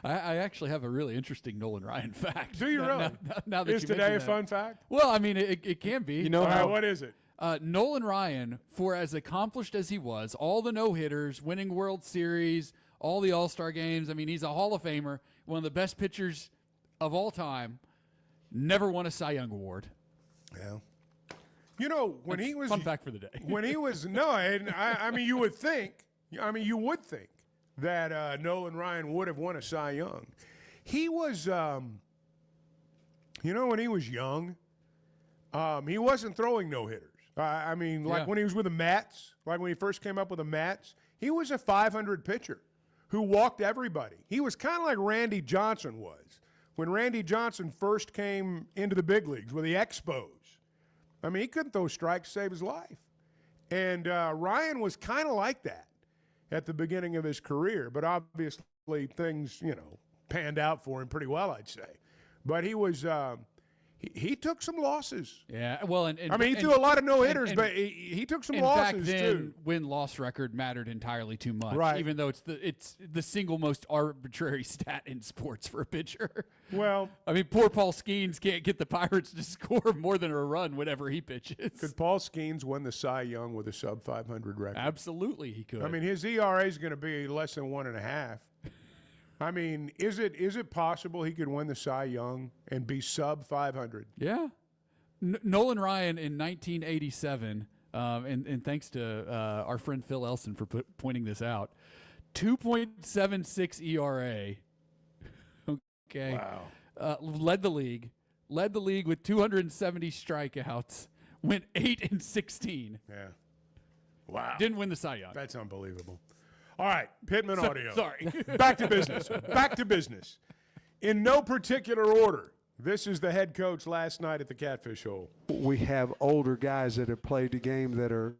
actually have a really interesting Nolan Ryan fact. Do you really? Now that is you today a mention fun fact? Well, I mean, it can be. You know All right, what is it? Nolan Ryan, for as accomplished as he was, all the no-hitters, winning World Series, all the All-Star games, I mean, he's a Hall of Famer, one of the best pitchers of all time, never won a Cy Young Award. Yeah. You know, when That's he was... fun fact for the day. When he was... No, I mean, you would think that Nolan Ryan would have won a Cy Young. He was... when he was young, he wasn't throwing no-hitters. I mean, like when he was with the Mets, like when he first came up with the Mets, he was a 500 pitcher who walked everybody. He was kind of like Randy Johnson was when Randy Johnson first came into the big leagues with the Expos. I mean, he couldn't throw strikes to save his life. And Ryan was kind of like that at the beginning of his career, but obviously things, panned out for him pretty well, I'd say. But he was he took some losses. Yeah, well, he threw a lot of no-hitters, but he took some losses, back then, too. Win-loss record mattered entirely too much, right? Even though it's the single most arbitrary stat in sports for a pitcher. Well, I mean, poor Paul Skeens can't get the Pirates to score more than a run whenever he pitches. Could Paul Skeens win the Cy Young with a sub-500 record? Absolutely, he could. I mean, his ERA is going to be less than 1.5. I mean, is it possible he could win the Cy Young and be sub-500? Yeah. Nolan Ryan in 1987, and thanks to our friend Phil Elson for pointing this out, 2.76 ERA. Okay. Wow. Led the league with 270 strikeouts. Went 8-16. Yeah. Wow. Didn't win the Cy Young. That's unbelievable. All right, Pittman audio. Sorry. Back to business. Back to business. In no particular order, this is the head coach last night at the Catfish Hole. We have older guys that have played the game that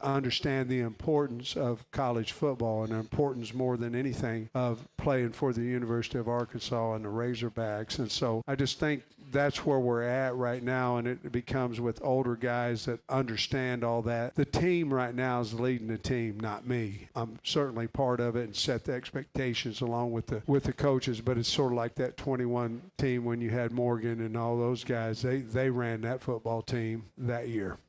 understand the importance of college football and the importance more than anything of playing for the University of Arkansas and the Razorbacks. And so I just think that's where we're at right now, and it becomes with older guys that understand all that. The team right now is leading the team, not me. I'm certainly part of it and set the expectations along with the coaches, but it's sort of like that 21 team when you had Morgan and all those guys. They ran that football team that year.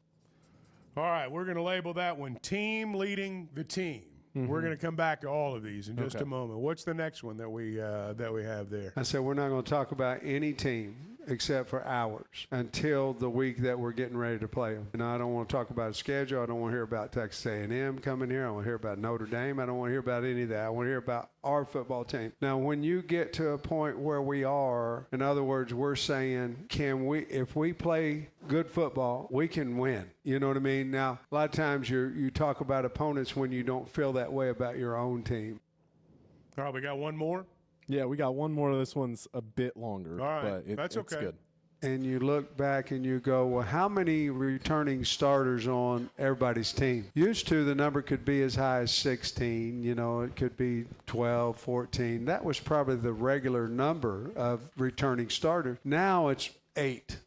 All right, we're going to label that one team leading the team. Mm-hmm. We're going to come back to all of these in just a moment. What's the next one that we have there? I said we're not going to talk about any team except for ours until the week that we're getting ready to play them. And I don't want to talk about a schedule. I don't want to hear about Texas A&M coming here. I don't want to hear about Notre Dame. I don't want to hear about any of that. I want to hear about our football team. Now, when you get to a point where we are, in other words, we're saying, if we play good football, we can win. You know what I mean? Now, a lot of times you talk about opponents when you don't feel that way about your own team. All right, we got one more? Yeah, we got one more. This one's a bit longer. All right, but that's okay. It's good. And you look back and you go, well, how many returning starters on everybody's team? Used to, the number could be as high as 16. It could be 12, 14. That was probably the regular number of returning starters. Now it's 8.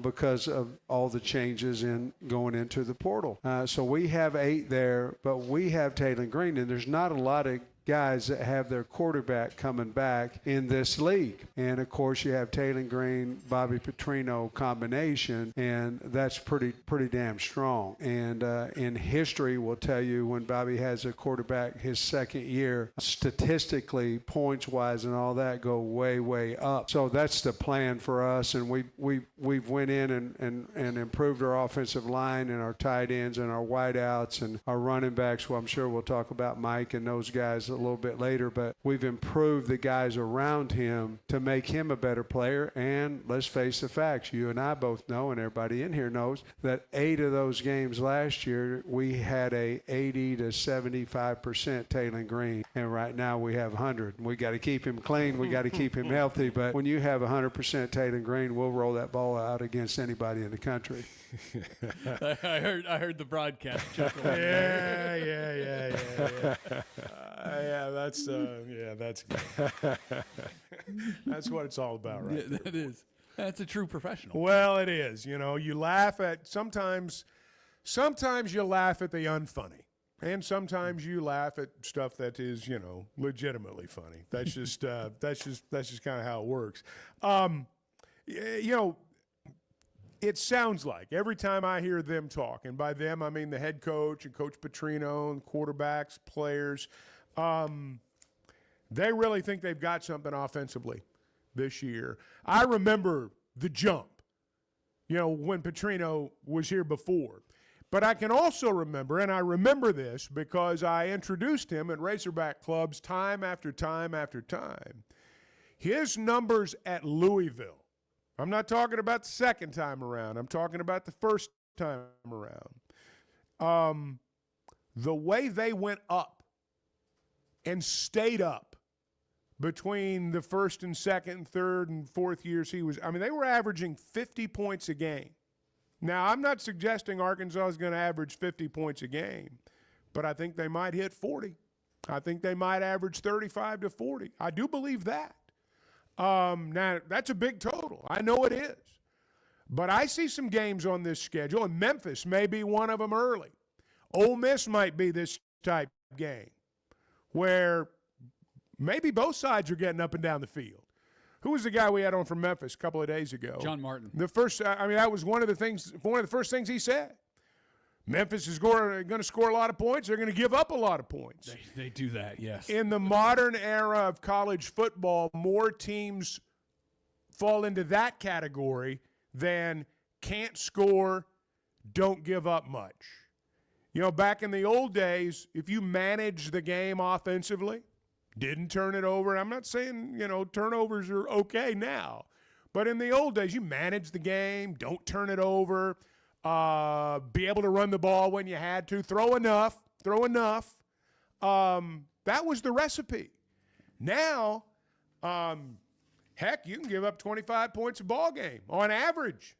Because of all the changes in going into the portal. So we have 8 there, but we have Taylor Green, and there's not a lot of guys that have their quarterback coming back in this league. And, of course, you have Taylor Green, Bobby Petrino combination, and that's pretty damn strong. And in history, we'll tell you when Bobby has a quarterback his second year, statistically, points-wise and all that go way, way up. So that's the plan for us, and we've went in and improved our offensive line and our tight ends and our wideouts and our running backs. Well, I'm sure we'll talk about Mike and those guys a little bit later, but we've improved the guys around him to make him a better player. And let's face the facts, you and I both know, and everybody in here knows, that 8 of those games last year we had a 80 to 75% Taylor Green, and right now we have 100. We got to keep him clean, we got to keep him healthy, but when you have 100% Taylor Green, we'll roll that ball out against anybody in the country. I heard the broadcast chuckle. Yeah. That's good. That's what it's all about, right? Yeah, that is. That's a true professional. Well, it is. You laugh at sometimes you laugh at the unfunny. And sometimes you laugh at stuff that is, legitimately funny. That's just kind of how it works. It sounds like every time I hear them talk, and by them I mean the head coach and Coach Petrino and quarterbacks, players, they really think they've got something offensively this year. I remember the jump, when Petrino was here before. But I can also remember, and I remember this because I introduced him at Razorback clubs time after time after time, his numbers at Louisville. I'm not talking about the second time around. I'm talking about the first time around. The way they went up and stayed up between the first and second and third and fourth years they were averaging 50 points a game. Now, I'm not suggesting Arkansas is going to average 50 points a game, but I think they might hit 40. I think they might average 35 to 40. I do believe that. Now, that's a big total. I know it is. But I see some games on this schedule, and Memphis may be one of them early. Ole Miss might be this type of game where maybe both sides are getting up and down the field. Who was the guy we had on from Memphis a couple of days ago? John Martin. That was one of the first things he said. Memphis is going to score a lot of points. They're going to give up a lot of points. They do that, yes. In the modern era of college football, more teams fall into that category than can't score, don't give up much. Back in the old days, if you manage the game offensively, didn't turn it over. I'm not saying, turnovers are okay now. But in the old days, you manage the game, don't turn it over, be able to run the ball when you had to, throw enough. That was the recipe. Now, heck, you can give up 25 points a ball game on average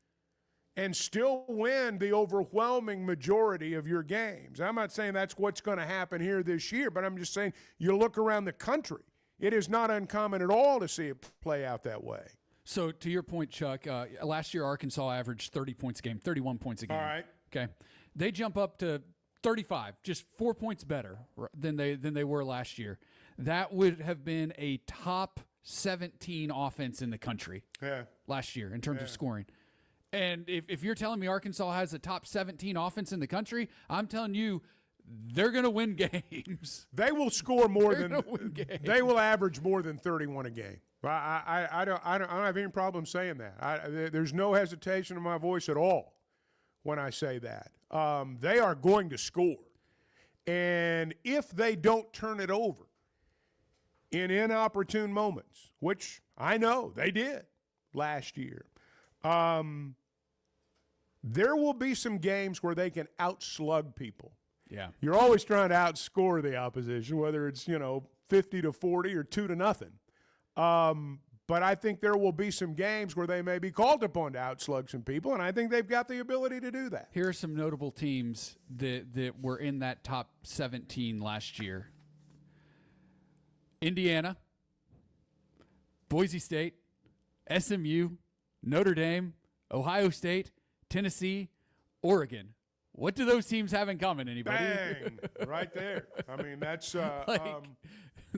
and still win the overwhelming majority of your games. I'm not saying that's what's going to happen here this year, but I'm just saying you look around the country. It is not uncommon at all to see it play out that way. So to your point, Chuck, last year Arkansas averaged 30 points a game, 31 points a game. All right. Okay. They jump up to 35, just 4 points better than they were last year. That would have been a top 17 offense in the country last year in terms of scoring. And if you're telling me Arkansas has a top 17 offense in the country, I'm telling you they're going to win games. They will score more they will average more than 31 a game. I don't have any problem saying that. There's no hesitation in my voice at all when I say that. They are going to score. And if they don't turn it over in inopportune moments, which I know they did last year, there will be some games where they can outslug people. Yeah. You're always trying to outscore the opposition, whether it's, 50 to 40 or 2-0. But I think there will be some games where they may be called upon to outslug some people, and I think they've got the ability to do that. Here are some notable teams that were in that top 17 last year. Indiana, Boise State, SMU, Notre Dame, Ohio State, Tennessee, Oregon. What do those teams have in common, anybody? Bang! Right there. That's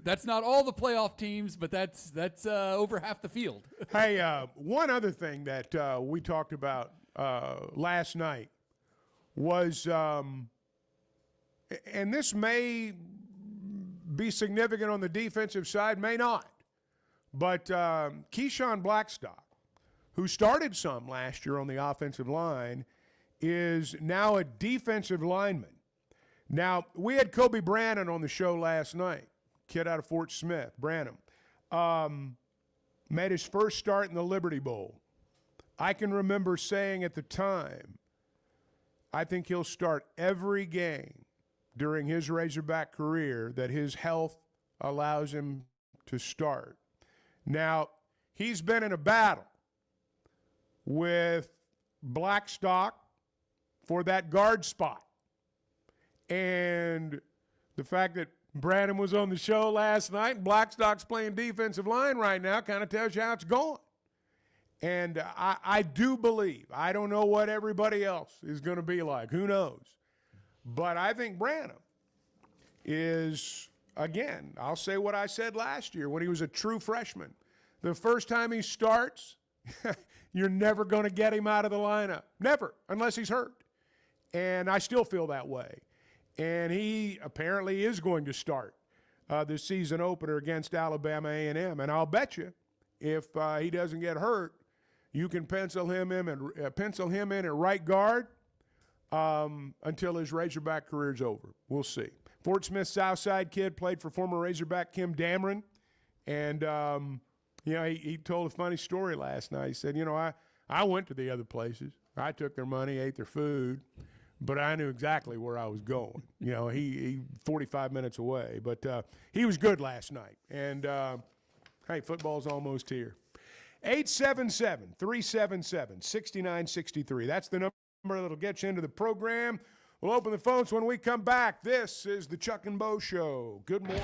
that's not all the playoff teams, but that's over half the field. Hey, one other thing that we talked about last night was, and this may be significant on the defensive side, may not, but Keyshawn Blackstock, who started some last year on the offensive line, is now a defensive lineman. Now, we had Kobe Brannon on the show last night, kid out of Fort Smith, Branham. Made his first start in the Liberty Bowl. I can remember saying at the time, I think he'll start every game during his Razorback career that his health allows him to start. Now, he's been in a battle with Blackstock for that guard spot. And the fact that Branham was on the show last night and Blackstock's playing defensive line right now kind of tells you how it's going. And I do believe, I don't know what everybody else is going to be like. Who knows? But I think Branham is, again, I'll say what I said last year when he was a true freshman. The first time he starts, you're never going to get him out of the lineup. Never, unless he's hurt. And I still feel that way. And he apparently is going to start the season opener against Alabama A&M. And I'll bet you if he doesn't get hurt, you can pencil him in at right guard until his Razorback career's over. We'll see. Fort Smith Southside kid, played for former Razorback Kim Dameron. And, he told a funny story last night. He said, I went to the other places. I took their money, ate their food, but I knew exactly where I was going. You know, he 45 minutes away, but he was good last night. And, hey, football's almost here. 877-377-6963. That's the number that'll get you into the program. We'll open the phones when we come back. This is the Chuck and Bo Show. Good morning.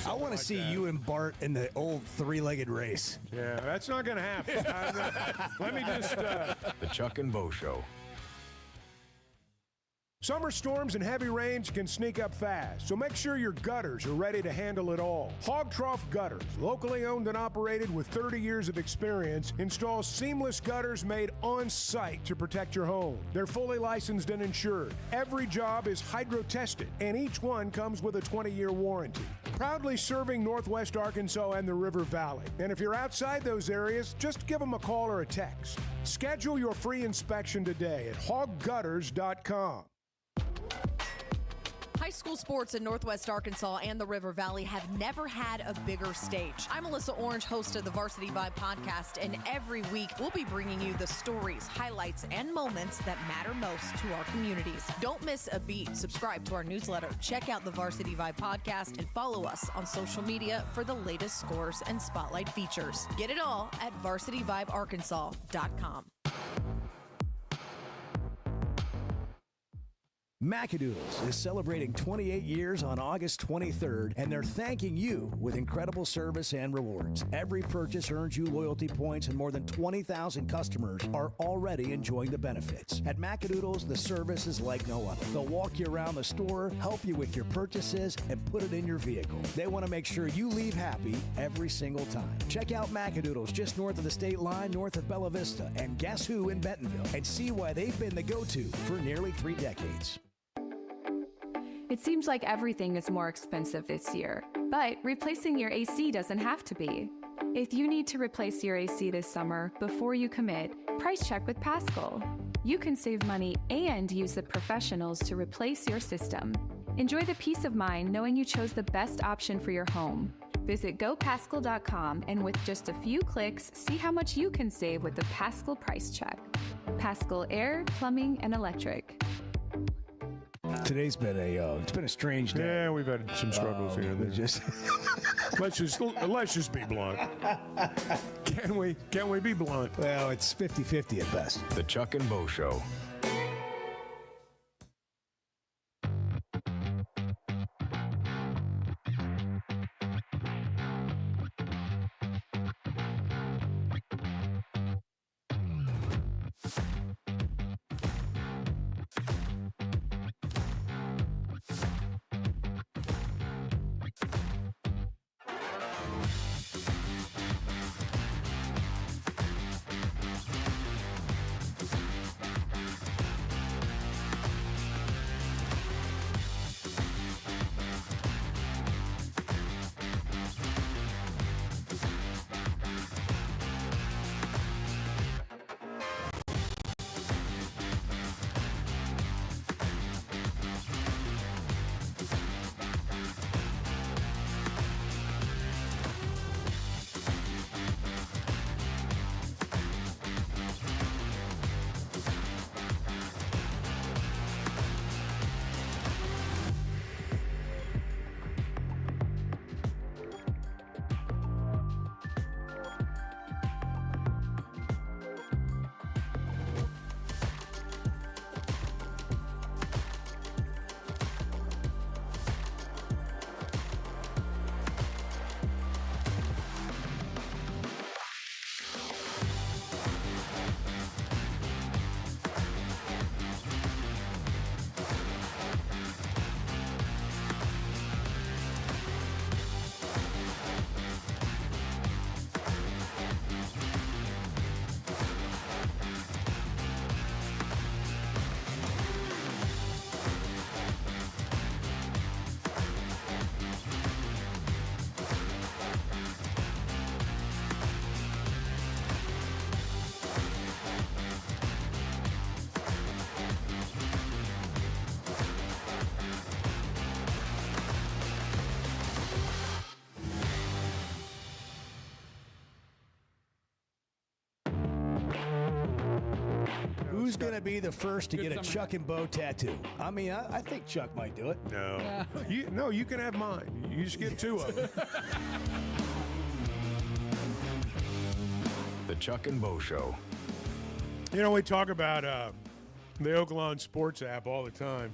I want to see you and Bart in the old three-legged race. Yeah, that's not going to happen. Let me just... The Chuck and Bo Show. Summer storms and heavy rains can sneak up fast, so make sure your gutters are ready to handle it all. Hog Trough Gutters, locally owned and operated with 30 years of experience, installs seamless gutters made on-site to protect your home. They're fully licensed and insured. Every job is hydro-tested, and each one comes with a 20-year warranty. Proudly serving Northwest Arkansas and the River Valley. And if you're outside those areas, just give them a call or a text. Schedule your free inspection today at hoggutters.com. High school sports in Northwest Arkansas and the River Valley have never had a bigger stage. I'm Alyssa Orange, host of the Varsity Vibe podcast, and every week we'll be bringing you the stories, highlights, and moments that matter most to our communities. Don't miss a beat. Subscribe to our newsletter, check out the Varsity Vibe podcast, and follow us on social media for the latest scores and spotlight features. Get it all at varsityvibearkansas.com. Macadoodles is celebrating 28 years on August 23rd, and they're thanking you with incredible service and rewards. Every purchase earns you loyalty points, and more than 20,000 customers are already enjoying the benefits. At Macadoodles, the service is like no other. They'll walk you around the store, help you with your purchases, and put it in your vehicle. They want to make sure you leave happy every single time. Check out Macadoodles just north of the state line, north of Bella Vista, and Guess Who in Bentonville, and see why they've been the go-to for nearly 3 decades. It seems like everything is more expensive this year, but replacing your AC doesn't have to be. If you need to replace your AC this summer, before you commit, price check with Paschal. You can save money and use the professionals to replace your system. Enjoy the peace of mind knowing you chose the best option for your home. Visit gopaschal.com and with just a few clicks, see how much you can save with the Paschal price check. Paschal Air, Plumbing, and Electric. Today's been it's been a strange day. Yeah, we've had some struggles here. Let's just be blunt. Can we be blunt? Well, it's 50-50 at best. The Chuck and Bo Show. Who's going to be the first to get a Chuck and Bo tattoo? I mean, I think Chuck might do it. No. You can have mine. You just get 2 of them. The Chuck and Bo Show. You know, we talk about the Oaklawn Sports app all the time.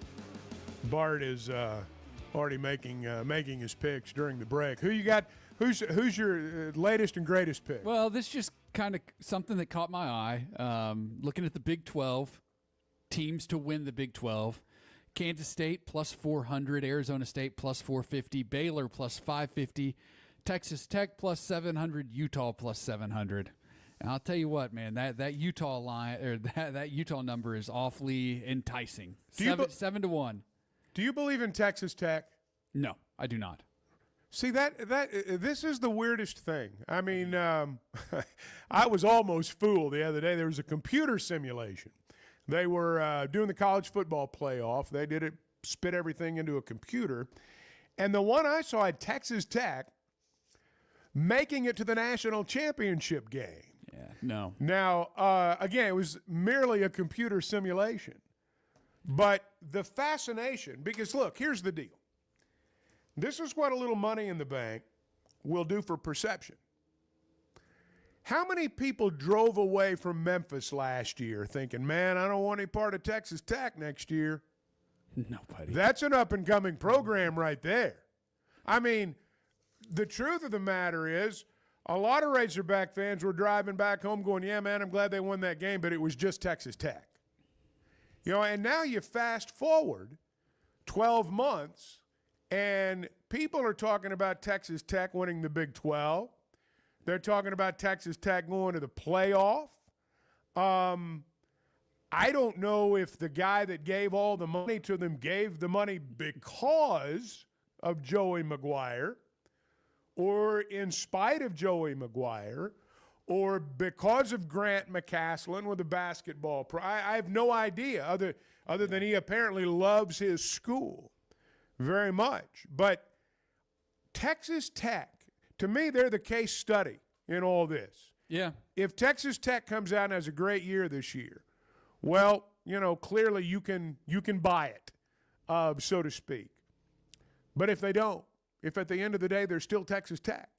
Bart is already making his picks during the break. Who you got? Who's your latest and greatest pick? Well, this just kind of something that caught my eye. Looking at the Big 12, teams to win the Big 12. Kansas State plus 400, Arizona State plus 450, Baylor plus 550, Texas Tech plus 700, Utah plus 700. And I'll tell you what, man, that Utah line or that Utah number is awfully enticing. 7 to 1. Do you believe in Texas Tech? No, I do not. See, this is the weirdest thing. I mean, I was almost fooled the other day. There was a computer simulation. They were doing the college football playoff. They did it, spit everything into a computer. And the one I saw had Texas Tech making it to the national championship game. Yeah, no. Now, again, it was merely a computer simulation. But the fascination, because look, here's the deal. This is what a little money in the bank will do for perception. How many people drove away from Memphis last year thinking, man, I don't want any part of Texas Tech next year? Nobody. That's an up-and-coming program right there. I mean, the truth of the matter is a lot of Razorback fans were driving back home going, yeah, man, I'm glad they won that game, but it was just Texas Tech. You know, and now you fast forward 12 months, and people are talking about Texas Tech winning the Big 12. They're talking about Texas Tech going to the playoff. I don't know if the guy that gave all the money to them gave the money because of Joey McGuire or in spite of Joey McGuire or because of Grant McCaslin with the basketball. I have no idea other than he apparently loves his school very much. But Texas Tech, to me, they're the case study in all this. Yeah. If Texas Tech comes out and has a great year this year, well, you know, clearly you can buy it, so to speak. But if they don't, if at the end of the day they're still Texas Tech,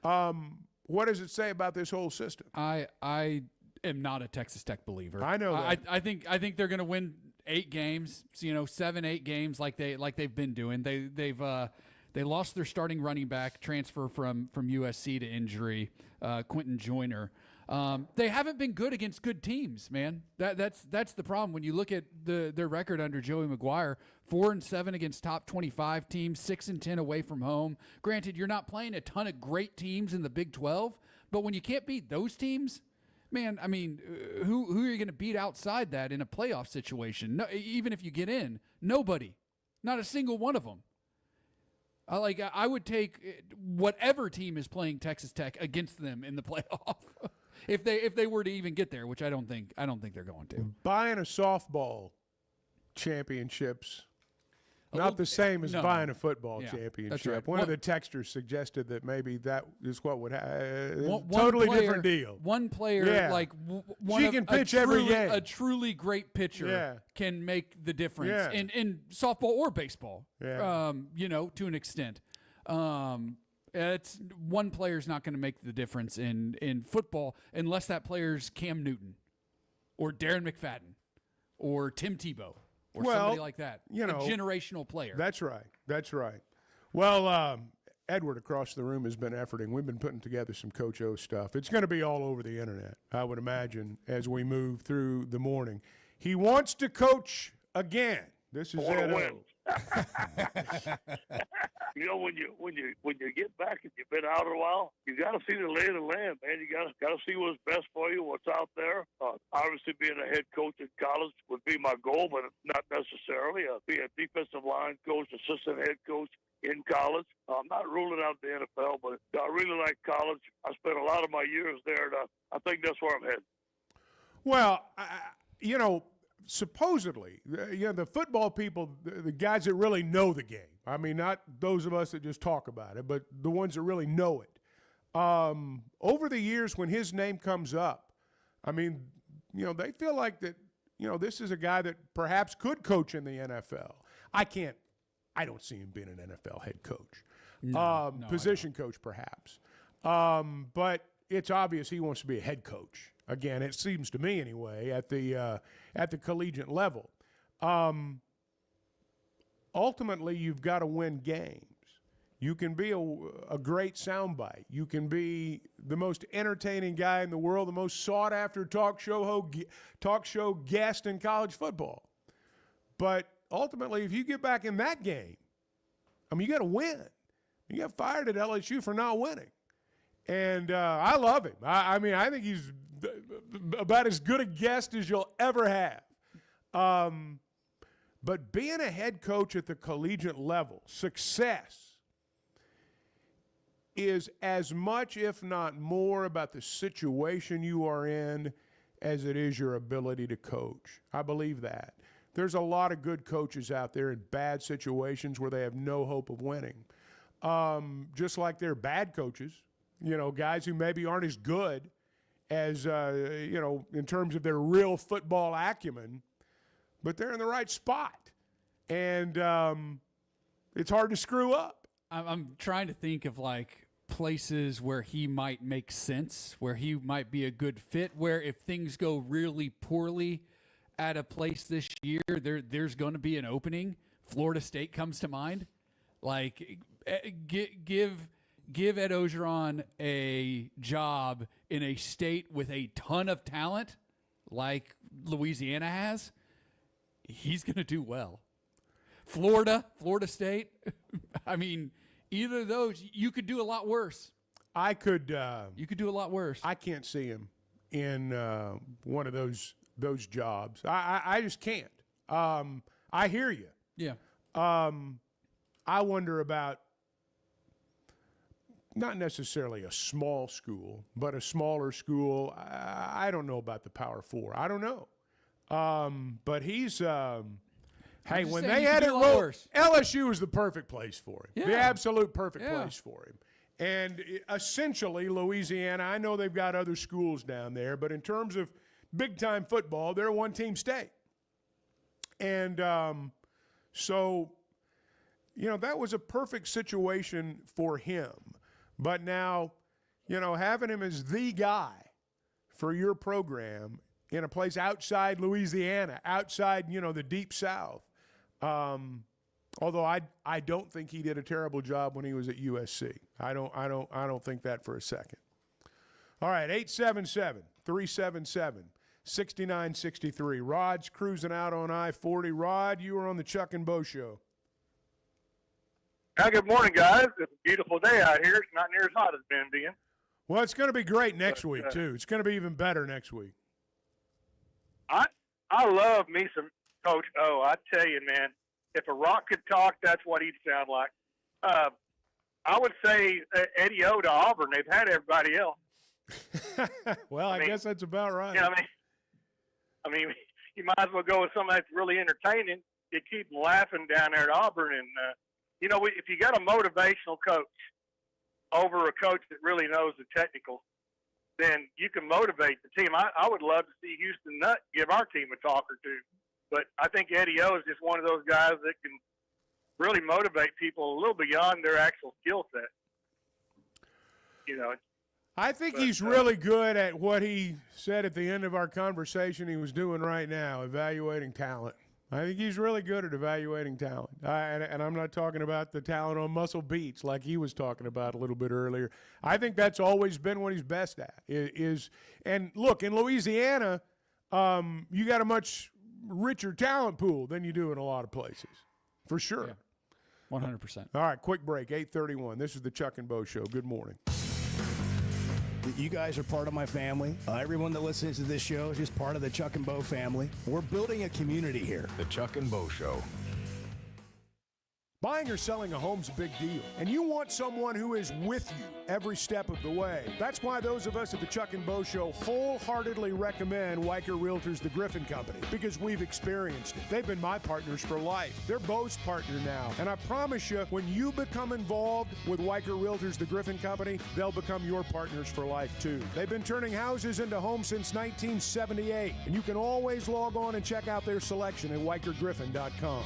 what does it say about this whole system? I am not a Texas Tech believer. I know that. I think they're going to win 8 games, 7-8 games like they've been doing. They lost their starting running back, transfer from USC to injury, Quentin Joyner. They haven't been good against good teams, man. That's the problem. When you look at their record under Joey McGuire, 4-7 against top 25 teams, 6-10 away from home. Granted, you're not playing a ton of great teams in the Big 12, but when you can't beat those teams, man, I mean, who are you going to beat outside that in a playoff situation? No, even if you get in, nobody, not a single one of them. I would take whatever team is playing Texas Tech against them in the playoff. If they were to even get there, which I don't think they're going to. Buying a softball championships not the same as buying a football championship. That's right. One of the texters suggested that maybe that is what would happen. Totally different deal. One player, she can pitch every game. A truly great pitcher can make the difference in softball or baseball. Yeah. To an extent. It's one player's not going to make the difference in football unless that player's Cam Newton or Darren McFadden or Tim Tebow or somebody like that. A generational player. That's right. Well, Edward across the room has been efforting. We've been putting together some Coach O stuff. It's going to be all over the internet, I would imagine, as we move through the morning. He wants to coach again. This is Ed O. When you get back and you've been out a while, you got to see the lay of the land, man. You got to see what's best for you, what's out there. Obviously, being a head coach in college would be my goal, but not necessarily. Be a defensive line coach, assistant head coach in college. I'm not ruling out the NFL, but I really like college. I spent a lot of my years there, and I think that's where I'm headed. Well, supposedly, the football people, the guys that really know the game. I mean, not those of us that just talk about it, but the ones that really know it. Over the years, when his name comes up, I mean, they feel like that this is a guy that perhaps could coach in the NFL. I don't see him being an NFL head coach. Position coach, perhaps. But it's obvious he wants to be a head coach. Again, it seems to me anyway, at the collegiate level. Ultimately, you've got to win games. You can be a great soundbite. You can be the most entertaining guy in the world, the most sought-after talk show guest in college football. But ultimately, if you get back in that game, you got to win. You got fired at LSU for not winning. And I love him. I think he's about as good a guest as you'll ever have. But being a head coach at the collegiate level, success is as much, if not more, about the situation you are in as it is your ability to coach. I believe that. There's a lot of good coaches out there in bad situations where they have no hope of winning. Just like they're bad coaches, guys who maybe aren't as good as, in terms of their real football acumen, but they're in the right spot. And it's hard to screw up. I'm trying to think of places where he might make sense, where he might be a good fit, where if things go really poorly at a place this year, there's going to be an opening. Florida State comes to mind. Give Ed Orgeron a job in a state with a ton of talent like Louisiana has, he's going to do well. Florida State, either of those, you could do a lot worse. You could do a lot worse. I can't see him in one of those jobs. I just can't. I hear you. Yeah. I wonder about not necessarily a small school, but a smaller school. I don't know about the Power Four. I don't know. But he's hey, when they had it rolled, LSU was the perfect place for him. Yeah. The absolute perfect place for him. And essentially, Louisiana, I know they've got other schools down there, but in terms of big-time football, they're a one-team state. And so, that was a perfect situation for him. But now, having him as the guy for your program in a place outside Louisiana, outside, the Deep South, although I don't think he did a terrible job when he was at USC. I don't think that for a second. All right, 877-377-6963. Rod's cruising out on I-40. Rod, you are on the Chuck and Bo Show. Good morning, guys. It's a beautiful day out here. It's not near as hot as it's been. Well, it's going to be great next week, too. It's going to be even better next week. I love me some Coach O. I tell you, man, if a rock could talk, that's what he'd sound like. I would say Eddie O to Auburn. They've had everybody else. Well, I guess that's about right. You might as well go with something that's really entertaining. You keep them laughing down there at Auburn. And, if you got a motivational coach over a coach that really knows the technical, then you can motivate the team. I would love to see Houston Nutt give our team a talk or two. But I think Eddie O is just one of those guys that can really motivate people a little beyond their actual skill set. I think he's really good at what he said at the end of our conversation he was doing right now, evaluating talent. I think he's really good at evaluating talent. And I'm not talking about the talent on Muscle Beats like he was talking about a little bit earlier. I think that's always been what he's best at. And look, in Louisiana, you got a much richer talent pool than you do in a lot of places, for sure. Yeah. 100%. All right, quick break, 8:31. This is the Chuck and Bo Show. Good morning. You guys are part of my family. Everyone that listens to this show is just part of the Chuck and Bo family. We're building a community here. The Chuck and Bo Show. Buying or selling a home's a big deal, and you want someone who is with you every step of the way. That's why those of us at the Chuck and Bo Show wholeheartedly recommend Weicker Realtors, the Griffin Company, because we've experienced it. They've been my partners for life. They're Bo's partner now, and I promise you, when you become involved with Weicker Realtors, the Griffin Company, they'll become your partners for life too. They've been turning houses into homes since 1978, and you can always log on and check out their selection at WeicherGriffin.com.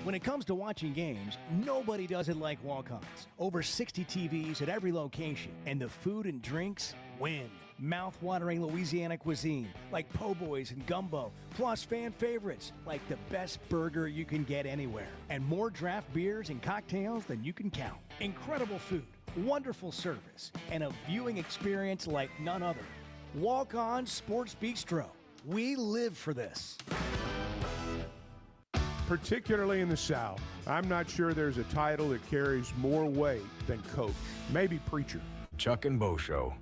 When it comes to watching games, nobody does it like Walk-Ons. Over 60 TVs at every location, and the food and drinks win. Mouth-watering Louisiana cuisine like po' boys and gumbo, plus fan favorites like the best burger you can get anywhere, and more draft beers and cocktails than you can count. Incredible food, wonderful service, and a viewing experience like none other. Walk-On Sports Bistro. We live for this. Particularly in the South, I'm not sure there's a title that carries more weight than coach. Maybe preacher. Chuck and Bo Show.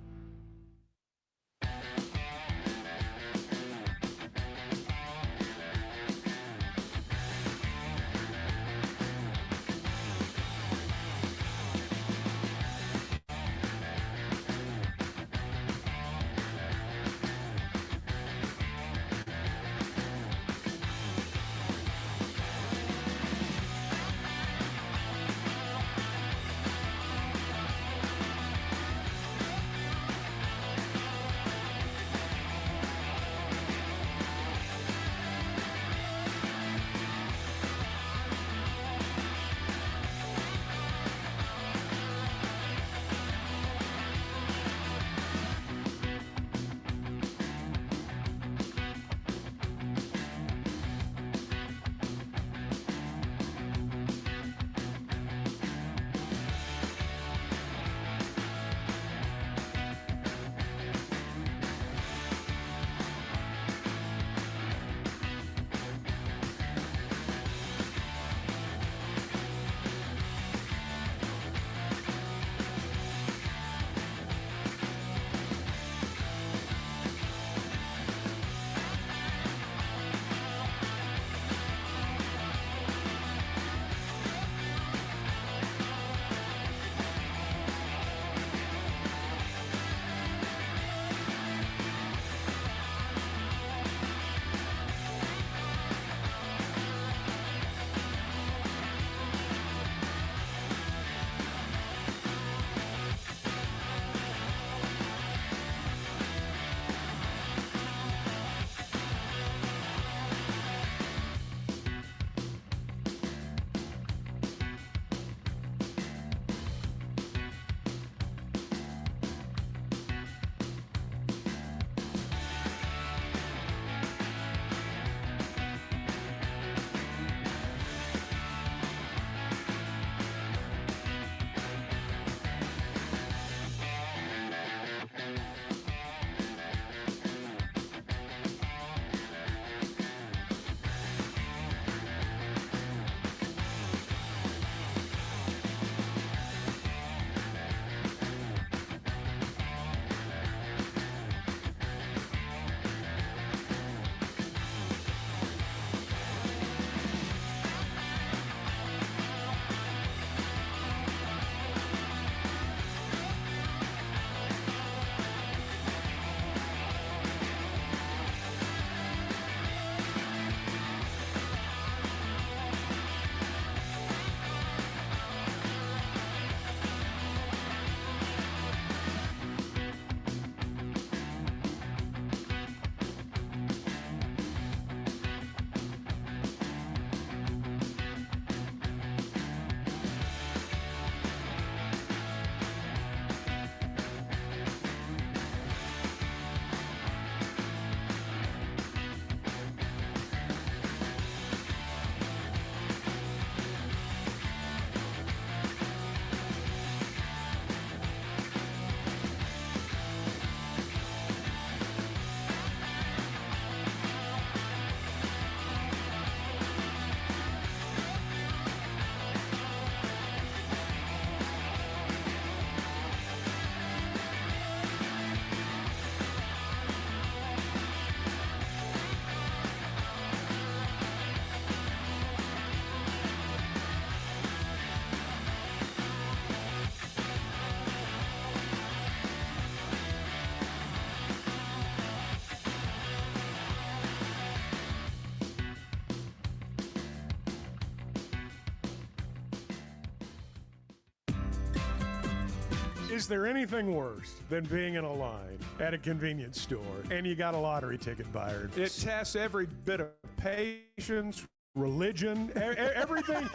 Is there anything worse than being in a line at a convenience store and you got a lottery ticket buyer? It tests every bit of patience, religion, everything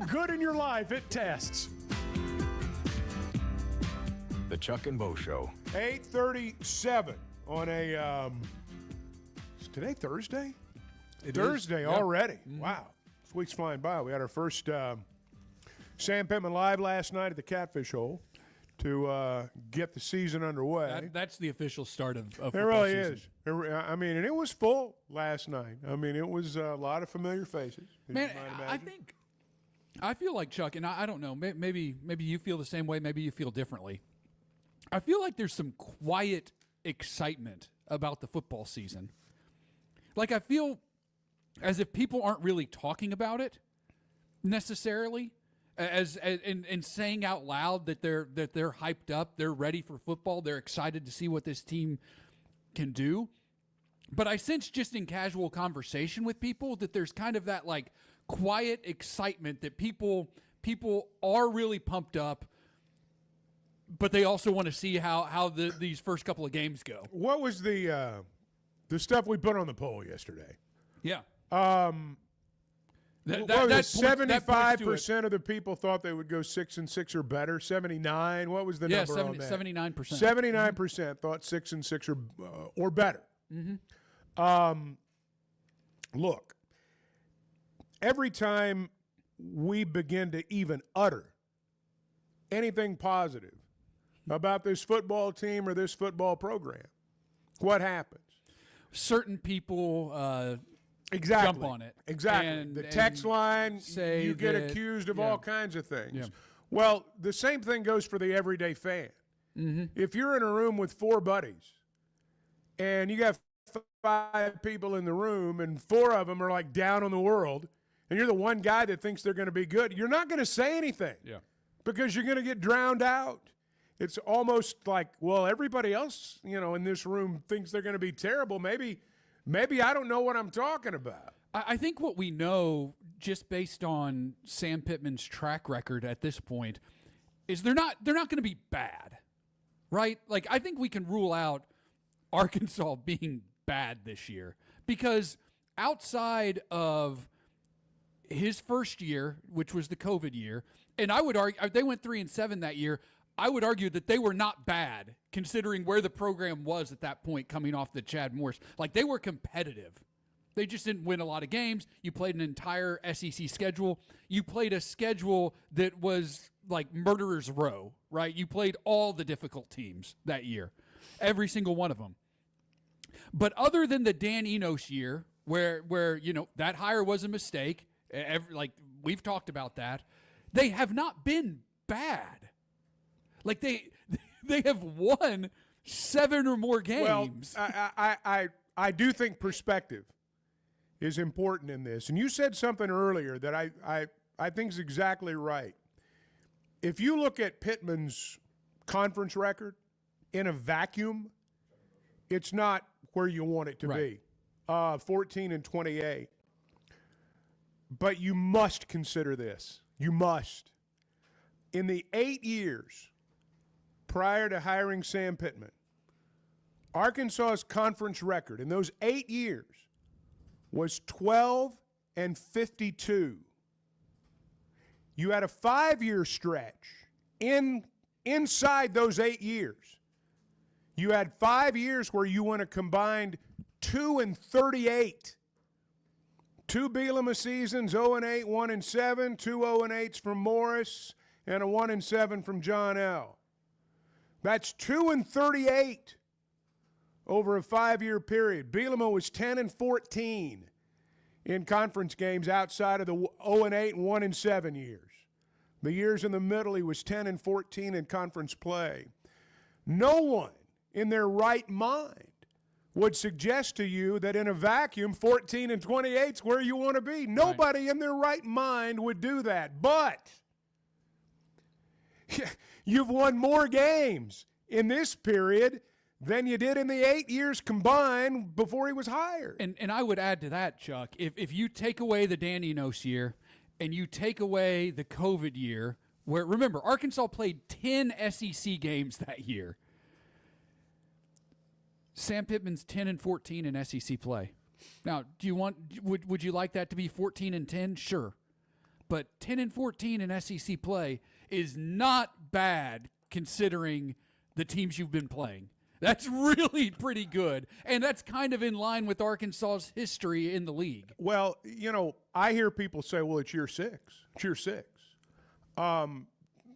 good in your life, it tests. The Chuck and Bo Show. 8:37 on a, is today Thursday? It Thursday is. already. Yeah. Wow. This week's flying by. We had our first Sam Pittman Live last night at the Catfish Hole to get the season underway. That's the official start of It football really season. is. I mean, and it was full last night. I mean, it was a lot of familiar faces. as Man, you might imagine. I feel like, Chuck, and I don't know, maybe you feel the same way, maybe you feel differently. I feel like there's some quiet excitement about the football season. Like, I feel as if people aren't really talking about it necessarily, and saying out loud that they're hyped up, they're ready for football, they're excited to see what this team can do. But I sense just in casual conversation with people that there's kind of that like quiet excitement that people are really pumped up, but they also want to see how these first couple of games go. What was the stuff we put on the poll yesterday? Yeah. What was it? 75% of the people thought they would go 6-6 or better. 79. What was the number on that? 79%. 79% thought 6-6 or better. Mm-hmm. Look, every time we begin to even utter anything positive about this football team or this football program, what happens? Certain people exactly. jump on it. Exactly. The text line, say you get that, accused of all kinds of things. Yeah. Well, the same thing goes for the everyday fan. Mm-hmm. If you're in a room with four buddies and you got 5 people in the room and 4 of them are like down on the world and you're the one guy that thinks they're going to be good, you're not going to say anything because you're going to get drowned out. It's almost like, well, everybody else, in this room thinks they're going to be terrible. Maybe I don't know what I'm talking about. I think what we know, just based on Sam Pittman's track record at this point, is they're not going to be bad, right? Like, I think we can rule out Arkansas being bad this year because outside of his first year, which was the COVID year, and I would argue they went 3-7 that year. I would argue that they were not bad considering where the program was at that point coming off the Chad Morris. Like, they were competitive. They just didn't win a lot of games. You played an entire SEC schedule. You played a schedule that was like murderer's row, right? You played all the difficult teams that year, every single one of them. But other than the Dan Enos year where that hire was a mistake, like we've talked about that, they have not been bad. Like they have won 7 or more games. Well, I do think perspective is important in this. And you said something earlier that I think is exactly right. If you look at Pittman's conference record in a vacuum, it's not where you want it to be. 14-28. But you must consider this. You must. In the 8 years prior to hiring Sam Pittman, Arkansas's conference record in those 8 years was 12-52. You had a 5-year stretch inside those 8 years. You had 5 years where you won a combined 2-38. 2 Bielema seasons, 0-8, 1-7, 2 0-8s from Morris, and a 1-7 from John L. That's 2-38 over a 5-year period. Bielema was 10-14 in conference games outside of the 0-8 and 1-7 years. The years in the middle, he was 10-14 in conference play. No one in their right mind would suggest to you that in a vacuum, 14-28 is where you want to be. Nobody in their right mind would do that. But you've won more games in this period than you did in the 8 years combined before he was hired. And I would add to that, Chuck, if you take away the Dan Enos year and you take away the COVID year where, remember, Arkansas played 10 SEC games that year. Sam Pittman's 10-14 in SEC play. Now, would you like that to be 14-10? Sure. But 10-14 in SEC play is not bad considering the teams you've been playing. That's really pretty good, and that's kind of in line with Arkansas's history in the league. Well, I hear people say, well, it's year 6. It's year 6.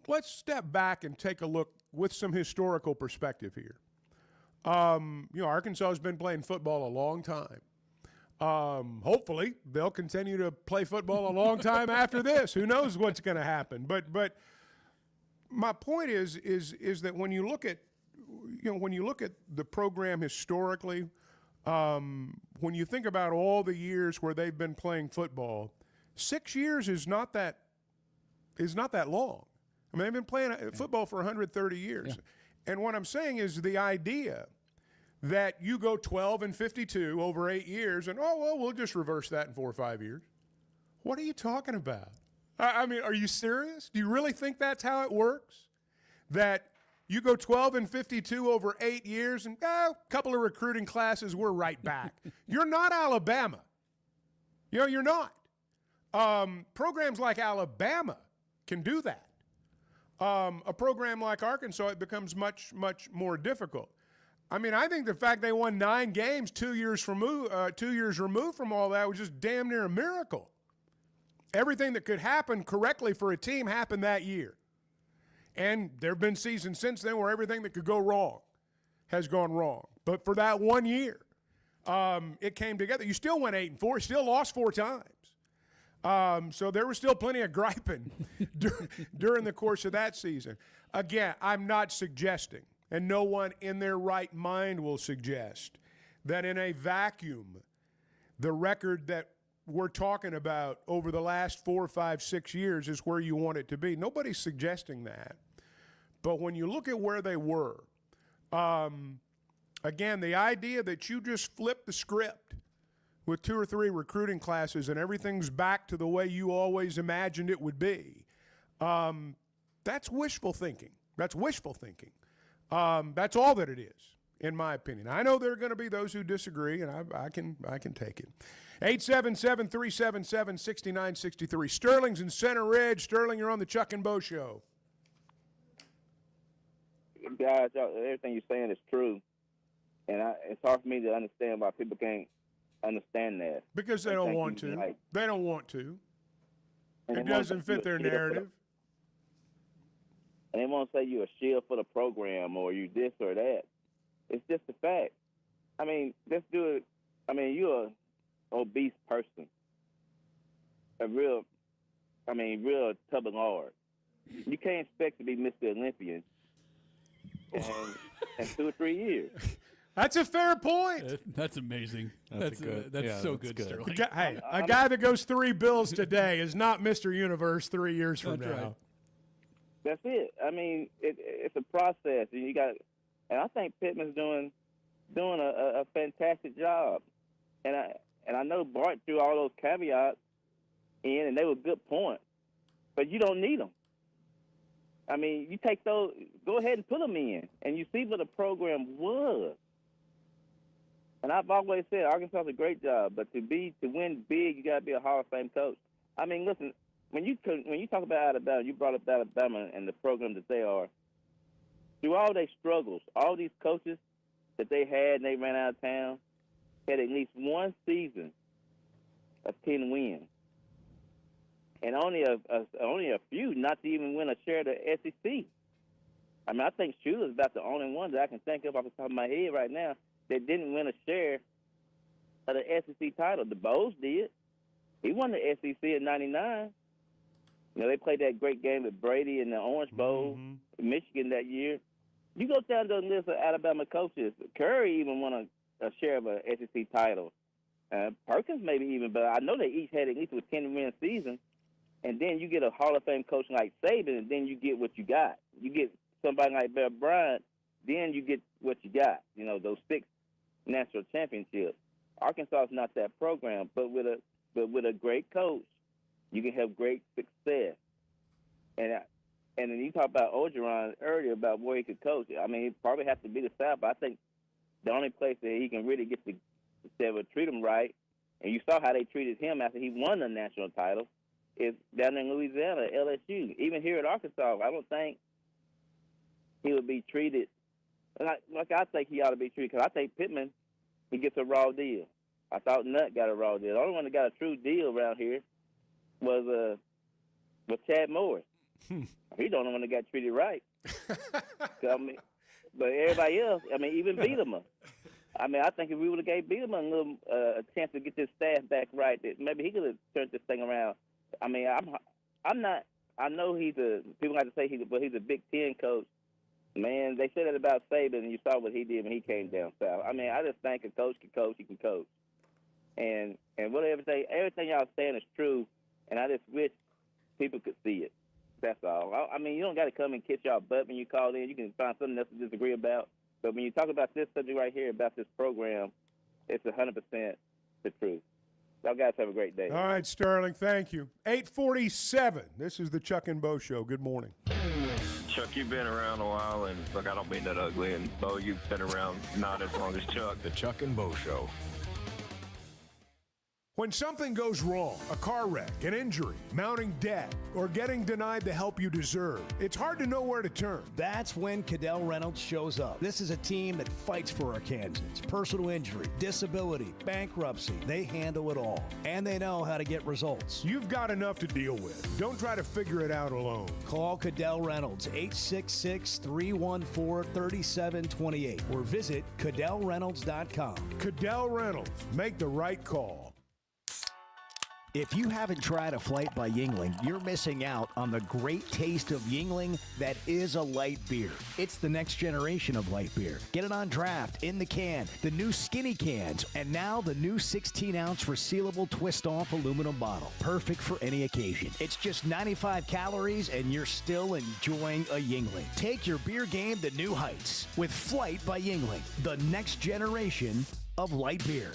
Let's step back and take a look with some historical perspective here. Arkansas has been playing football a long time. Hopefully, they'll continue to play football a long time after this. Who knows what's going to happen? But my point is that when you look at the program historically, when you think about all the years where they've been playing football, 6 years is not that long. I mean, they've been playing football for 130 years. Yeah. And what I'm saying is the idea that you go 12-52 over 8 years and, we'll just reverse that in 4 or 5 years. What are you talking about? I mean, are you serious? Do you really think that's how it works? That you go 12-52 over 8 years and a couple of recruiting classes, we're right back. You're not Alabama. You're not. Programs like Alabama can do that. A program like Arkansas, it becomes much, much more difficult. I mean, I think the fact they won 9 games 2 years removed from all that was just damn near a miracle. Everything that could happen correctly for a team happened that year. And there have been seasons since then where everything that could go wrong has gone wrong. But for that 1 year, it came together. You still went 8-4, still lost 4 times. So there was still plenty of griping during the course of that season. Again, I'm not suggesting, and no one in their right mind will suggest, that in a vacuum, the record that we're talking about over the last 4, 5, 6 years is where you want it to be. Nobody's suggesting that. But when you look at where they were, again, the idea that you just flip the script with 2 or 3 recruiting classes and everything's back to the way you always imagined it would be, that's wishful thinking. That's wishful thinking. That's all that it is, in my opinion. I know there are going to be those who disagree, and I can take it. 877-377-6963. Sterling's in Center Ridge. Sterling, you're on the Chuck and Bo Show. Guys, everything you're saying is true, and it's hard for me to understand why people can't understand that. Because they don't want to. They don't want to. It doesn't fit their narrative. And they won't say you're a shield for the program or you this or that. It's just a fact. I mean, let's do it. I mean, you're an obese person. Real tub of lard. You can't expect to be Mr. Olympian in 2 or 3 years. That's a fair point. That's amazing. That's so good, Sterling. Hey, a guy that goes 3 bills today is not Mr. Universe 3 years from now. Right. That's it. I mean, it's a process, and I think Pittman's doing a fantastic job, and I know Bart threw all those caveats in, and they were good points, but you don't need them. I mean, you take those, go ahead and put them in, and you see what the program was. And I've always said Arkansas does a great job, but to win big, you got to be a Hall of Fame coach. I mean, listen, when you talk about Alabama, you brought up Alabama and the program that they are. Through all their struggles, all these coaches that they had and they ran out of town had at least one season of 10 wins. And only a few not to even win a share of the SEC. I mean, I think Schuler's about the only one that I can think of off the top of my head right now that didn't win a share of the SEC title. The Bows did. He won the SEC in '99. You know, they played that great game with Brady in the Orange Bowl in Michigan that year. You go down the list of Alabama coaches. Curry even won a share of a SEC title. Perkins maybe even, but I know they each had at least a 10-win season. And then you get a Hall of Fame coach like Saban, and then you get what you got. You get somebody like Bear Bryant, then you get what you got. You know, those 6 national championships. Arkansas is not that program, but with a great coach, you can have great success. And talked about Orgeron earlier about where he could coach. I mean, it probably has to be the South, but I think the only place that he can really get that would treat him right, and you saw how they treated him after he won the national title, is down in Louisiana, LSU. Even here at Arkansas, I don't think he would be treated like I think he ought to be treated, because I think Pittman, he gets a raw deal. I thought Nutt got a raw deal. The only one that got a true deal around here was Chad Morris. He's the only one that got treated right. I mean, but everybody else, I mean, even Bielema. I mean, I think if we would have gave Bielema a little a chance to get this staff back right, that maybe he could have turned this thing around. I mean, I'm not. I know people like to say he's a Big Ten coach. Man, they said that about Saban, and you saw what he did when he came down south. I mean, I just think a coach can coach, he can coach. And everything y'all saying is true, and I just wish people could see it. That's all. I mean, you don't got to come and kiss y'all butt when you call in. You can find something else to disagree about. But when you talk about this subject right here, about this program, it's 100% the truth. Y'all guys have a great day. All right, Sterling, thank you. 8:47. This is the Chuck and Bo Show. Good morning. Chuck, you've been around a while, and look, I don't mean that ugly, and Bo, you've been around not as long as Chuck. The Chuck and Bo Show. When something goes wrong, a car wreck, an injury, mounting debt, or getting denied the help you deserve, it's hard to know where to turn. That's when Cadell Reynolds shows up. This is a team that fights for Arkansans. Personal injury, disability, bankruptcy, they handle it all. And they know how to get results. You've got enough to deal with. Don't try to figure it out alone. Call Cadell Reynolds, 866-314-3728, or visit CadellReynolds.com. Cadell Reynolds. Make the right call. If you haven't tried a flight by Yingling, you're missing out on the great taste of Yingling that is a light beer. It's the next generation of light beer. Get it on draft, in the can, the new skinny cans, and now the new 16-ounce resealable twist-off aluminum bottle. Perfect for any occasion. It's just 95 calories, and you're still enjoying a Yingling. Take your beer game to new heights with Flight by Yingling, the next generation of light beer.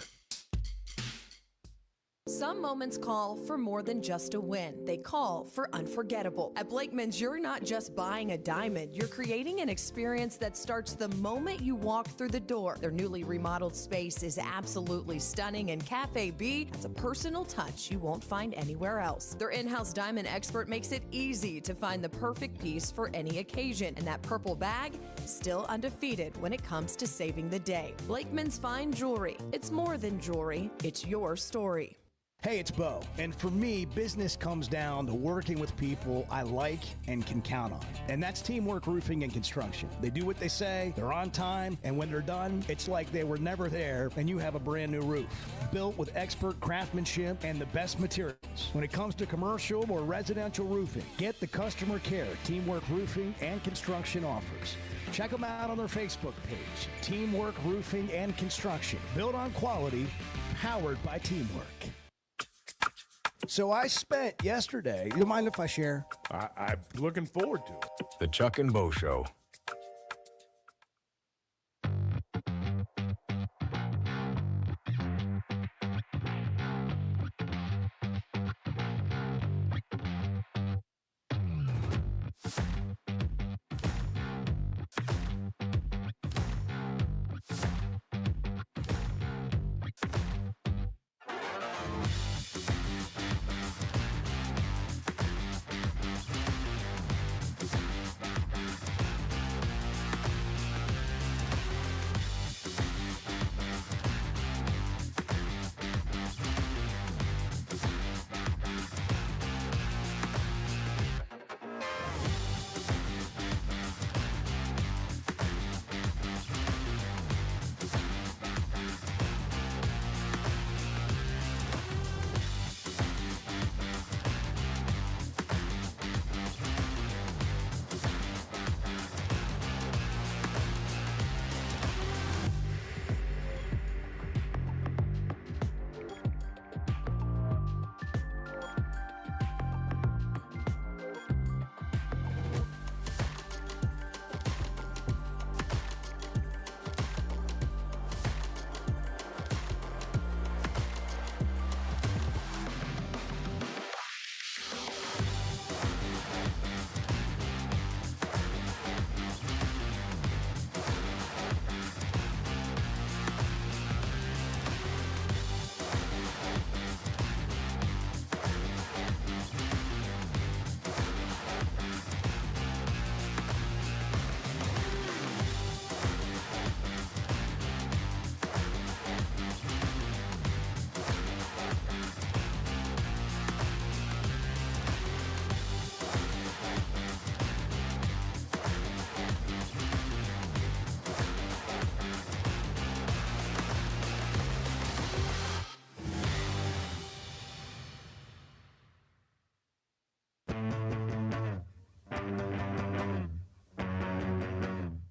Some moments call for more than just a win. They call for unforgettable. At Blakeman's, you're not just buying a diamond. You're creating an experience that starts the moment you walk through the door. Their newly remodeled space is absolutely stunning, and Cafe B has a personal touch you won't find anywhere else. Their in-house diamond expert makes it easy to find the perfect piece for any occasion, and that purple bag, still undefeated when it comes to saving the day. Blakeman's Fine Jewelry. It's more than jewelry. It's your story. Hey, it's Bo, and for me, business comes down to working with people I like and can count on. And that's Teamwork Roofing and Construction. They do what they say, they're on time, and when they're done, it's like they were never there and you have a brand new roof. Built with expert craftsmanship and the best materials. When it comes to commercial or residential roofing, get the customer care Teamwork Roofing and Construction offers. Check them out on their Facebook page, Teamwork Roofing and Construction. Built on quality, powered by teamwork. So I spent yesterday, you mind if I share? I'm looking forward to it. The Chuck and Bo Show.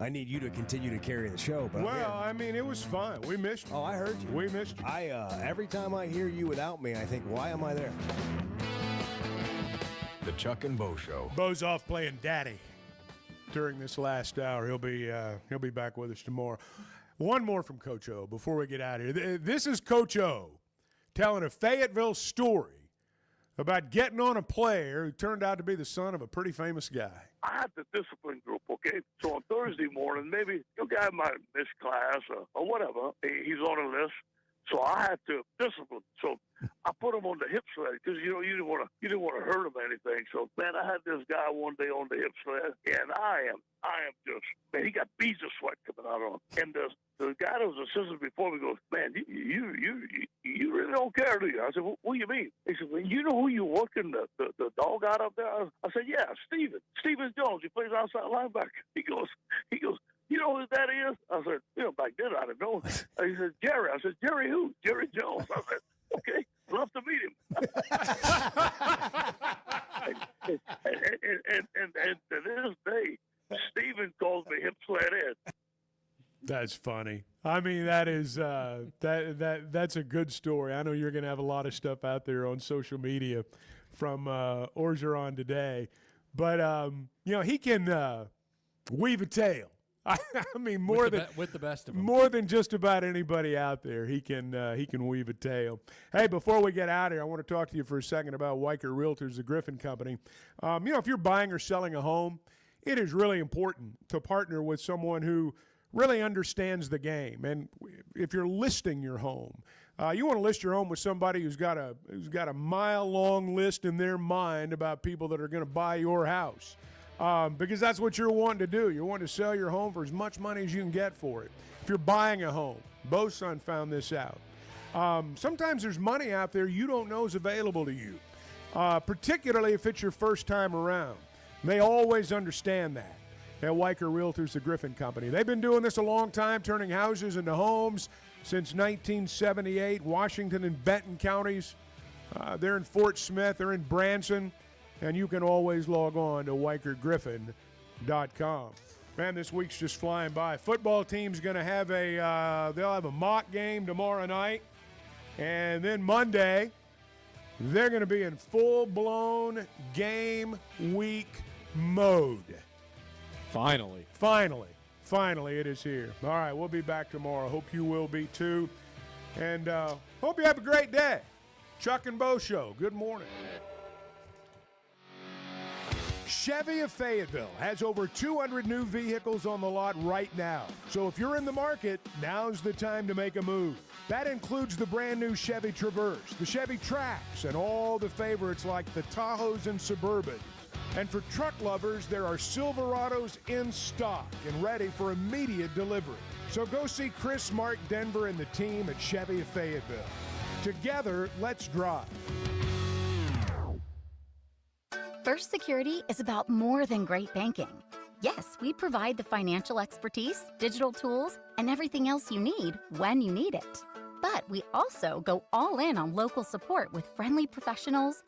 I need you to continue to carry the show. But well, I mean, it was fun. We missed you. Oh, I heard you. We missed you. Every time I hear you without me, I think, why am I there? The Chuck and Bo Show. Bo's off playing daddy during this last hour. He'll be back with us tomorrow. One more from Coach O before we get out of here. This is Coach O telling a Fayetteville story about getting on a player who turned out to be the son of a pretty famous guy. I had the discipline group, okay? So on Thursday morning, maybe a guy might have missed class or whatever. He's on a list. So I had to discipline. So I put him on the hip sled because you didn't want to hurt him or anything. So man, I had this guy one day on the hip sled, and I am just, man, he got beads of sweat coming out of him. And the guy that was assistant before me goes, man, you really don't care, do you? I said, what do you mean? He said, well, you know who you working the dog out up there? I said, yeah, Steven Jones. He plays outside linebacker. He goes. You know who that is? I said, back then I didn't know. He said, Jerry. I said, Jerry who? Jerry Jones. I said, okay, love to meet him. and to this day, Steven calls me Hip Sled Ed. That's funny. I mean, that is that's a good story. I know you're going to have a lot of stuff out there on social media from Orgeron today, but he can weave a tale. I mean, with the best of them. More than just about anybody out there, he can weave a tale. Hey, before we get out of here, I want to talk to you for a second about Weicker Realtors, the Griffin Company. If you're buying or selling a home, it is really important to partner with someone who really understands the game. And if you're listing your home, you want to list your home with somebody who's got a mile-long list in their mind about people that are going to buy your house. Because that's what you're wanting to do. You're wanting to sell your home for as much money as you can get for it. If you're buying a home, Bo's son found this out. Sometimes there's money out there you don't know is available to you, particularly if it's your first time around. They always understand that. At Weicker Realtors, the Griffin Company. They've been doing this a long time, turning houses into homes since 1978. Washington and Benton counties. They're in Fort Smith. They're in Branson. And you can always log on to WeicherGriffin.com. Man, this week's just flying by. Football team's going to have they'll have a mock game tomorrow night. And then Monday, they're going to be in full-blown game week mode. Finally, it is here. All right, we'll be back tomorrow. Hope you will be too. And hope you have a great day. Chuck and Bo Show. Good morning. Chevy of Fayetteville has over 200 new vehicles on the lot right now. So if you're in the market, now's the time to make a move. That includes the brand new Chevy Traverse, the Chevy Trax, and all the favorites like the Tahoes and Suburbans. And for truck lovers, there are Silverados in stock and ready for immediate delivery. So go see Chris, Mark, Denver, and the team at Chevy of Fayetteville. Together, let's drive. First Security is about more than great banking. Yes, we provide the financial expertise, digital tools, and everything else you need when you need it. But we also go all in on local support with friendly professionals,